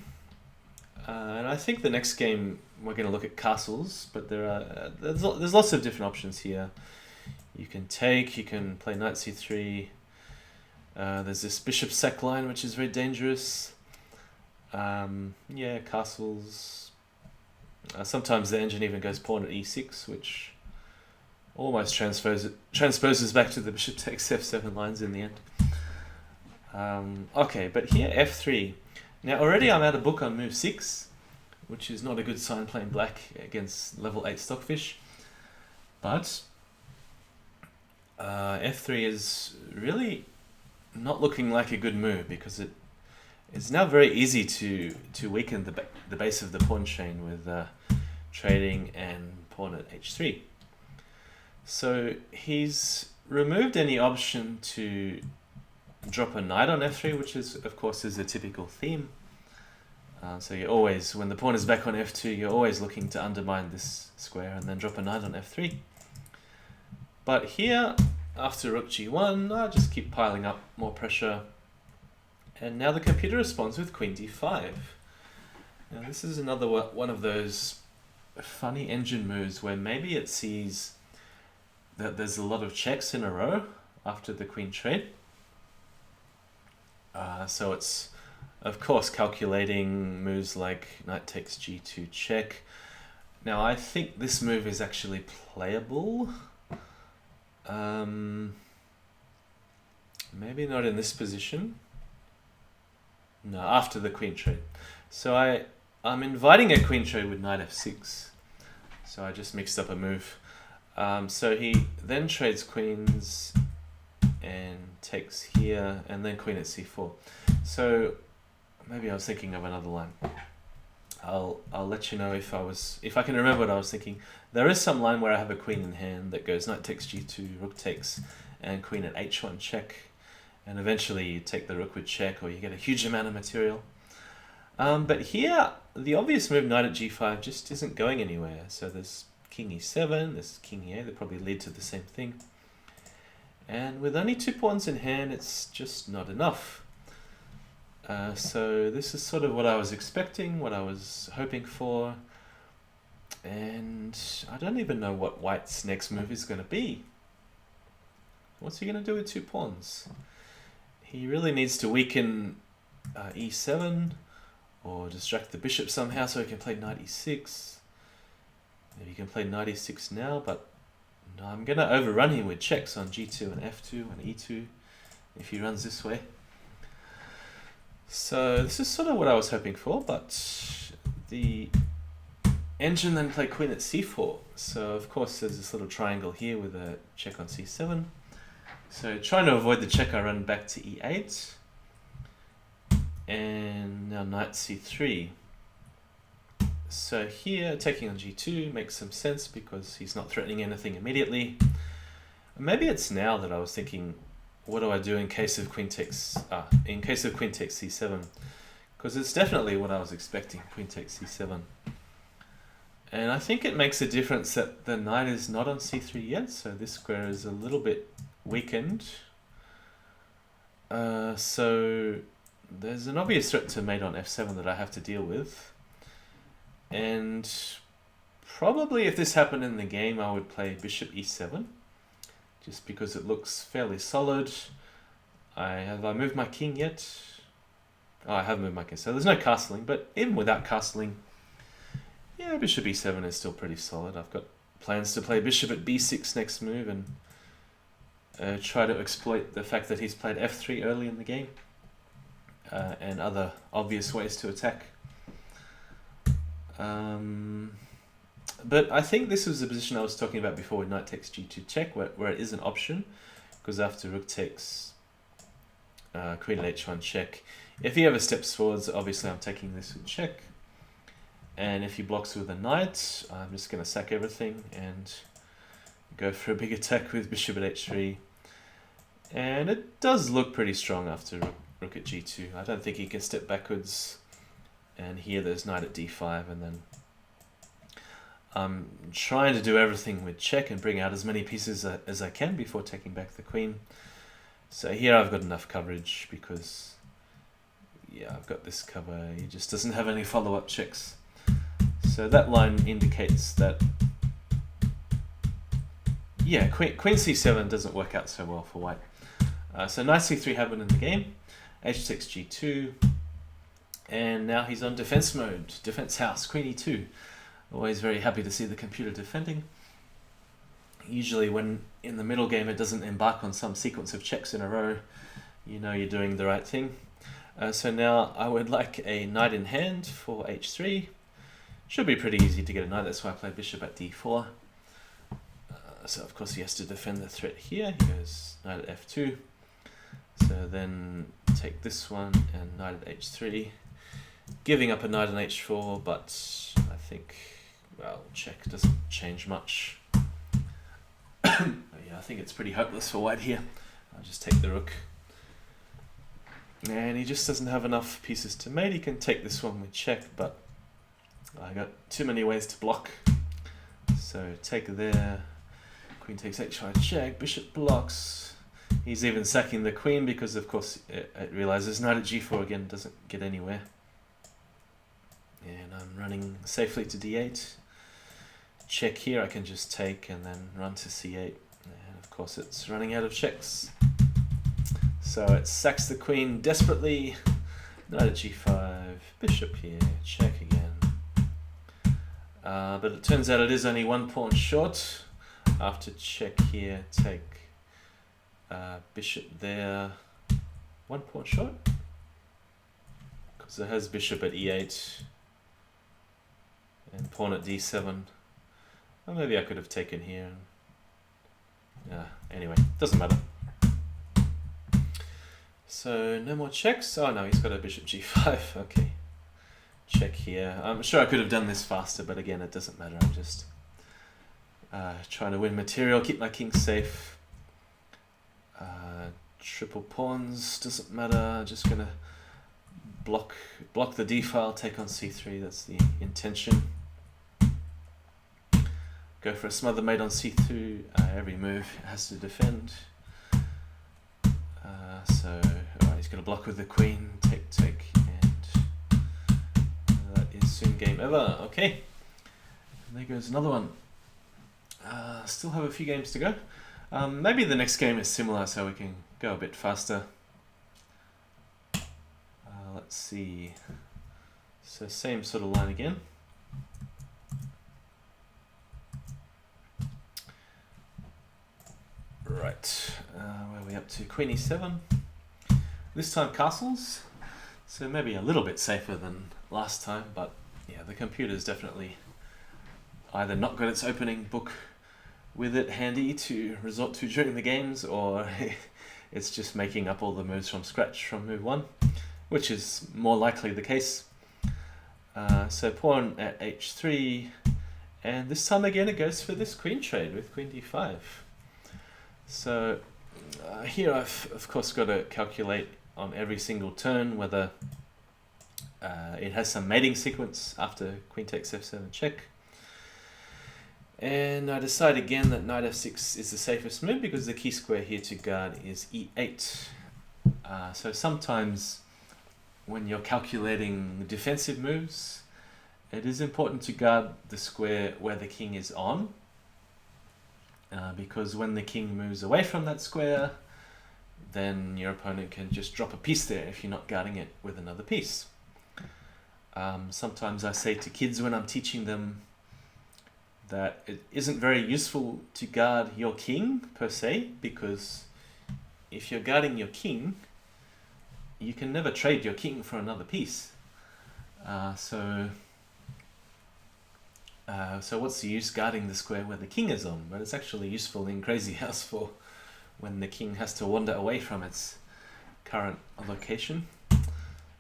And I think the next game we're going to look at castles, but there's lots of different options here. You can take, you can play knight c3. There's this bishop sack line, which is very dangerous. Yeah, castles. Sometimes the engine even goes pawn at e6, which almost transposes back to the bishop takes f7 lines in the end. Okay, but here f3. Now already I'm out of book on move 6, which is not a good sign playing black against level 8 Stockfish. But f3 is really not looking like a good move because it's now very easy to weaken the base of the pawn chain with trading and pawn at h3. So he's removed any option to drop a knight on f3, which is of course is a typical theme. So you're always, when the pawn is back on f2, you're always looking to undermine this square and then drop a knight on f3. But here, after rook g1, I just keep piling up more pressure. And now the computer responds with queen d5. Now this is another one of those funny engine moves where maybe it sees that there's a lot of checks in a row after the queen trade. So it's, of course, calculating moves like knight takes g2 check. Now I think this move is actually playable. Maybe not in this position. No, after the queen trade. So I'm inviting a queen trade with knight f6. So I just mixed up a move. So he then trades queens and takes here and then queen at c4. So maybe I was thinking of another line. I'll let you know if I can remember what I was thinking. There is some line where I have a queen in hand that goes knight takes g2, rook takes, and queen at h1 check. And eventually you take the rook with check or you get a huge amount of material. But here, the obvious move knight at g5 just isn't going anywhere. So there's king e7, there's king e8, they probably lead to the same thing. And with only 2 pawns in hand, it's just not enough. So this is sort of what I was expecting, what I was hoping for. And I don't even know what white's next move is going to be. What's he going to do with 2 pawns? He really needs to weaken e7 or distract the bishop somehow so he can play knight e6. Maybe he can play knight e6 now, but no, I'm going to overrun him with checks on g2 and f2 and e2 if he runs this way. So this is sort of what I was hoping for, but the engine then played queen at c4. So of course there's this little triangle here with a check on c7. So trying to avoid the check, I run back to e8. And now knight c3. So here, taking on g2 makes some sense because he's not threatening anything immediately. Maybe it's now that I was thinking, what do I do in case of queen takes c7? Because it's definitely what I was expecting, queen takes c7. And I think it makes a difference that the knight is not on c3 yet, so this square is a little bit weakened. So there's an obvious threat to mate on f7 that I have to deal with. And probably if this happened in the game, I would play bishop e7, just because it looks fairly solid. Have I moved my king yet? Oh, I have moved my king, so there's no castling, but even without castling, Yeah, bishop e7 is still pretty solid. I've got plans to play bishop at b6 next move and try to exploit the fact that he's played f3 early in the game and other obvious ways to attack. But I think this was the position I was talking about before with knight takes g2 check, where it is an option, because after rook takes queen at h1 check, if he ever steps forwards, obviously I'm taking this with check. And if he blocks with a knight, I'm just going to sack everything and go for a big attack with bishop at h3. And it does look pretty strong after rook at g2. I don't think he can step backwards. And here there's knight at d5, and then I'm trying to do everything with check and bring out as many pieces as I can before taking back the queen. So here I've got enough coverage because, yeah, I've got this cover. He just doesn't have any follow-up checks. So that line indicates that, yeah, queen c7 doesn't work out so well for white. So knight c3 happened in the game, h6 g2, and now he's on defense mode, defense house, queen e2. Always very happy to see the computer defending. Usually when in the middle game it doesn't embark on some sequence of checks in a row, you know you're doing the right thing. So now I would like a knight in hand for h3. Should be pretty easy to get a knight, that's why I play bishop at d4. So of course he has to defend the threat here. He goes knight at f2. So then take this one and knight at h3. Giving up a knight on h4, but I think, well, check doesn't change much. Yeah, I think it's pretty hopeless for white here. I'll just take the rook. And he just doesn't have enough pieces to mate. He can take this one with check, but I got too many ways to block. So take there, queen takes h5 check, bishop blocks. He's even sacking the queen because of course it realizes knight at g4 again doesn't get anywhere. And I'm running safely to d8. Check here, I can just take and then run to c8. And of course it's running out of checks. So it sacks the queen desperately. Knight at g5, bishop here, check again. But it turns out it is only one pawn short. After check here, take bishop there. One pawn short? Because it has bishop at e8 and pawn at d7. Well, maybe I could have taken here. Anyway, doesn't matter. So no more checks. Oh no, he's got a bishop g5. Okay. Check here. I'm sure I could have done this faster, but again, it doesn't matter. I'm just trying to win material, keep my king safe. Triple pawns, doesn't matter. Just gonna block the d file, take on c3. That's the intention. Go for a smother mate on c2. Every move has to defend. So alright, he's gonna block with the queen. Take, and that is soon game over. Okay, and there goes another one. Still have a few games to go. Maybe the next game is similar, so we can go a bit faster. Let's see. So same sort of line again. Right, where are we up to? Queen e7. This time castles, so maybe a little bit safer than last time, but yeah, the computer's definitely either not got its opening book with it handy to resort to during the games, or it's just making up all the moves from scratch from move 1, which is more likely the case. So pawn at h3, and this time again it goes for this queen trade with queen d5. So here I've of course got to calculate on every single turn whether it has some mating sequence after queen takes f7 check. And I decide again that knight f6 is the safest move because the key square here to guard is e8. So sometimes when you're calculating defensive moves, it is important to guard the square where the king is on. Because when the king moves away from that square, then your opponent can just drop a piece there if you're not guarding it with another piece. Sometimes I say to kids when I'm teaching them that it isn't very useful to guard your king per se, because if you're guarding your king, you can never trade your king for another piece. So what's the use guarding the square where the king is on? But it's actually useful in Crazyhouse for when the king has to wander away from its current location.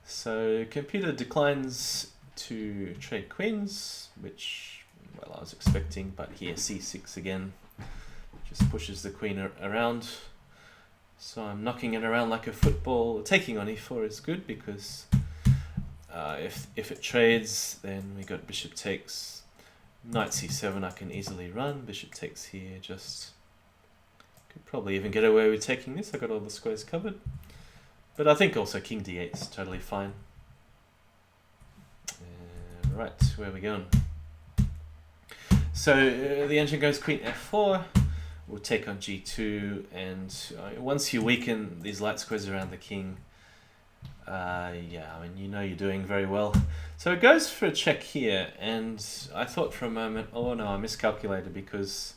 So computer declines to trade queens, which, well, I was expecting, but here c6 again just pushes the queen around. So I'm knocking it around like a football. Taking on e4 is good because if it trades, then we got bishop takes, knight c7 I can easily run, bishop takes here, just could probably even get away with taking this. I got all the squares covered. But I think also king d8 is totally fine. Right, where are we going? So the engine goes queen f4. We'll take on g2, and once you weaken these light squares around the king, yeah, I mean, you know you're doing very well. So it goes for a check here, and I thought for a moment, oh no, I miscalculated, because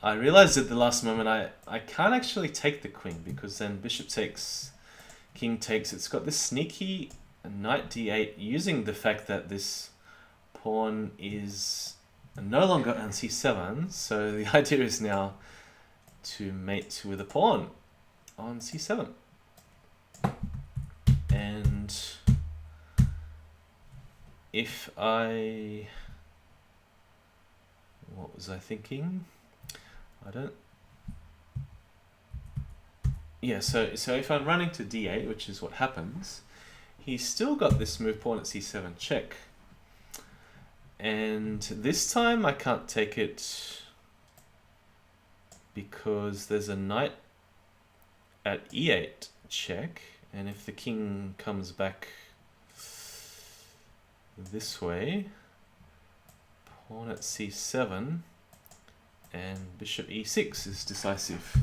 I realized at the last moment I can't actually take the queen, because then bishop takes, king takes. It's got this sneaky knight d8, using the fact that this pawn is no longer on c7. So the idea is now to mate with a pawn on c7. And if I... what was I thinking? I don't... yeah, so if I'm running to d8, which is what happens, he's still got this move pawn at c7 check. And this time I can't take it because there's a knight at e8 check, and if the king comes back this way, pawn at c7 and bishop e6 is decisive.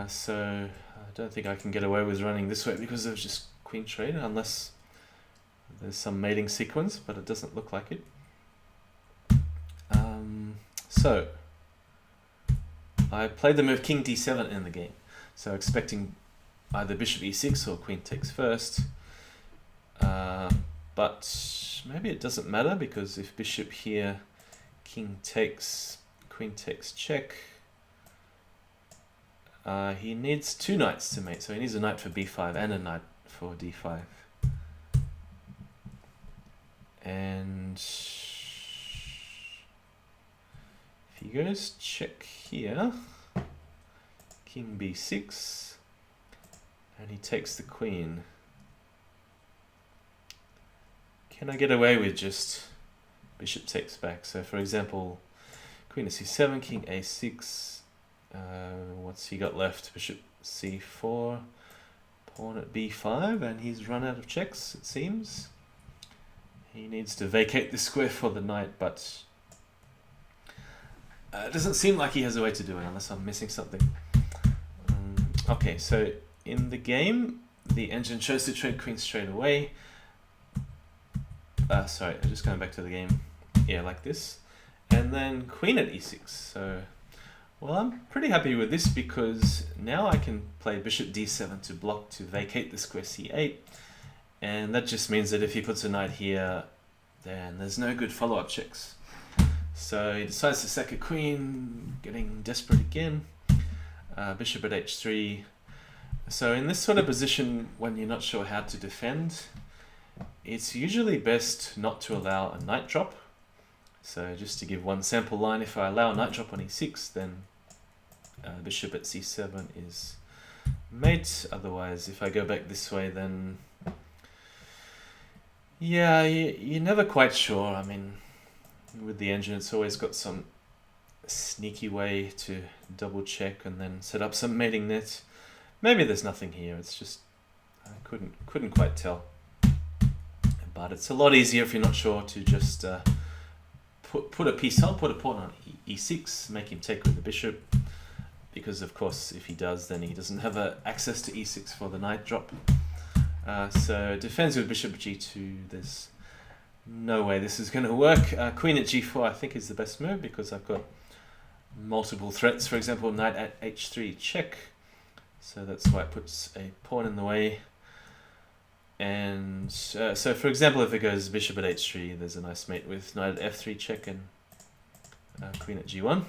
So I don't think I can get away with running this way because there's just queen trade, unless there's some mating sequence, but it doesn't look like it. So I played the move king d7 in the game, so expecting either bishop e6 or queen takes first. But maybe it doesn't matter, because if bishop here, king takes, queen takes check, he needs two knights to mate, so he needs a knight for b5 and a knight for d5. And if he goes check here, king b6, and he takes the queen, can I get away with just bishop takes back? So for example, queen to c7, king a6, what's he got left? Bishop c4, pawn at b5, and he's run out of checks, it seems. He needs to vacate the square for the knight, but it doesn't seem like he has a way to do it, unless I'm missing something. Okay, so in the game, the engine chose to trade queen straight away. Sorry, I'm just going back to the game. Yeah, like this. And then queen at e6. So, well, I'm pretty happy with this, because now I can play bishop d7 to block, to vacate the square c8. And that just means that if he puts a knight here, then there's no good follow-up checks. So he decides to sack a queen, getting desperate again. Bishop at h3. So in this sort of position, when you're not sure how to defend, it's usually best not to allow a knight drop. So just to give one sample line, if I allow a knight drop on e6, then bishop at c7 is mate. Otherwise, if I go back this way, then yeah, you're never quite sure. I mean, with the engine, it's always got some sneaky way to double check and then set up some mating net. Maybe there's nothing here. It's just I couldn't quite tell. But it's a lot easier if you're not sure to just put a piece on, put a pawn on e6, make him take with the bishop. Because of course, if he does, then he doesn't have access to e6 for the knight drop. So defends with bishop g2. There's no way this is going to work. Queen at g4 I think is the best move because I've got multiple threats. For example, knight at h3 check. So that's why it puts a pawn in the way. And so for example, if it goes bishop at h3, there's a nice mate with knight at f3 check and queen at g1.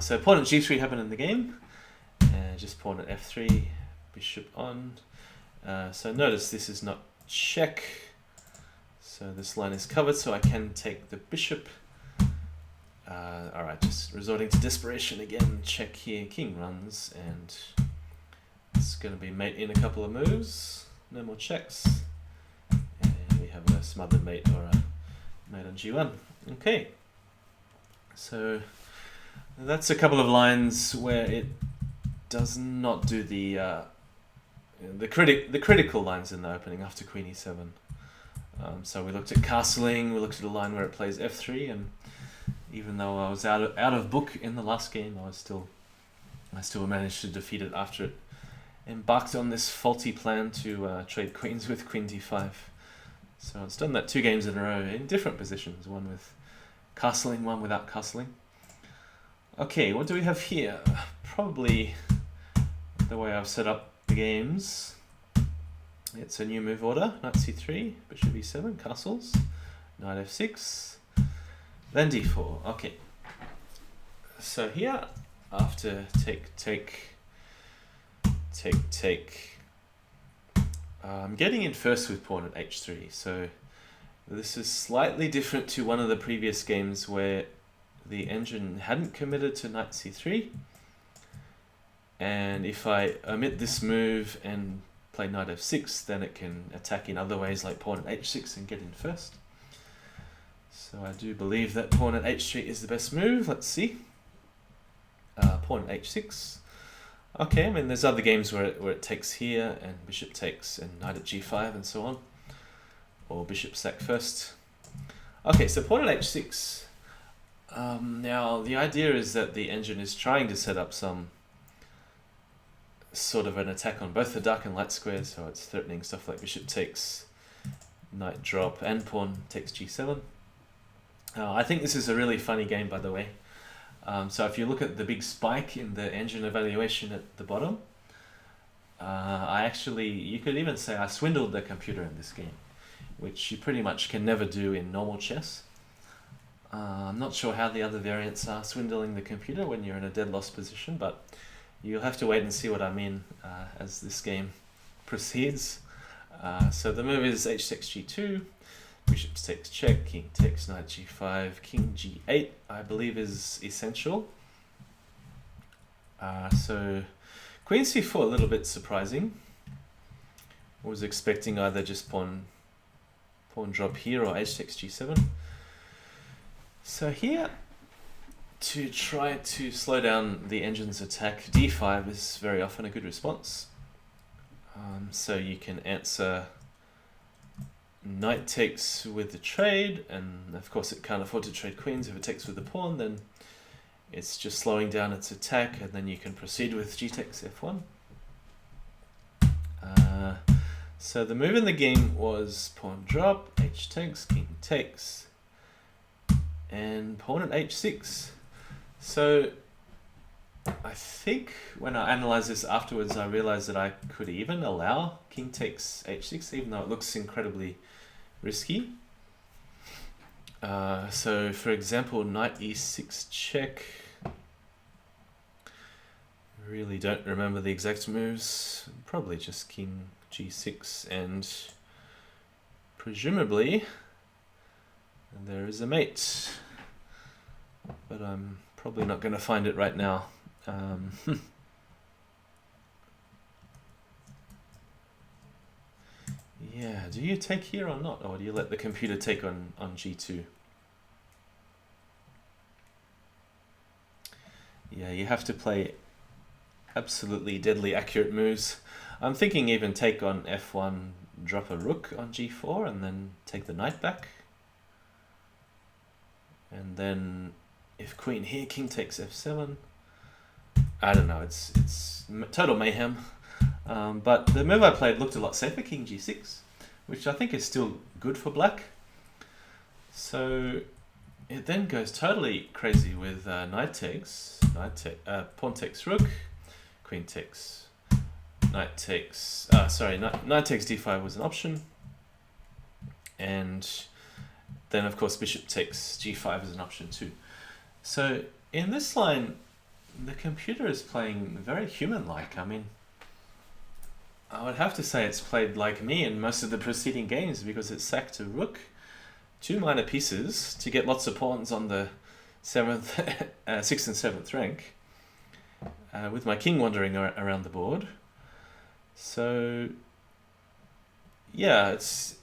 So pawn at g3 happened in the game. Just pawn at f3, bishop on. So notice this is not check. So this line is covered, so I can take the bishop. Alright, just resorting to desperation again. Check here, king runs, and it's going to be mate in a couple of moves. No more checks. And we have a smothered mate or a mate on g1. Okay. So that's a couple of lines where it does not do the critical lines in the opening after queen e7. So we looked at castling, we looked at a line where it plays f3, and even though I was out of book in the last game, I still managed to defeat it after it embarked on this faulty plan to trade queens with queen d5. So it's done that 2 games in a row in different positions, one with castling, one without castling. Okay, what do we have here? Probably the way I've set up the games. It's a new move order. Knight c3, bishop e7, castles, knight f6, then d4. Okay. So here, after take, I'm getting in first with pawn at h3. So this is slightly different to one of the previous games where the engine hadn't committed to knight c3. And if I omit this move and play knight f6, then it can attack in other ways like pawn at h6 and get in first. So I do believe that pawn at h3 is the best move. Let's see. Pawn at h6. Okay, I mean there's other games where it takes here and bishop takes and knight at g5 and so on. Or bishop sack first. Okay, so pawn at h6. Now the idea is that the engine is trying to set up some sort of an attack on both the dark and light squares, so it's threatening stuff like bishop takes, knight drop, and pawn takes g7. I think this is a really funny game, by the way. So if you look at the big spike in the engine evaluation at the bottom, you could even say I swindled the computer in this game, which you pretty much can never do in normal chess. I'm not sure how the other variants are swindling the computer when you're in a dead loss position, but you'll have to wait and see what I mean as this game proceeds. So the move is h6 g2, bishop takes check, king takes knight g5, king g8 I believe is essential. So queen c4 a little bit surprising. I was expecting either just pawn drop here or h6 g7. So here, to try to slow down the engine's attack, d5 is very often a good response. So you can answer knight takes with the trade, and of course it can't afford to trade queens. If it takes with the pawn, then it's just slowing down its attack, and then you can proceed with g takes f1. So the move in the game was pawn drop, h takes, king takes, and pawn at h6. So I think when I analyzed this afterwards, I realized that I could even allow king takes h6, even though it looks incredibly risky. So for example, knight e6 check. Really don't remember the exact moves. Probably just king g6, and presumably there is a mate, but I'm probably not going to find it right now. Yeah, do you take here or not, or do you let the computer take on g2? Yeah, you have to play absolutely deadly accurate moves. I'm thinking even take on f1, drop a rook on g4, and then take the knight back. And then if queen here, king takes f7. I don't know, it's total mayhem. But the move I played looked a lot safer, king g6, which I think is still good for black. So it then goes totally crazy with knight takes, pawn takes rook, queen takes, knight takes, knight takes d5 was an option, and then of course bishop takes g5 is an option too. So in this line, the computer is playing very human-like. I mean, I would have to say it's played like me in most of the preceding games, because it sacked a rook, 2 minor pieces to get lots of pawns on the 6th and 7th rank, with my king wandering around the board. So yeah, it's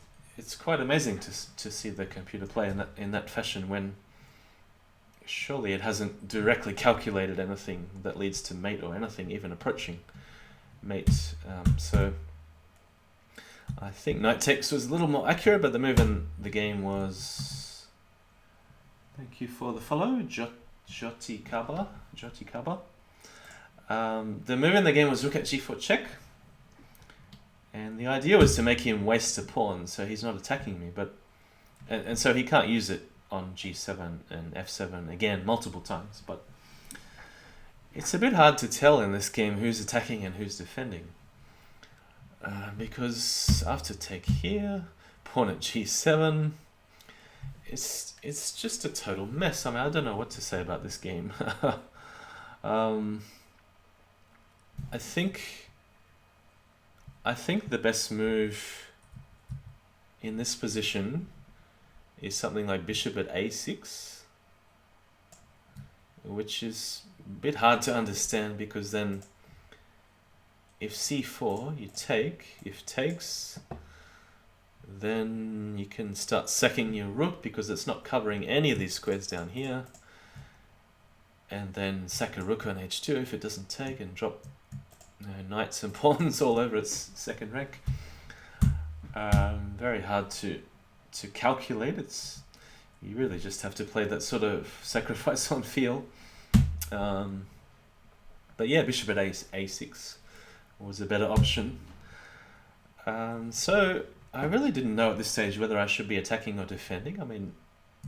quite amazing to see the computer play in that fashion, when surely it hasn't directly calculated anything that leads to mate, or anything even approaching mate. So I think knight takes was a little more accurate, but the move in the game was, thank you for the follow, Joti Kaba. The move in the game was rook at g4 check, and the idea was to make him waste a pawn so he's not attacking me, but and so he can't use it on g7 and f7 again multiple times. But it's a bit hard to tell in this game who's attacking and who's defending, because after take here, pawn at g7, it's just a total mess. I mean, I don't know what to say about this game. I think the best move in this position is something like bishop at a6, which is a bit hard to understand, because then if c4 you take, if takes, then you can start sacking your rook because it's not covering any of these squares down here, and then sack a rook on h2 if it doesn't take, and drop knights and pawns all over its 2nd rank. Very hard to calculate. You really just have to play that sort of sacrifice on feel. But yeah, bishop at a6 was a better option. So I really didn't know at this stage whether I should be attacking or defending. I mean,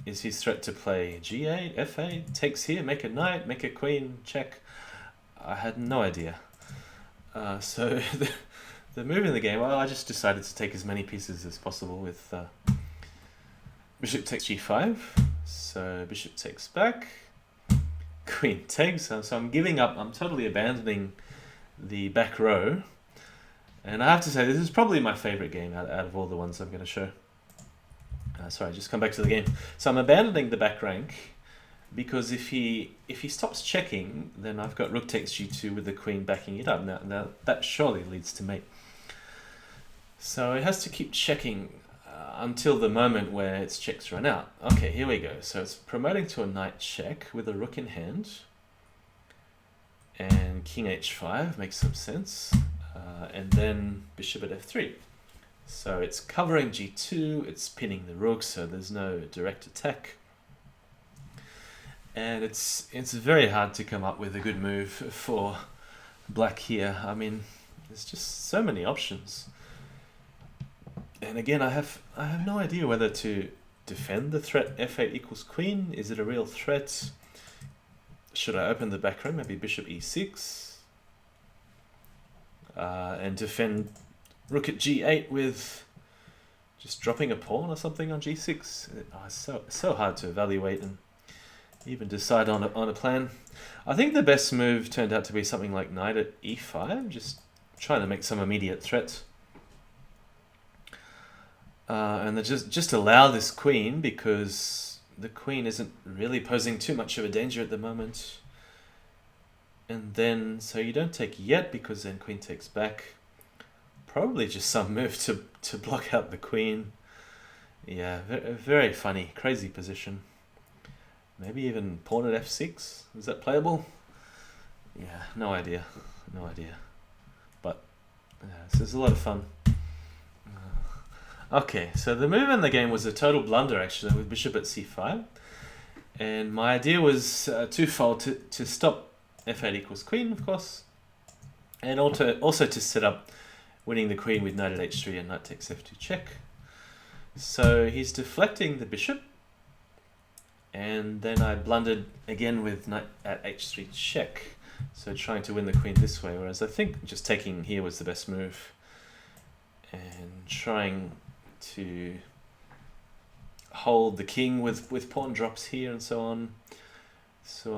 is his threat to play g8, f8, takes here, make a knight, make a queen, check? I had no idea. So the move in the game, well, I just decided to take as many pieces as possible with bishop takes g5. So bishop takes back, queen takes. So I'm giving up. I'm totally abandoning the back row. And I have to say, this is probably my favorite game out of all the ones I'm going to show. Sorry, just come back to the game. So I'm abandoning the back rank, because if he stops checking, then I've got rook takes g2 with the queen backing it up. Now that surely leads to mate. So it has to keep checking until the moment where its checks run out. Okay, here we go. So it's promoting to a knight check with a rook in hand, and king h5 makes some sense, and then bishop at f3. So it's covering g2, it's pinning the rook, so there's no direct attack. And it's very hard to come up with a good move for black here. I mean, there's just so many options. And again, I have no idea whether to defend the threat f8 equals queen. Is it a real threat? Should I open the back row, maybe bishop e6, and defend rook at g8 with just dropping a pawn or something on g6? It's so hard to evaluate and even decide on a plan. I think the best move turned out to be something like knight at e5, just trying to make some immediate threat. And just allow this queen, because the queen isn't really posing too much of a danger at the moment. And then, so you don't take yet, because then queen takes back. Probably just some move to block out the queen. Yeah, very funny, crazy position. Maybe even pawn at f6. Is that playable? Yeah, no idea. But this is a lot of fun. Okay, so the move in the game was a total blunder, actually, with bishop at c5. And my idea was twofold: to stop f8 equals queen, of course, And also to set up winning the queen with knight at h3 and knight takes f2 check. So he's deflecting the bishop, and then I blundered again with knight at h3 check, so trying to win the queen this way, whereas I think just taking here was the best move, and trying to hold the king with pawn drops here and so on. So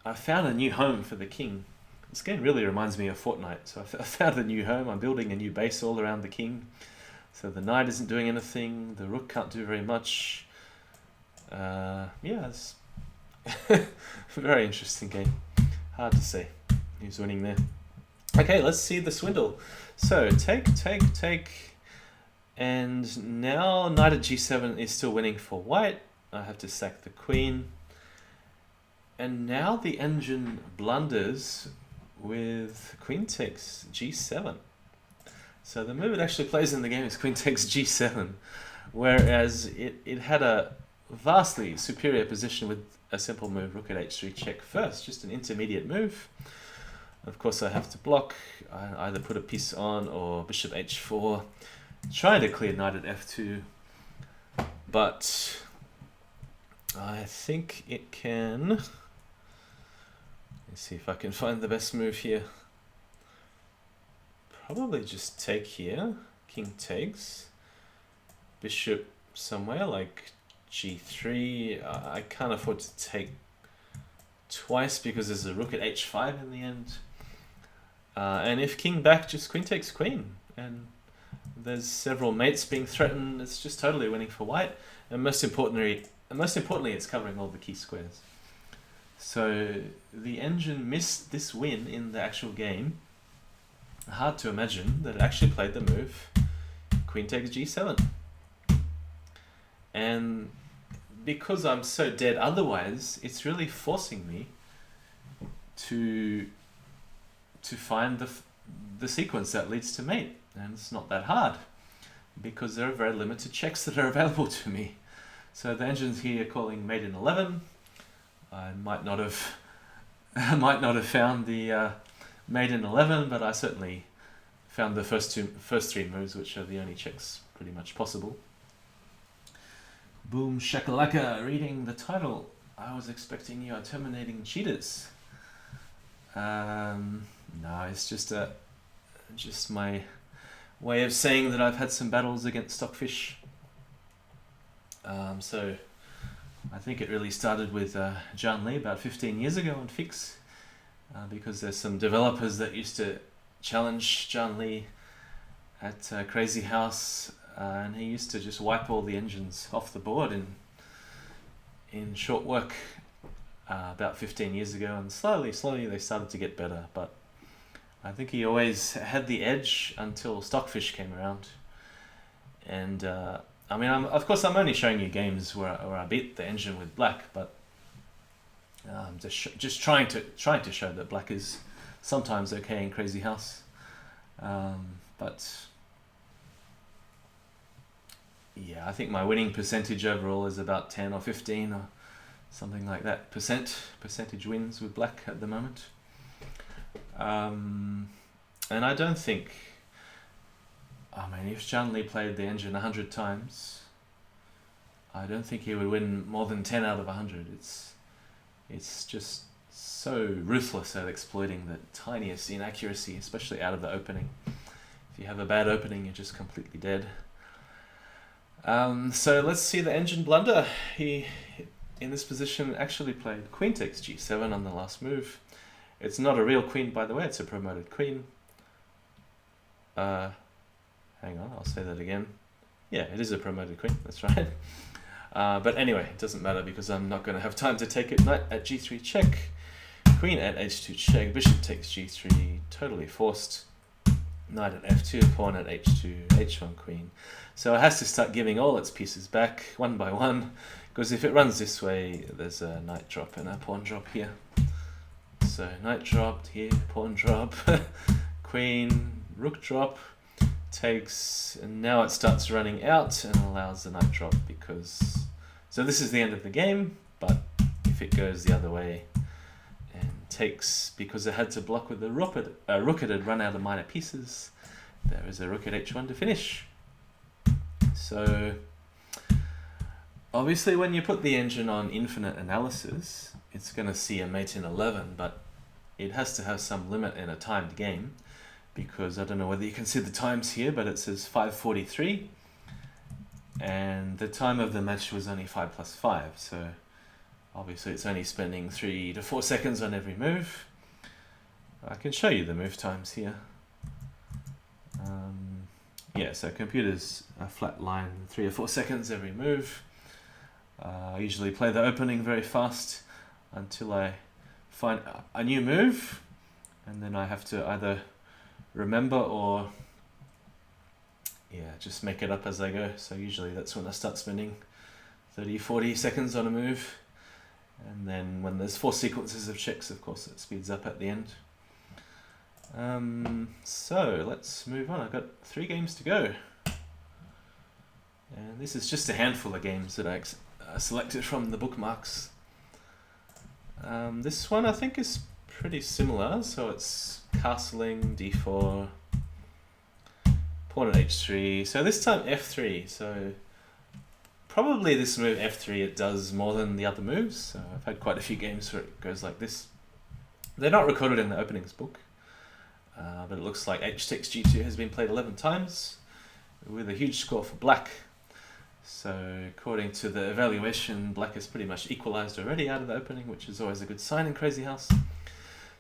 I found a new home for the king. This game really reminds me of Fortnite. So I found a new home. I'm building a new base all around the king. So the knight isn't doing anything. The rook can't do very much. Yeah, it's a very interesting game. Hard to say who's winning there. Okay, let's see the swindle. So take, take, take. And now knight at g7 is still winning for white. I have to sack the queen. And now the engine blunders with queen takes g7. So the move it actually plays in the game is queen takes g7, whereas it had a vastly superior position with a simple move, rook at h3 check first, just an intermediate move. Of course I have to block, I either put a piece on or bishop h4, trying to clear knight at f2, but I think it can. Let's see if I can find the best move here. Probably just take here, king takes, bishop somewhere like g3. I can't afford to take twice because there's a rook at h5 in the end. And if king back, just queen takes queen. And there's several mates being threatened. It's just totally winning for white. And most importantly, it's covering all the key squares. So the engine missed this win in the actual game. Hard to imagine that it actually played the move queen takes g7. And because I'm so dead otherwise, it's really forcing me to find the sequence that leads to mate. And it's not that hard because there are very limited checks that are available to me. So the engine's here calling mate in 11. I might not have found the mate in 11, but I certainly found the first three moves, which are the only checks pretty much possible. Boom shakalaka, reading the title. I was expecting you are terminating cheaters. No, it's just my way of saying that I've had some battles against Stockfish. So I think it really started with John Lee about 15 years ago on Fix, because there's some developers that used to challenge John Lee at Crazyhouse, and he used to just wipe all the engines off the board in short work about 15 years ago, and slowly they started to get better, but I think he always had the edge until Stockfish came around. And I mean, of course I'm only showing you games where I beat the engine with black, but just trying to show that black is sometimes okay in Crazyhouse. But yeah, I think my winning percentage overall is about 10 or 15 or something like that percentage wins with black at the moment. And I don't think, I mean, if John Lee played the engine 100 times, I don't think he would win more than 10 out of 100. It's just so ruthless at exploiting the tiniest inaccuracy, especially out of the opening. If you have a bad opening, you're just completely dead. So let's see the engine blunder. He, in this position, actually played queen takes g7 on the last move. It's not a real queen, by the way, it's a promoted queen. Hang on, I'll say that again. Yeah, it is a promoted queen, that's right. But anyway, it doesn't matter because I'm not going to have time to take it. Knight at g3 check, queen at h2 check, bishop takes g3, totally forced. Knight at f2, pawn at h2, h1 queen. So it has to start giving all its pieces back one by one, because if it runs this way, there's a knight drop and a pawn drop here. So knight dropped here, pawn drop, queen, rook drop, takes, and now it starts running out and allows the knight drop because, so this is the end of the game, but if it goes the other way and takes, because it had to block with the rook, it had run out of minor pieces. There is a rook at h1 to finish. So obviously when you put the engine on infinite analysis, it's going to see a mate in 11, but it has to have some limit in a timed game, because I don't know whether you can see the times here, but it says 5:43, and the time of the match was only 5 + 5, so obviously it's only spending 3 to 4 seconds on every move. I can show you the move times here. Yeah, so computers a flat line, 3 or 4 seconds every move. I usually play the opening very fast until I find a new move, and then I have to either remember or just make it up as I go. So usually that's when I start spending 30-40 seconds on a move, and then when there's 4 sequences of checks, of course it speeds up at the end. So let's move on. I've got 3 games to go, and this is just a handful of games that I selected from the bookmarks. This one I think is pretty similar, so it's castling, d4, pawn at h3, so this time f3, so probably this move f3 it does more than the other moves, so I've had quite a few games where it goes like this. They're not recorded in the openings book, but it looks like h takes g2 has been played 11 times, with a huge score for black. So according to the evaluation, black is pretty much equalized already out of the opening, which is always a good sign in Crazyhouse.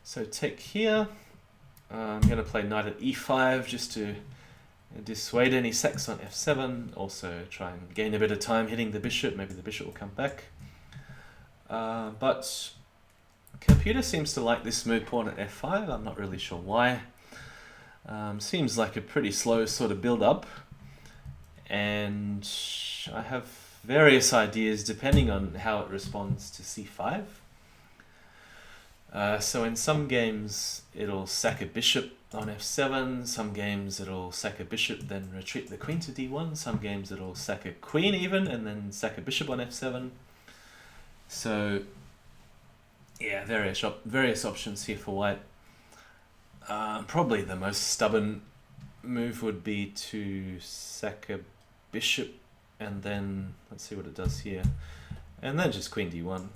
So take here. I'm going to play knight at e5 just to dissuade any sacks on f7. Also try and gain a bit of time hitting the bishop. Maybe the bishop will come back. But computer seems to like this move, pawn at f5. I'm not really sure why. Seems like a pretty slow sort of build up. And I have various ideas depending on how it responds to c5. So in some games it'll sack a bishop on f7, some games it'll sack a bishop then retreat the queen to d1, some games it'll sack a queen even and then sack a bishop on f7. So yeah, various options here for white. Probably the most stubborn move would be to sack a bishop and then let's see what it does here, and then just queen d1.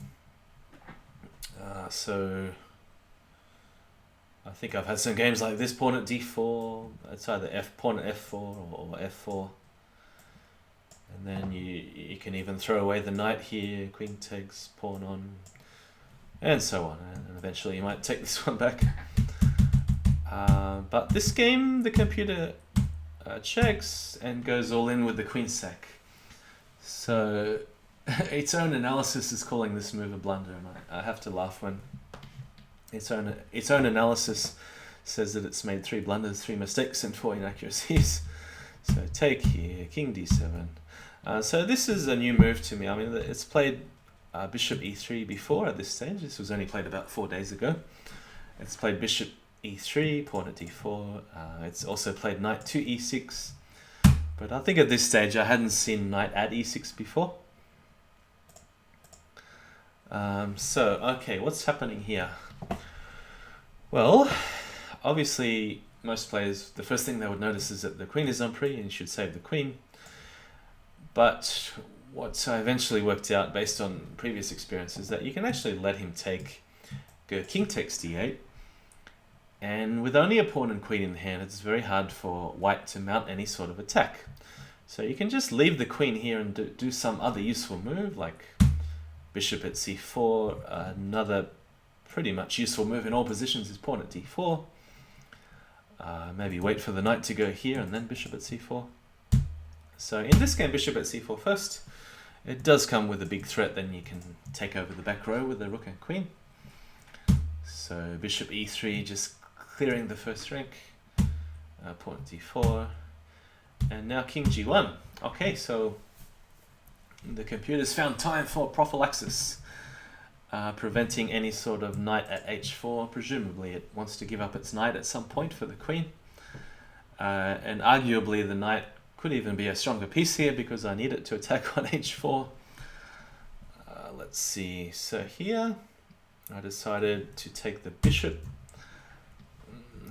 So I think I've had some games like this, pawn at d4, it's either pawn at f4 or f4, and then you can even throw away the knight here, queen takes, pawn on, and so on, and eventually you might take this one back. But this game the computer checks and goes all in with the queen sack. So its own analysis is calling this move a blunder, and I have to laugh when its own analysis says that it's made 3 blunders, 3 mistakes, and 4 inaccuracies. So take here, king d7. So this is a new move to me. I mean, it's played bishop e3 before at this stage. This was only played about 4 days ago. It's played bishop e3, pawn at d4. It's also played knight to e6. But I think at this stage I hadn't seen knight at e6 before. So, okay, what's happening here? Well, obviously most players, the first thing they would notice is that the queen is on pre and you should save the queen. But what I eventually worked out based on previous experience is that you can actually let him take, go king takes d8. And with only a pawn and queen in hand, it's very hard for white to mount any sort of attack. So you can just leave the queen here and do some other useful move, like bishop at c4. Another pretty much useful move in all positions is pawn at d4. Maybe wait for the knight to go here and then bishop at c4. So in this game, bishop at c4 first. It does come with a big threat, then you can take over the back row with the rook and queen. So bishop e3, just clearing the first rank, pawn d4, and now king g1. Okay, so the computer's found time for prophylaxis, preventing any sort of knight at h4. Presumably it wants to give up its knight at some point for the queen, and arguably the knight could even be a stronger piece here because I need it to attack on h4. Let's see, so here I decided to take the bishop.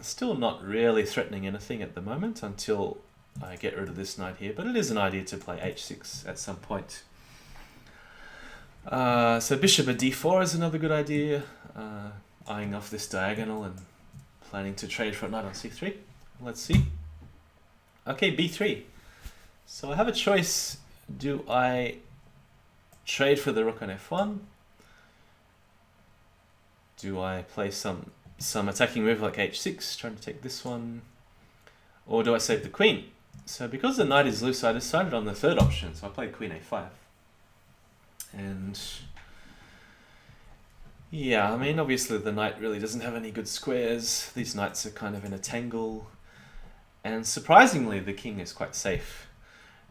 Still not really threatening anything at the moment until I get rid of this knight here, but it is an idea to play h6 at some point. So bishop at d4 is another good idea. Eyeing off this diagonal and planning to trade for a knight on c3. Let's see. Okay, b3. So I have a choice. Do I trade for the rook on f1? Do I play some attacking move like h6, trying to take this one? Or do I save the queen? So because the knight is loose, I decided on the third option. So I played queen a5. And yeah, I mean, obviously the knight really doesn't have any good squares. These knights are kind of in a tangle. And surprisingly, the king is quite safe.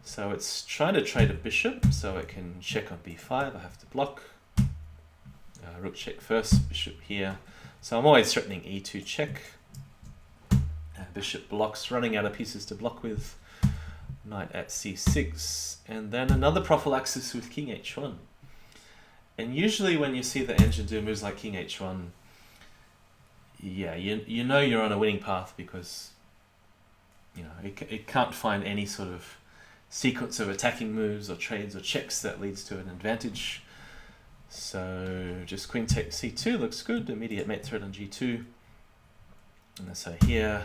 So it's trying to trade a bishop so it can check on b5. I have to block. Rook check first, bishop here. So I'm always threatening e2 check. Bishop blocks, running out of pieces to block with. Knight at c6. And then another prophylaxis with king h1. And usually when you see the engine do moves like king h1, yeah, you know you're on a winning path because you know it can't find any sort of sequence of attacking moves or trades or checks that leads to an advantage. So just queen takes c2 looks good, immediate mate threat on g2. And so here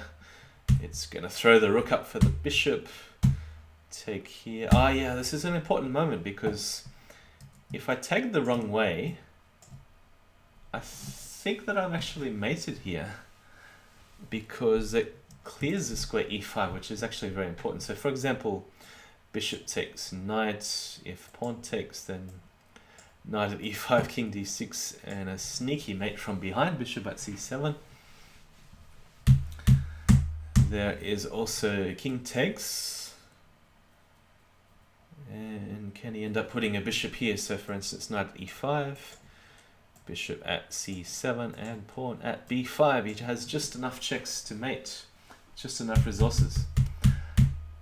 it's going to throw the rook up for the bishop. Take here. Ah, yeah, this is an important moment because if I take the wrong way, I think that I'm actually mated here because it clears the square e5, which is actually very important. So for example, bishop takes knight. If pawn takes, then knight at e5, king d6, and a sneaky mate from behind, bishop at c7. There is also king takes. And can he end up putting a bishop here? So for instance, knight at e5, bishop at c7, and pawn at b5. He has just enough checks to mate, just enough resources.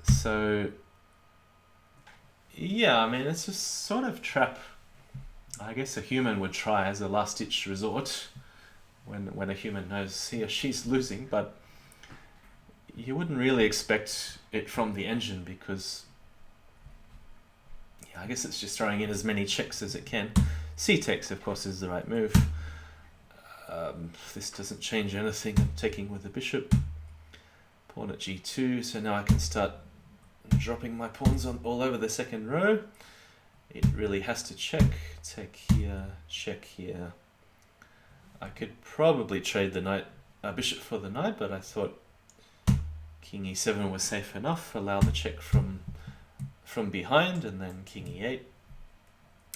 So yeah, I mean, it's a sort of trap I guess a human would try as a last-ditch resort when a human knows he or she's losing, but you wouldn't really expect it from the engine because yeah, I guess it's just throwing in as many checks as it can. C takes, of course, is the right move. This doesn't change anything. I'm taking with the bishop. Pawn at g2, so now I can start dropping my pawns on all over the second row. It really has to check. Take here, check here. I could probably trade the knight, bishop for the knight, but I thought king e7 was safe enough. Allow the check from behind, and then king e8.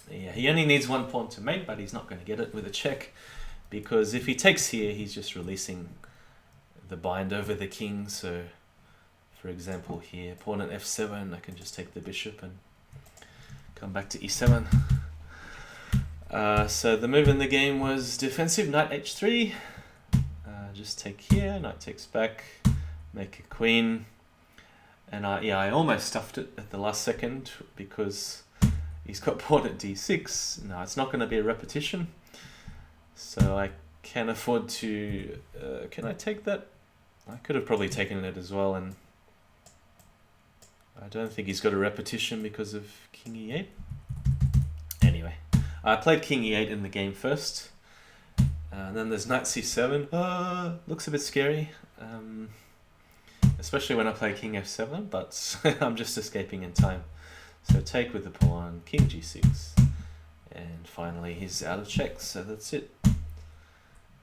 Yeah, he only needs one pawn to mate, but he's not going to get it with a check, because if he takes here, he's just releasing the bind over the king. So, for example, here, pawn at f7, I can just take the bishop and come back to e7. So the move in the game was defensive, knight h3. Just take here, knight takes back, make a queen. And I almost stuffed it at the last second because he's got pawn at d6. No, it's not going to be a repetition. So I can afford to... can I take that? I could have probably taken it as well, and I don't think he's got a repetition because of king e8. Anyway, I played king e8 in the game first. And then there's knight c7. Looks a bit scary. Especially when I play king f7, but I'm just escaping in time. So take with the pawn, king g6. And finally he's out of checks, so that's it.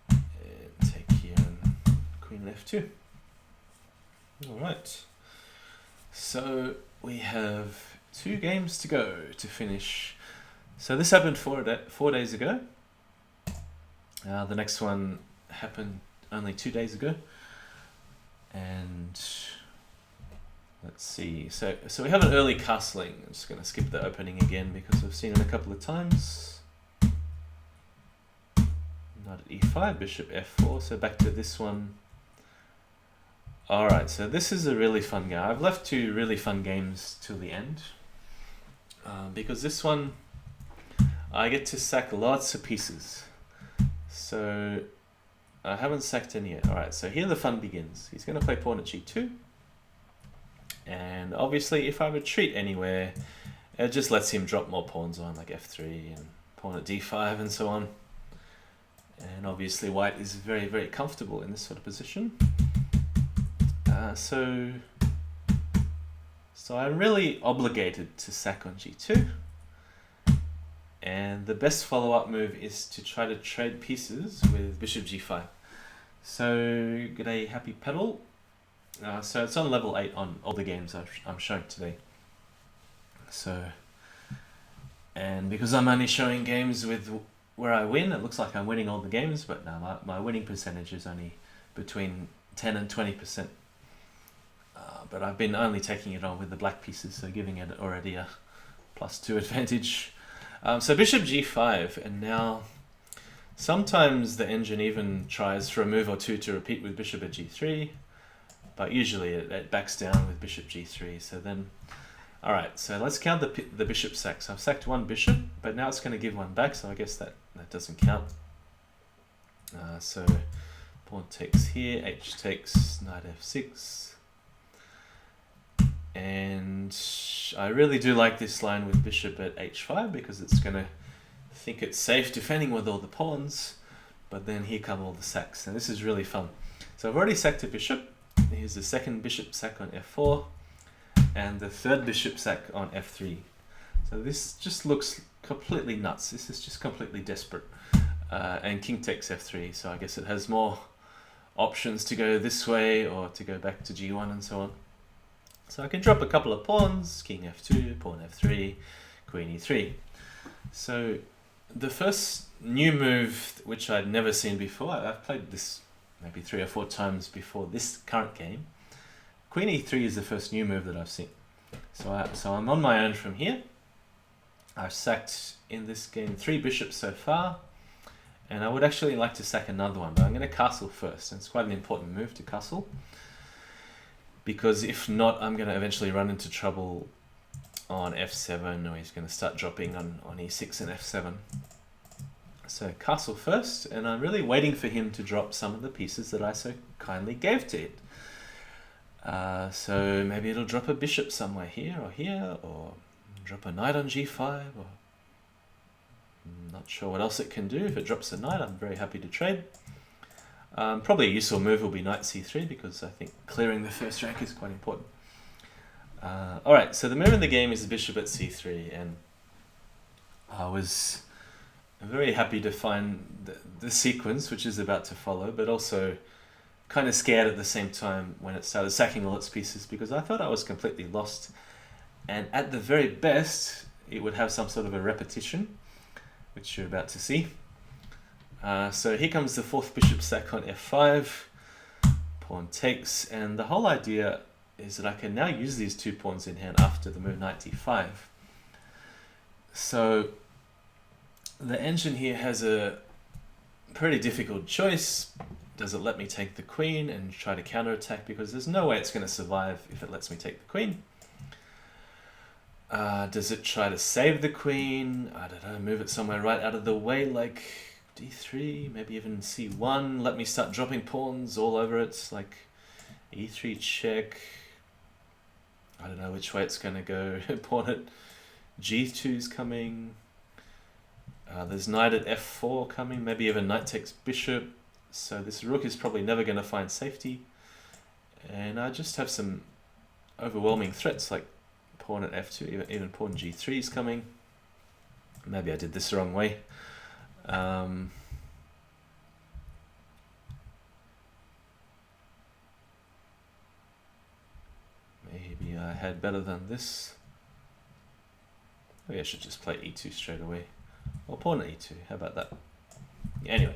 And take here and queen f2. Alright. So we have 2 games to go to finish. So this happened 4 days ago. The next one happened only 2 days ago. And let's see. So we have an early castling. I'm just going to skip the opening again because I've seen it a couple of times. Knight at e5, bishop f4. So back to this one. Alright, so this is a really fun game. I've left 2 really fun games till the end. Because this one, I get to sack lots of pieces. So I haven't sacked any yet. Alright, so here the fun begins. He's going to play pawn at g2. And obviously if I retreat anywhere, it just lets him drop more pawns on, like f3 and pawn at d5 and so on. And obviously white is very, very comfortable in this sort of position. So I'm really obligated to sack on g2. And the best follow-up move is to try to trade pieces with bishop g5. So get a happy pedal. So it's on level 8 on all the games I'm showing today. So, and because I'm only showing games with where I win, it looks like I'm winning all the games, but no, my winning percentage is only between 10 and 20%. But I've been only taking it on with the black pieces, so giving it already a +2 advantage. So bishop g5, and now sometimes the engine even tries for a move or two to repeat with bishop at g3, but usually it backs down with bishop g3. So then, alright, so let's count the bishop sacks. I've sacked one bishop, but now it's going to give one back, so I guess that doesn't count. So pawn takes here, h takes, knight f6. And I really do like this line with bishop at h5 because it's going to think it's safe defending with all the pawns, but then here come all the sacks. And this is really fun. So I've already sacked a bishop. Here's the second bishop sack on f4 and the third bishop sack on f3. So this just looks completely nuts. This is just completely desperate. And king takes f3, so I guess it has more options to go this way or to go back to g1 and so on. So I can drop a couple of pawns, king f2, pawn f3, queen e3. So the first new move, which I'd never seen before, I've played this maybe 3 or 4 times before this current game. Queen e3 is the first new move that I've seen. So I'm on my own from here. I've sacked in this game 3 bishops so far, and I would actually like to sack another one, but I'm going to castle first. And it's quite an important move to castle, because if not, I'm going to eventually run into trouble on f7, or he's going to start dropping on e6 and f7. So castle first, and I'm really waiting for him to drop some of the pieces that I so kindly gave to it. So maybe it'll drop a bishop somewhere here, or drop a knight on g5, or I'm not sure what else it can do. If it drops a knight, I'm very happy to trade. Probably a useful move will be knight c3, because I think clearing the first rank is quite important. Alright, so the move in the game is the bishop at c3, and I was very happy to find the sequence which is about to follow, but also kind of scared at the same time when it started sacking all its pieces, because I thought I was completely lost, and at the very best it would have some sort of a repetition, which you're about to see. So here comes the 4th bishop sack on f5, pawn takes, and the whole idea is that I can now use these 2 pawns in hand after the move knight d5. So the engine here has a pretty difficult choice. Does it let me take the queen and try to counterattack, because there's no way it's going to survive if it lets me take the queen? Does it try to save the queen? I don't know, move it somewhere right out of the way, like d3, maybe even c1, let me start dropping pawns all over it, like e3 check. I don't know which way it's going to go. Pawn at g2 is coming. There's knight at f4 coming, maybe even knight takes bishop. So this rook is probably never going to find safety. And I just have some overwhelming threats, like pawn at f2, even pawn g3 is coming. Maybe I did this the wrong way. Maybe I had better than this. Maybe I should just play e2 straight away. Or pawn at e2, how about that? Anyway,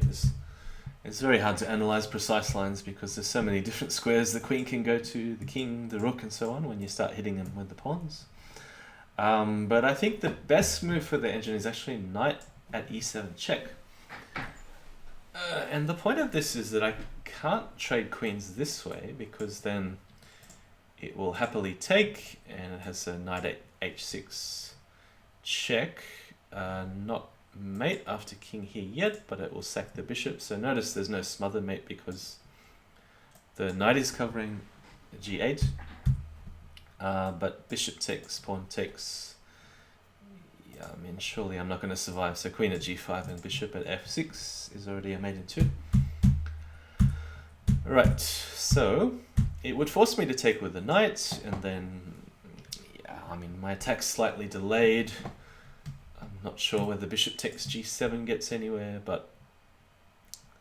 it's very hard to analyze precise lines because there's so many different squares the queen can go to, the king, the rook, and so on when you start hitting them with the pawns. But I think the best move for the engine is actually knight at e7 check. And the point of this is that I can't trade queens this way, because then it will happily take, and it has a knight at h6 check. Not mate after king here yet, but it will sack the bishop. So notice there's no smother mate because the knight is covering g8. But bishop takes, pawn takes. Yeah, I mean, surely I'm not going to survive. So queen at g5 and bishop at f6 is already a mate in 2. Right, so it would force me to take with the knight, and then, yeah, I mean, my attack's slightly delayed. I'm not sure whether bishop takes g7 gets anywhere, but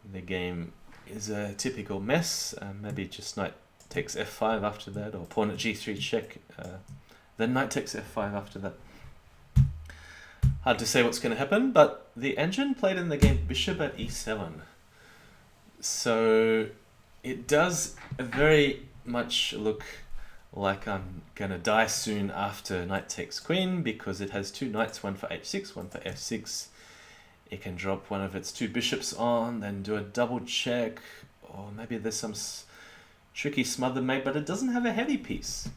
the game is a typical mess. Maybe just knight takes f5 after that, or pawn at g3 check, then knight takes f5 after that. Hard to say what's going to happen, but the engine played in the game bishop at e7. So it does very much look like I'm going to die soon after knight takes queen, because it has 2 knights, one for h6, one for f6. It can drop one of its 2 bishops on, then do a double check, or maybe there's some tricky smother mate, but it doesn't have a heavy piece.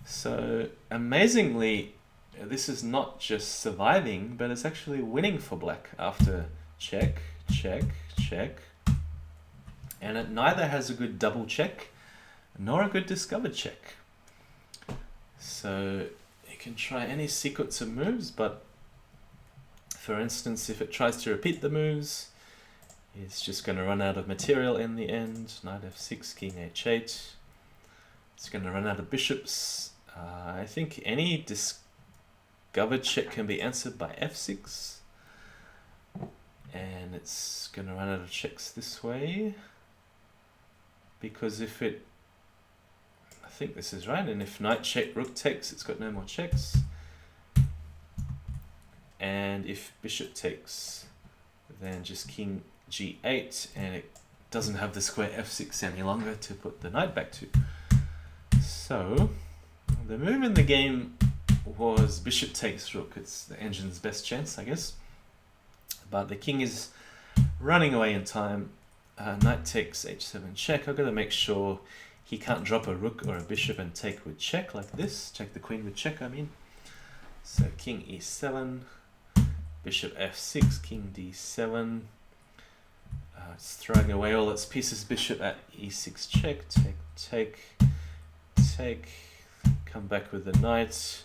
So amazingly, this is not just surviving, but it's actually winning for black after check, check, check. And it neither has a good double check nor a good discovered check. So you can try any sequence of moves, but for instance, if it tries to repeat the moves, it's just going to run out of material in the end. Knight f6, king h8. It's going to run out of bishops. I think any discovered check can be answered by f6. And it's going to run out of checks this way. Because if it, I think this is right, and if knight check, rook takes, it's got no more checks. And if bishop takes, then just king g8, and it doesn't have the square f6 any longer to put the knight back to. So the move in the game was bishop takes rook. It's the engine's best chance, I guess. But the king is running away in time. Knight takes h7 check. I've got to make sure he can't drop a rook or a bishop and take with check like this. Check the queen with check, I mean. So king e7, bishop f6, king d7. It's throwing away all its pieces. Bishop at e6 check, take, take, take. Come back with the knight.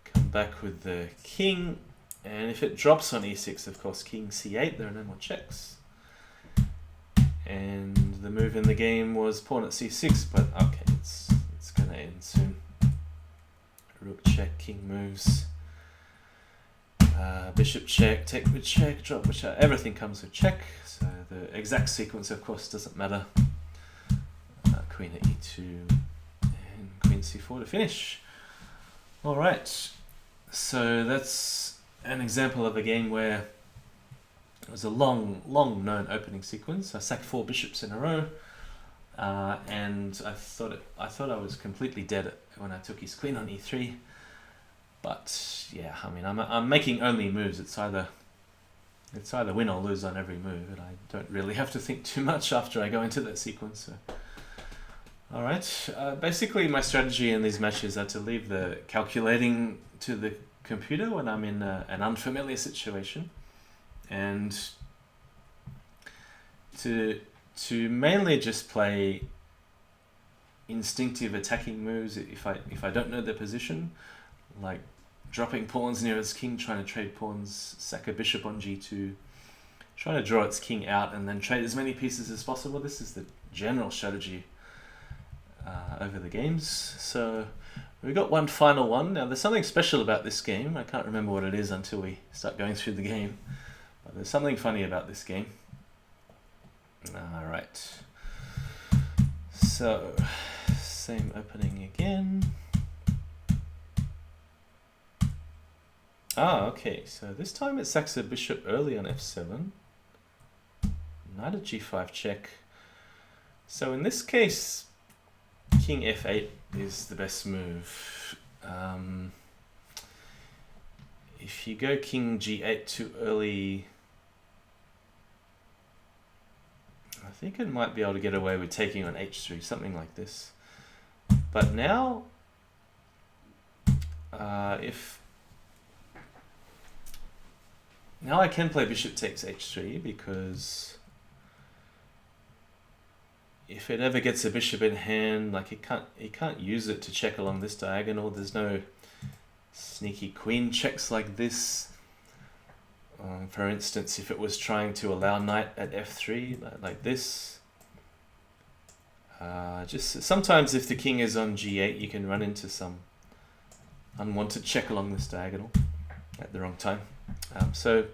Come back with the king. And if it drops on e6, of course, king c8, there are no more checks. And the move in the game was pawn at c6, but okay, it's going to end soon. Rook check, king moves. Bishop check, take with check, drop with check. Everything comes with check, so the exact sequence, of course, doesn't matter. Queen at e2 and queen c4 to finish. All right, so that's an example of a game where it was a long known opening sequence. I sacked 4 bishops in a row, and I thought I was completely dead when I took his queen on e3. But yeah, I mean, I'm making only moves. It's either win or lose on every move, and I don't really have to think too much after I go into that sequence. So. All right. Basically, my strategy in these matches are to leave the calculating to the computer when I'm in an unfamiliar situation, and to mainly just play instinctive attacking moves if I don't know the position, like dropping pawns near its king, trying to trade pawns, sack a bishop on g2, trying to draw its king out and then trade as many pieces as possible. This is the general strategy over the games. So we got one final one. Now there's something special about this game. I can't remember what it is until we start going through the game, but there's something funny about this game. All right, so same opening again. Okay, so this time it sacks a bishop early on f7. Knight at g5 check. So in this case, king f8 is the best move. If you go king g8 too early, I think it might be able to get away with taking on h3, something like this. But now, if Now I can play bishop takes h3 because if it ever gets a bishop in hand, like he can't use it to check along this diagonal. There's no sneaky queen checks like this. For instance, if it was trying to allow knight at f3 like this. Just sometimes if the king is on g8, you can run into some unwanted check along this diagonal at the wrong time. So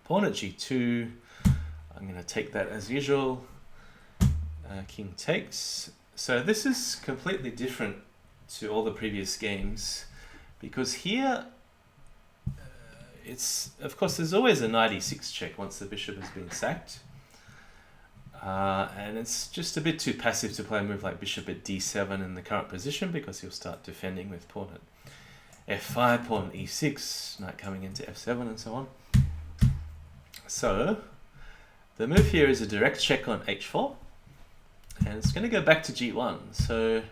pawn at g2, I'm going to take that as usual. King takes. So this is completely different to all the previous games because here it's, of course, there's always a knight e6 check once the bishop has been sacked. And it's just a bit too passive to play a move like bishop at d7 in the current position because he'll start defending with pawn at f5, pawn at e6, knight coming into f7 and so on. So the move here is a direct check on h4 and it's going to go back to g1. So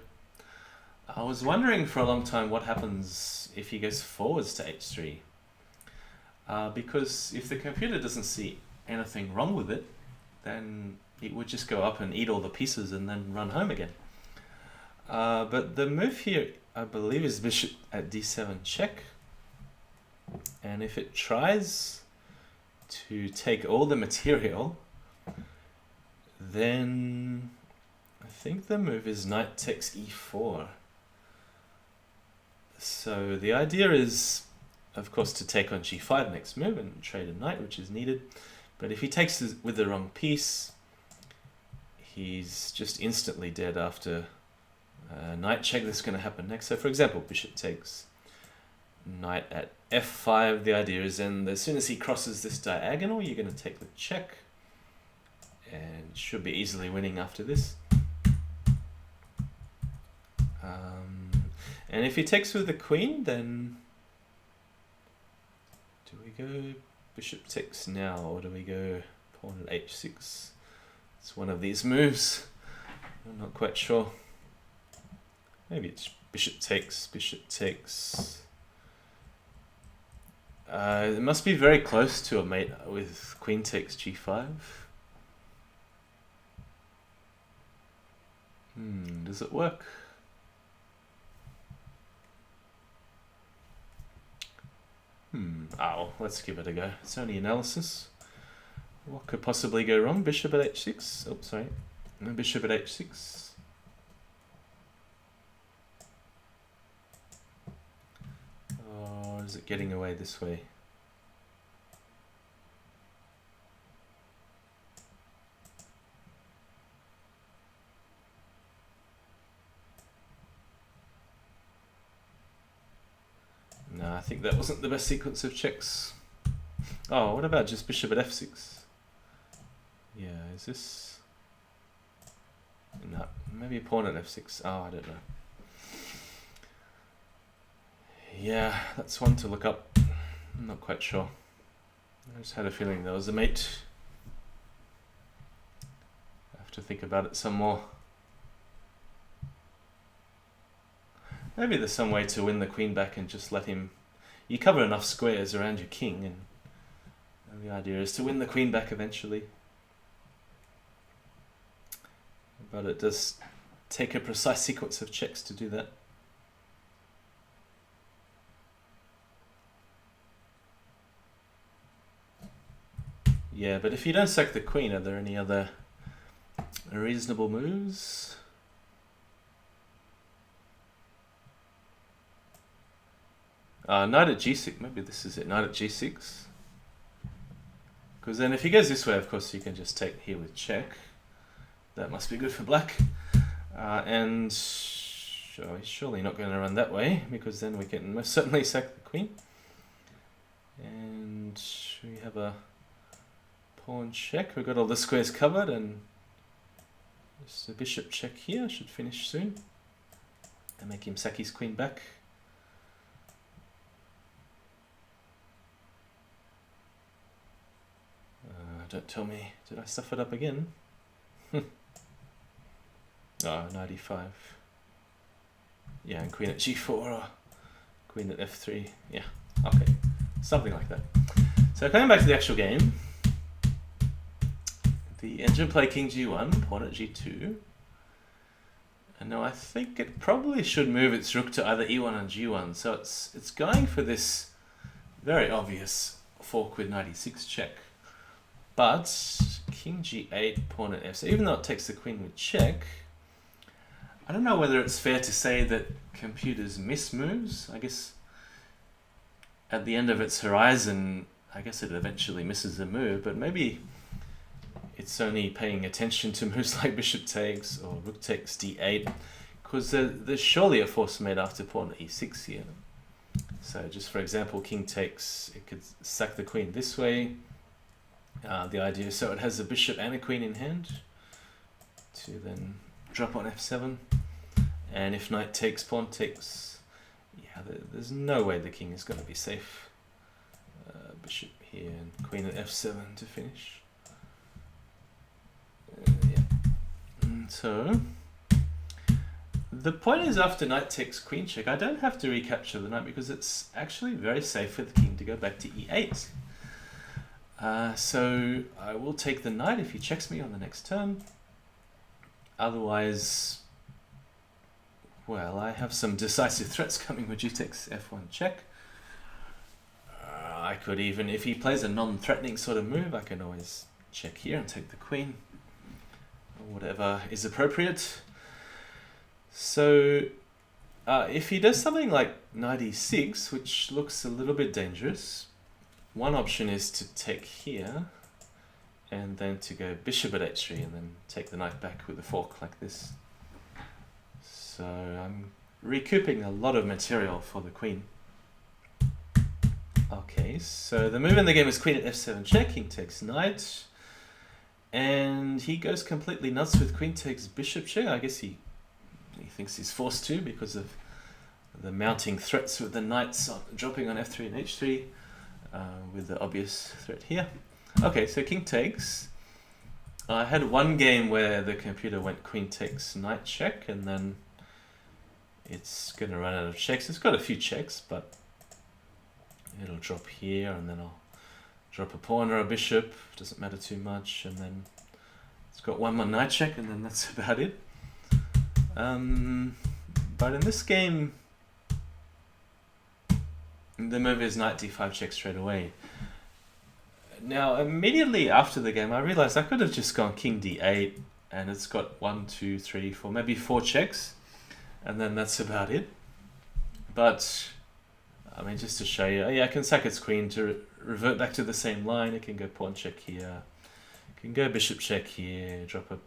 I was wondering for a long time what happens if he goes forwards to h3. Because if the computer doesn't see anything wrong with it, then it would just go up and eat all the pieces and then run home again. But the move here, I believe, is bishop at d7 check. And if it tries to take all the material, then I think the move is knight takes e4. So the idea is, of course, to take on g5 next move and trade a knight, which is needed. But if he takes with the wrong piece, he's just instantly dead after a knight check that's going to happen next. So for example, bishop takes knight at f5. The idea is then as soon as he crosses this diagonal, you're going to take the check and should be easily winning after this. And if he takes with the queen, then do we go bishop takes now, or do we go pawn at h6? It's one of these moves. I'm not quite sure. Maybe it's bishop takes, bishop takes. It must be very close to a mate with queen takes g5. Does it work? Oh, let's give it a go. It's only analysis. What could possibly go wrong? Bishop at h6. Oh, sorry. No, bishop at h6. Or is it getting away this way? No, I think that wasn't the best sequence of checks. Oh, what about just bishop at f6? Yeah, is this... No, maybe a pawn at f6. Oh, I don't know. Yeah, that's one to look up. I'm not quite sure. I just had a feeling there was a mate. I have to think about it some more. Maybe there's some way to win the queen back and just let him... You cover enough squares around your king, and the idea is to win the queen back eventually. But it does take a precise sequence of checks to do that. Yeah, but if you don't sack the queen, are there any other reasonable moves? Knight at g6, maybe this is it, knight at g6. Because then if he goes this way, of course, you can just take here with check. That must be good for black. And oh, he's surely not going to run that way, because then we can most certainly sack the queen. And we have a pawn check. We've got all the squares covered, and just a bishop check here should finish soon. And make him sack his queen back. Don't tell me, did I stuff it up again? Oh, 95. Yeah, and queen at g4 or queen at f3. Yeah, okay, something like that. So coming back to the actual game, the engine play king g1, pawn at g2. And now I think it probably should move its rook to either e1 and g1. So it's going for this very obvious fork with knight e6 check. But king g8, pawn at f7, even though it takes the queen with check, I don't know whether it's fair to say that computers miss moves. I guess at the end of its horizon, I guess it eventually misses a move, but maybe it's only paying attention to moves like bishop takes or rook takes d8, because there's surely a force made after pawn e6 here. So just for example, king takes, it could sack the queen this way. The idea, so it has a bishop and a queen in hand to then drop on f7. And if knight takes, pawn takes, yeah, there's no way the king is going to be safe. Bishop here and queen at f7 to finish. So the point is, after knight takes queen check, I don't have to recapture the knight because it's actually very safe for the king to go back to e8. So I will take the knight if he checks me on the next turn. Otherwise, well, I have some decisive threats coming with g takes f1 check. I could even, if he plays a non-threatening sort of move, I can always check here and take the queen, or whatever is appropriate. So if he does something like knight e6, which looks a little bit dangerous, one option is to take here and then to go bishop at h3 and then take the knight back with a fork like this. So I'm recouping a lot of material for the queen. Okay, so the move in the game is queen at f7 check, king takes knight, and he goes completely nuts with queen takes bishop check. I guess he thinks he's forced to because of the mounting threats with the knights dropping on f3 and h3, with the obvious threat here. Okay, so king takes. I had one game where the computer went queen takes knight check, and then it's going to run out of checks. It's got a few checks, but it'll drop here, and then I'll drop a pawn or a bishop. Doesn't matter too much, and then it's got one more knight check, and then that's about it. But in this game, the move is knight d5 check straight away. Now, immediately after the game, I realized I could have just gone king d8, and it's got 1, 2, 3, 4, maybe 4 checks, and then that's about it. But I mean, just to show you, yeah, I can sack its queen to revert back to the same line. It can go pawn check here, it can go bishop check here, drop a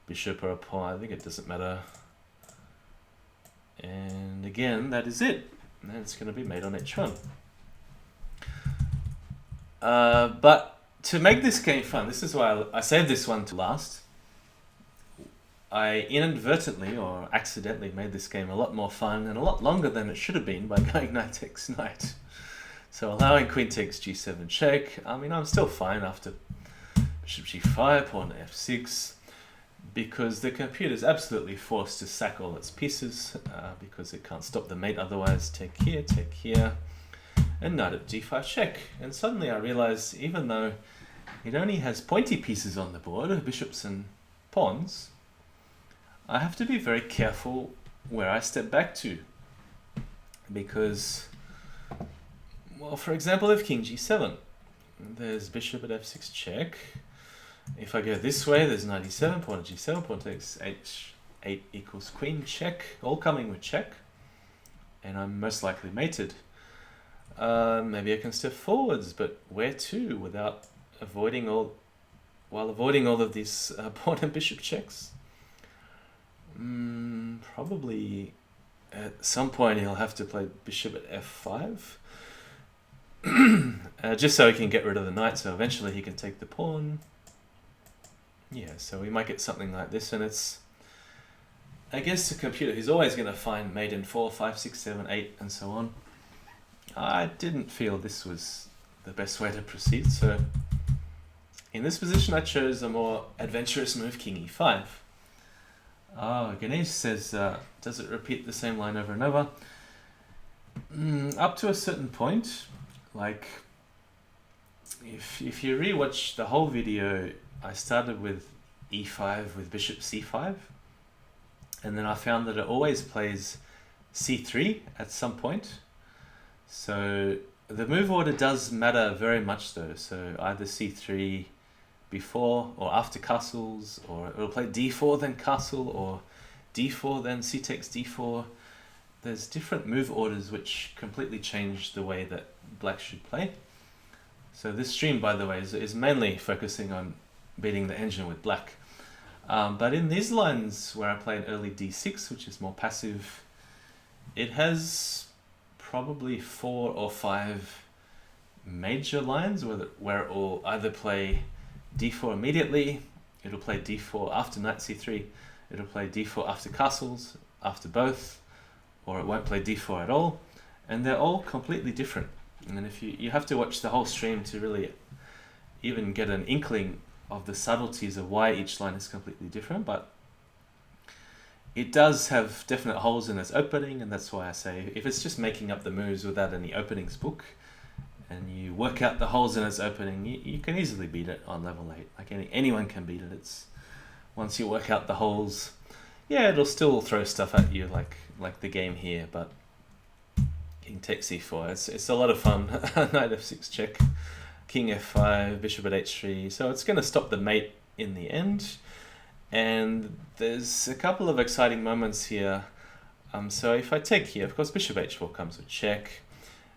bishop or a pawn. I think it doesn't matter. And again, that is it. And it's going to be made on h1. But to make this game fun, this is why I saved this one to last. I inadvertently or accidentally made this game a lot more fun and a lot longer than it should have been by going knight takes knight. So allowing queen takes g7 check. I mean, I'm still fine after bishop g5, pawn f6, because the computer is absolutely forced to sack all its pieces because it can't stop the mate otherwise. Take here, and knight at d5 check. And suddenly I realize, even though it only has pointy pieces on the board, bishops and pawns, I have to be very careful where I step back to, because, well, for example, if king g7, there's bishop at f6 check. If I go this way, there's knight e7, pawn at g7, pawn takes h8 equals queen check, all coming with check, and I'm most likely mated. Maybe I can step forwards, but where to without avoiding all of these pawn and bishop checks? Probably at some point he'll have to play bishop at f5, just so he can get rid of the knight, so eventually he can take the pawn. Yeah, so we might get something like this, and it's against the computer, he's always going to find mate in 4, 5, 6, 7, 8, and so on. I didn't feel this was the best way to proceed, so in this position I chose a more adventurous move, king e5. Ganesh says, does it repeat the same line over and over? Up to a certain point, like if you rewatch the whole video, I started with e5 with bishop c5, and then I found that it always plays c3 at some point. So the move order does matter very much though. So either c3 before or after castles, or it'll play d4 then castle, or d4 then c takes d4. There's different move orders which completely change the way that black should play. So this stream, by the way, is mainly focusing on beating the engine with black. But in these lines where I played early d6, which is more passive, it has probably 4 or 5 major lines where it will either play d4 immediately, it'll play d4 after knight c3, it'll play d4 after castles, after both, or it won't play d4 at all, and they're all completely different. And if you have to watch the whole stream to really even get an inkling of the subtleties of why each line is completely different, but it does have definite holes in its opening, and that's why I say if it's just making up the moves without any openings book, and you work out the holes in its opening, you can easily beat it on level 8. Like anyone can beat it. It's once you work out the holes, yeah, it'll still throw stuff at you like the game here, but king takes c4. It's a lot of fun. Knight f6 check, king f5, bishop at h3. So it's going to stop the mate in the end. And there's a couple of exciting moments here. So if I take here, of course, bishop h4 comes with check.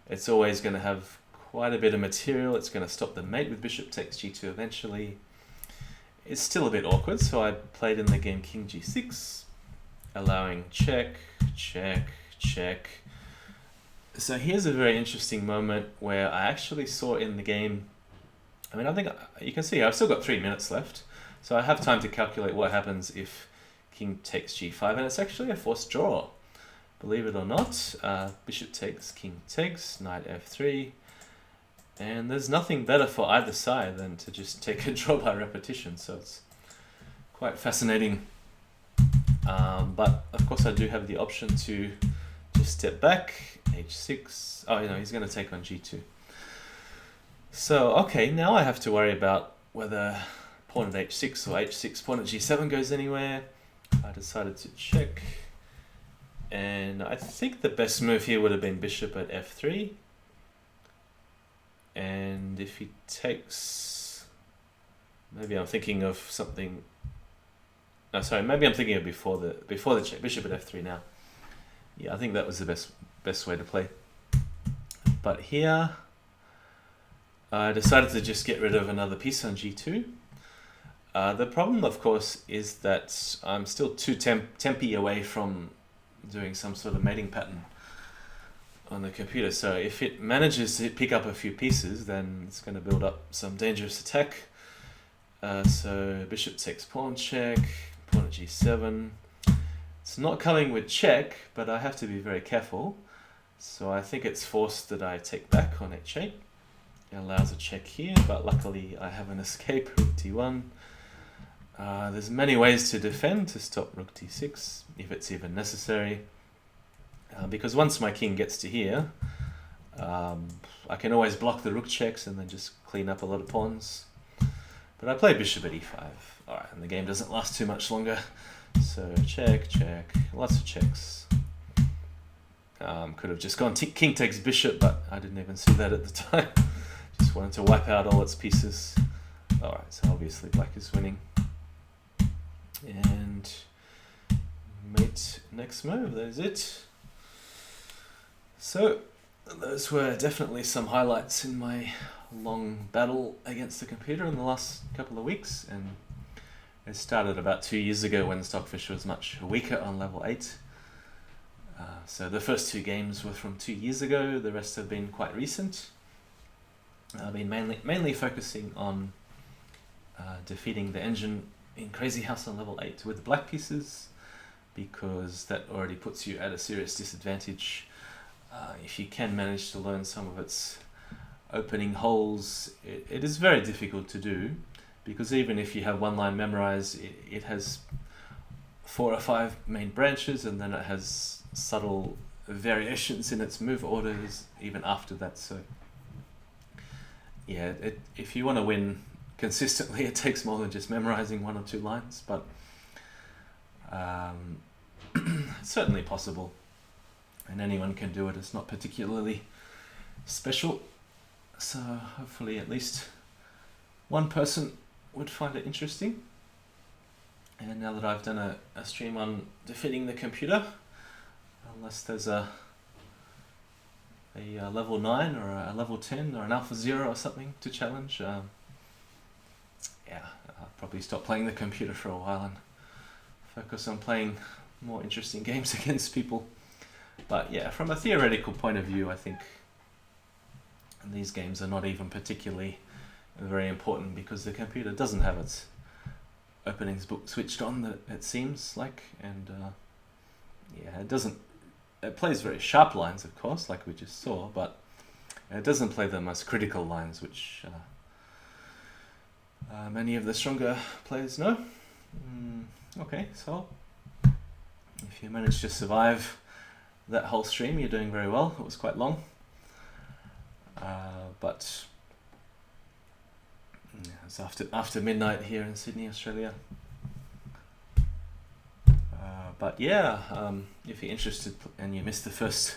It's always going to have quite a bit of material. It's going to stop the mate with bishop takes g2 eventually. It's still a bit awkward, so I played in the game king g6, allowing check, check, check. So here's a very interesting moment where I actually saw in the game, I mean, I think you can see I've still got 3 minutes left, so I have time to calculate what happens if king takes g5, and it's actually a forced draw. Believe it or not, bishop takes, king takes, knight f3, and there's nothing better for either side than to just take a draw by repetition, so it's quite fascinating. But of course I do have the option to just step back, h6, oh, you know, he's going to take on g2. So, okay, now I have to worry about whether pawn at h6 or h6, pawn at g7 goes anywhere. I decided to check. And I think the best move here would have been bishop at f3. And if he takes, maybe I'm thinking of something. No, sorry, maybe I'm thinking of before the check. Bishop at f3 now. Yeah, I think that was the best way to play. But here, I decided to just get rid of another piece on g2. The problem, of course, is that I'm still too tempy away from doing some sort of mating pattern on the computer. So if it manages to pick up a few pieces, then it's going to build up some dangerous attack. So bishop takes pawn check, pawn at g7. It's not coming with check, but I have to be very careful. So I think it's forced that I take back on h8. It allows a check here, but luckily I have an escape, rook d1. There's many ways to defend to stop rook d6, if it's even necessary. Because once my king gets to here, I can always block the rook checks and then just clean up a lot of pawns. But I play bishop at e5. Alright, and the game doesn't last too much longer. So check, check, lots of checks. Could have just gone king takes bishop, but I didn't even see that at the time. Just wanted to wipe out all its pieces. Alright, so obviously black is winning. And mate, next move, that is it. So, those were definitely some highlights in my long battle against the computer in the last couple of weeks, and it started about 2 years ago when Stockfish was much weaker on level 8. So the first 2 games were from 2 years ago, the rest have been quite recent. I've been mainly focusing on defeating the engine in Crazyhouse on level 8 with the black pieces, because that already puts you at a serious disadvantage. If you can manage to learn some of its opening holes, it is very difficult to do, because even if you have one line memorized, it has 4 or 5 main branches, and then it has subtle variations in its move orders even after that. So yeah, if you want to win consistently, it takes more than just memorizing 1 or 2 lines, but it's certainly possible, and anyone can do it. It's not particularly special, so hopefully at least one person would find it interesting. And now that I've done a stream on defeating the computer, unless there's a level 9 or a level 10 or an alpha 0 or something to challenge, yeah, I'll probably stop playing the computer for a while and focus on playing more interesting games against people. But yeah, from a theoretical point of view, I think these games are not even particularly very important, because the computer doesn't have its openings book switched on, that it seems like, and yeah, it plays very sharp lines, of course, like we just saw, but it doesn't play the most critical lines, which many of the stronger players know. Okay, so if you managed to survive that whole stream, you're doing very well. It was quite long, but it's after midnight here in Sydney, Australia. But yeah, if you're interested and you missed the first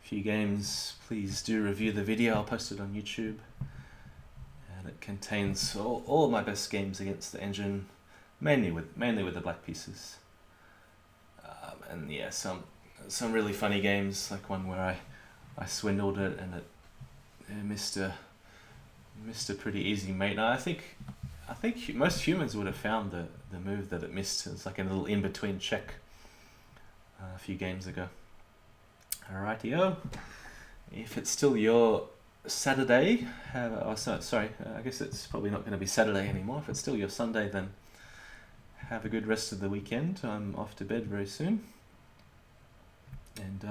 few games, please do review the video. I'll post it on YouTube, and it contains all of my best games against the engine, mainly with the black pieces, and yeah, some really funny games, like one where I swindled it and it missed a pretty easy mate. Now, I think most humans would have found the move that it missed. It's like a little in-between check a few games ago. Alrightio. If it's still your Saturday, I guess it's probably not going to be Saturday anymore. If it's still your Sunday, then have a good rest of the weekend. I'm off to bed very soon, and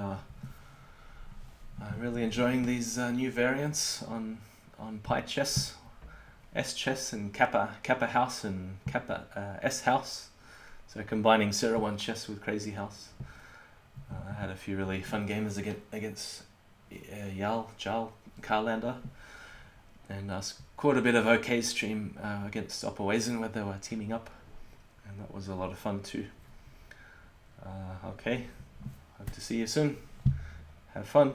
I'm really enjoying these new variants on Pi Chess, S Chess, and Kappa House, and Kappa S House. So combining 0-1 chess with Crazyhouse. I had a few really fun games against Jarl Carlander, and I caught a bit of OK stream against Opperweisen, where they were teaming up, and that was a lot of fun too. Okay, hope to see you soon. Have fun.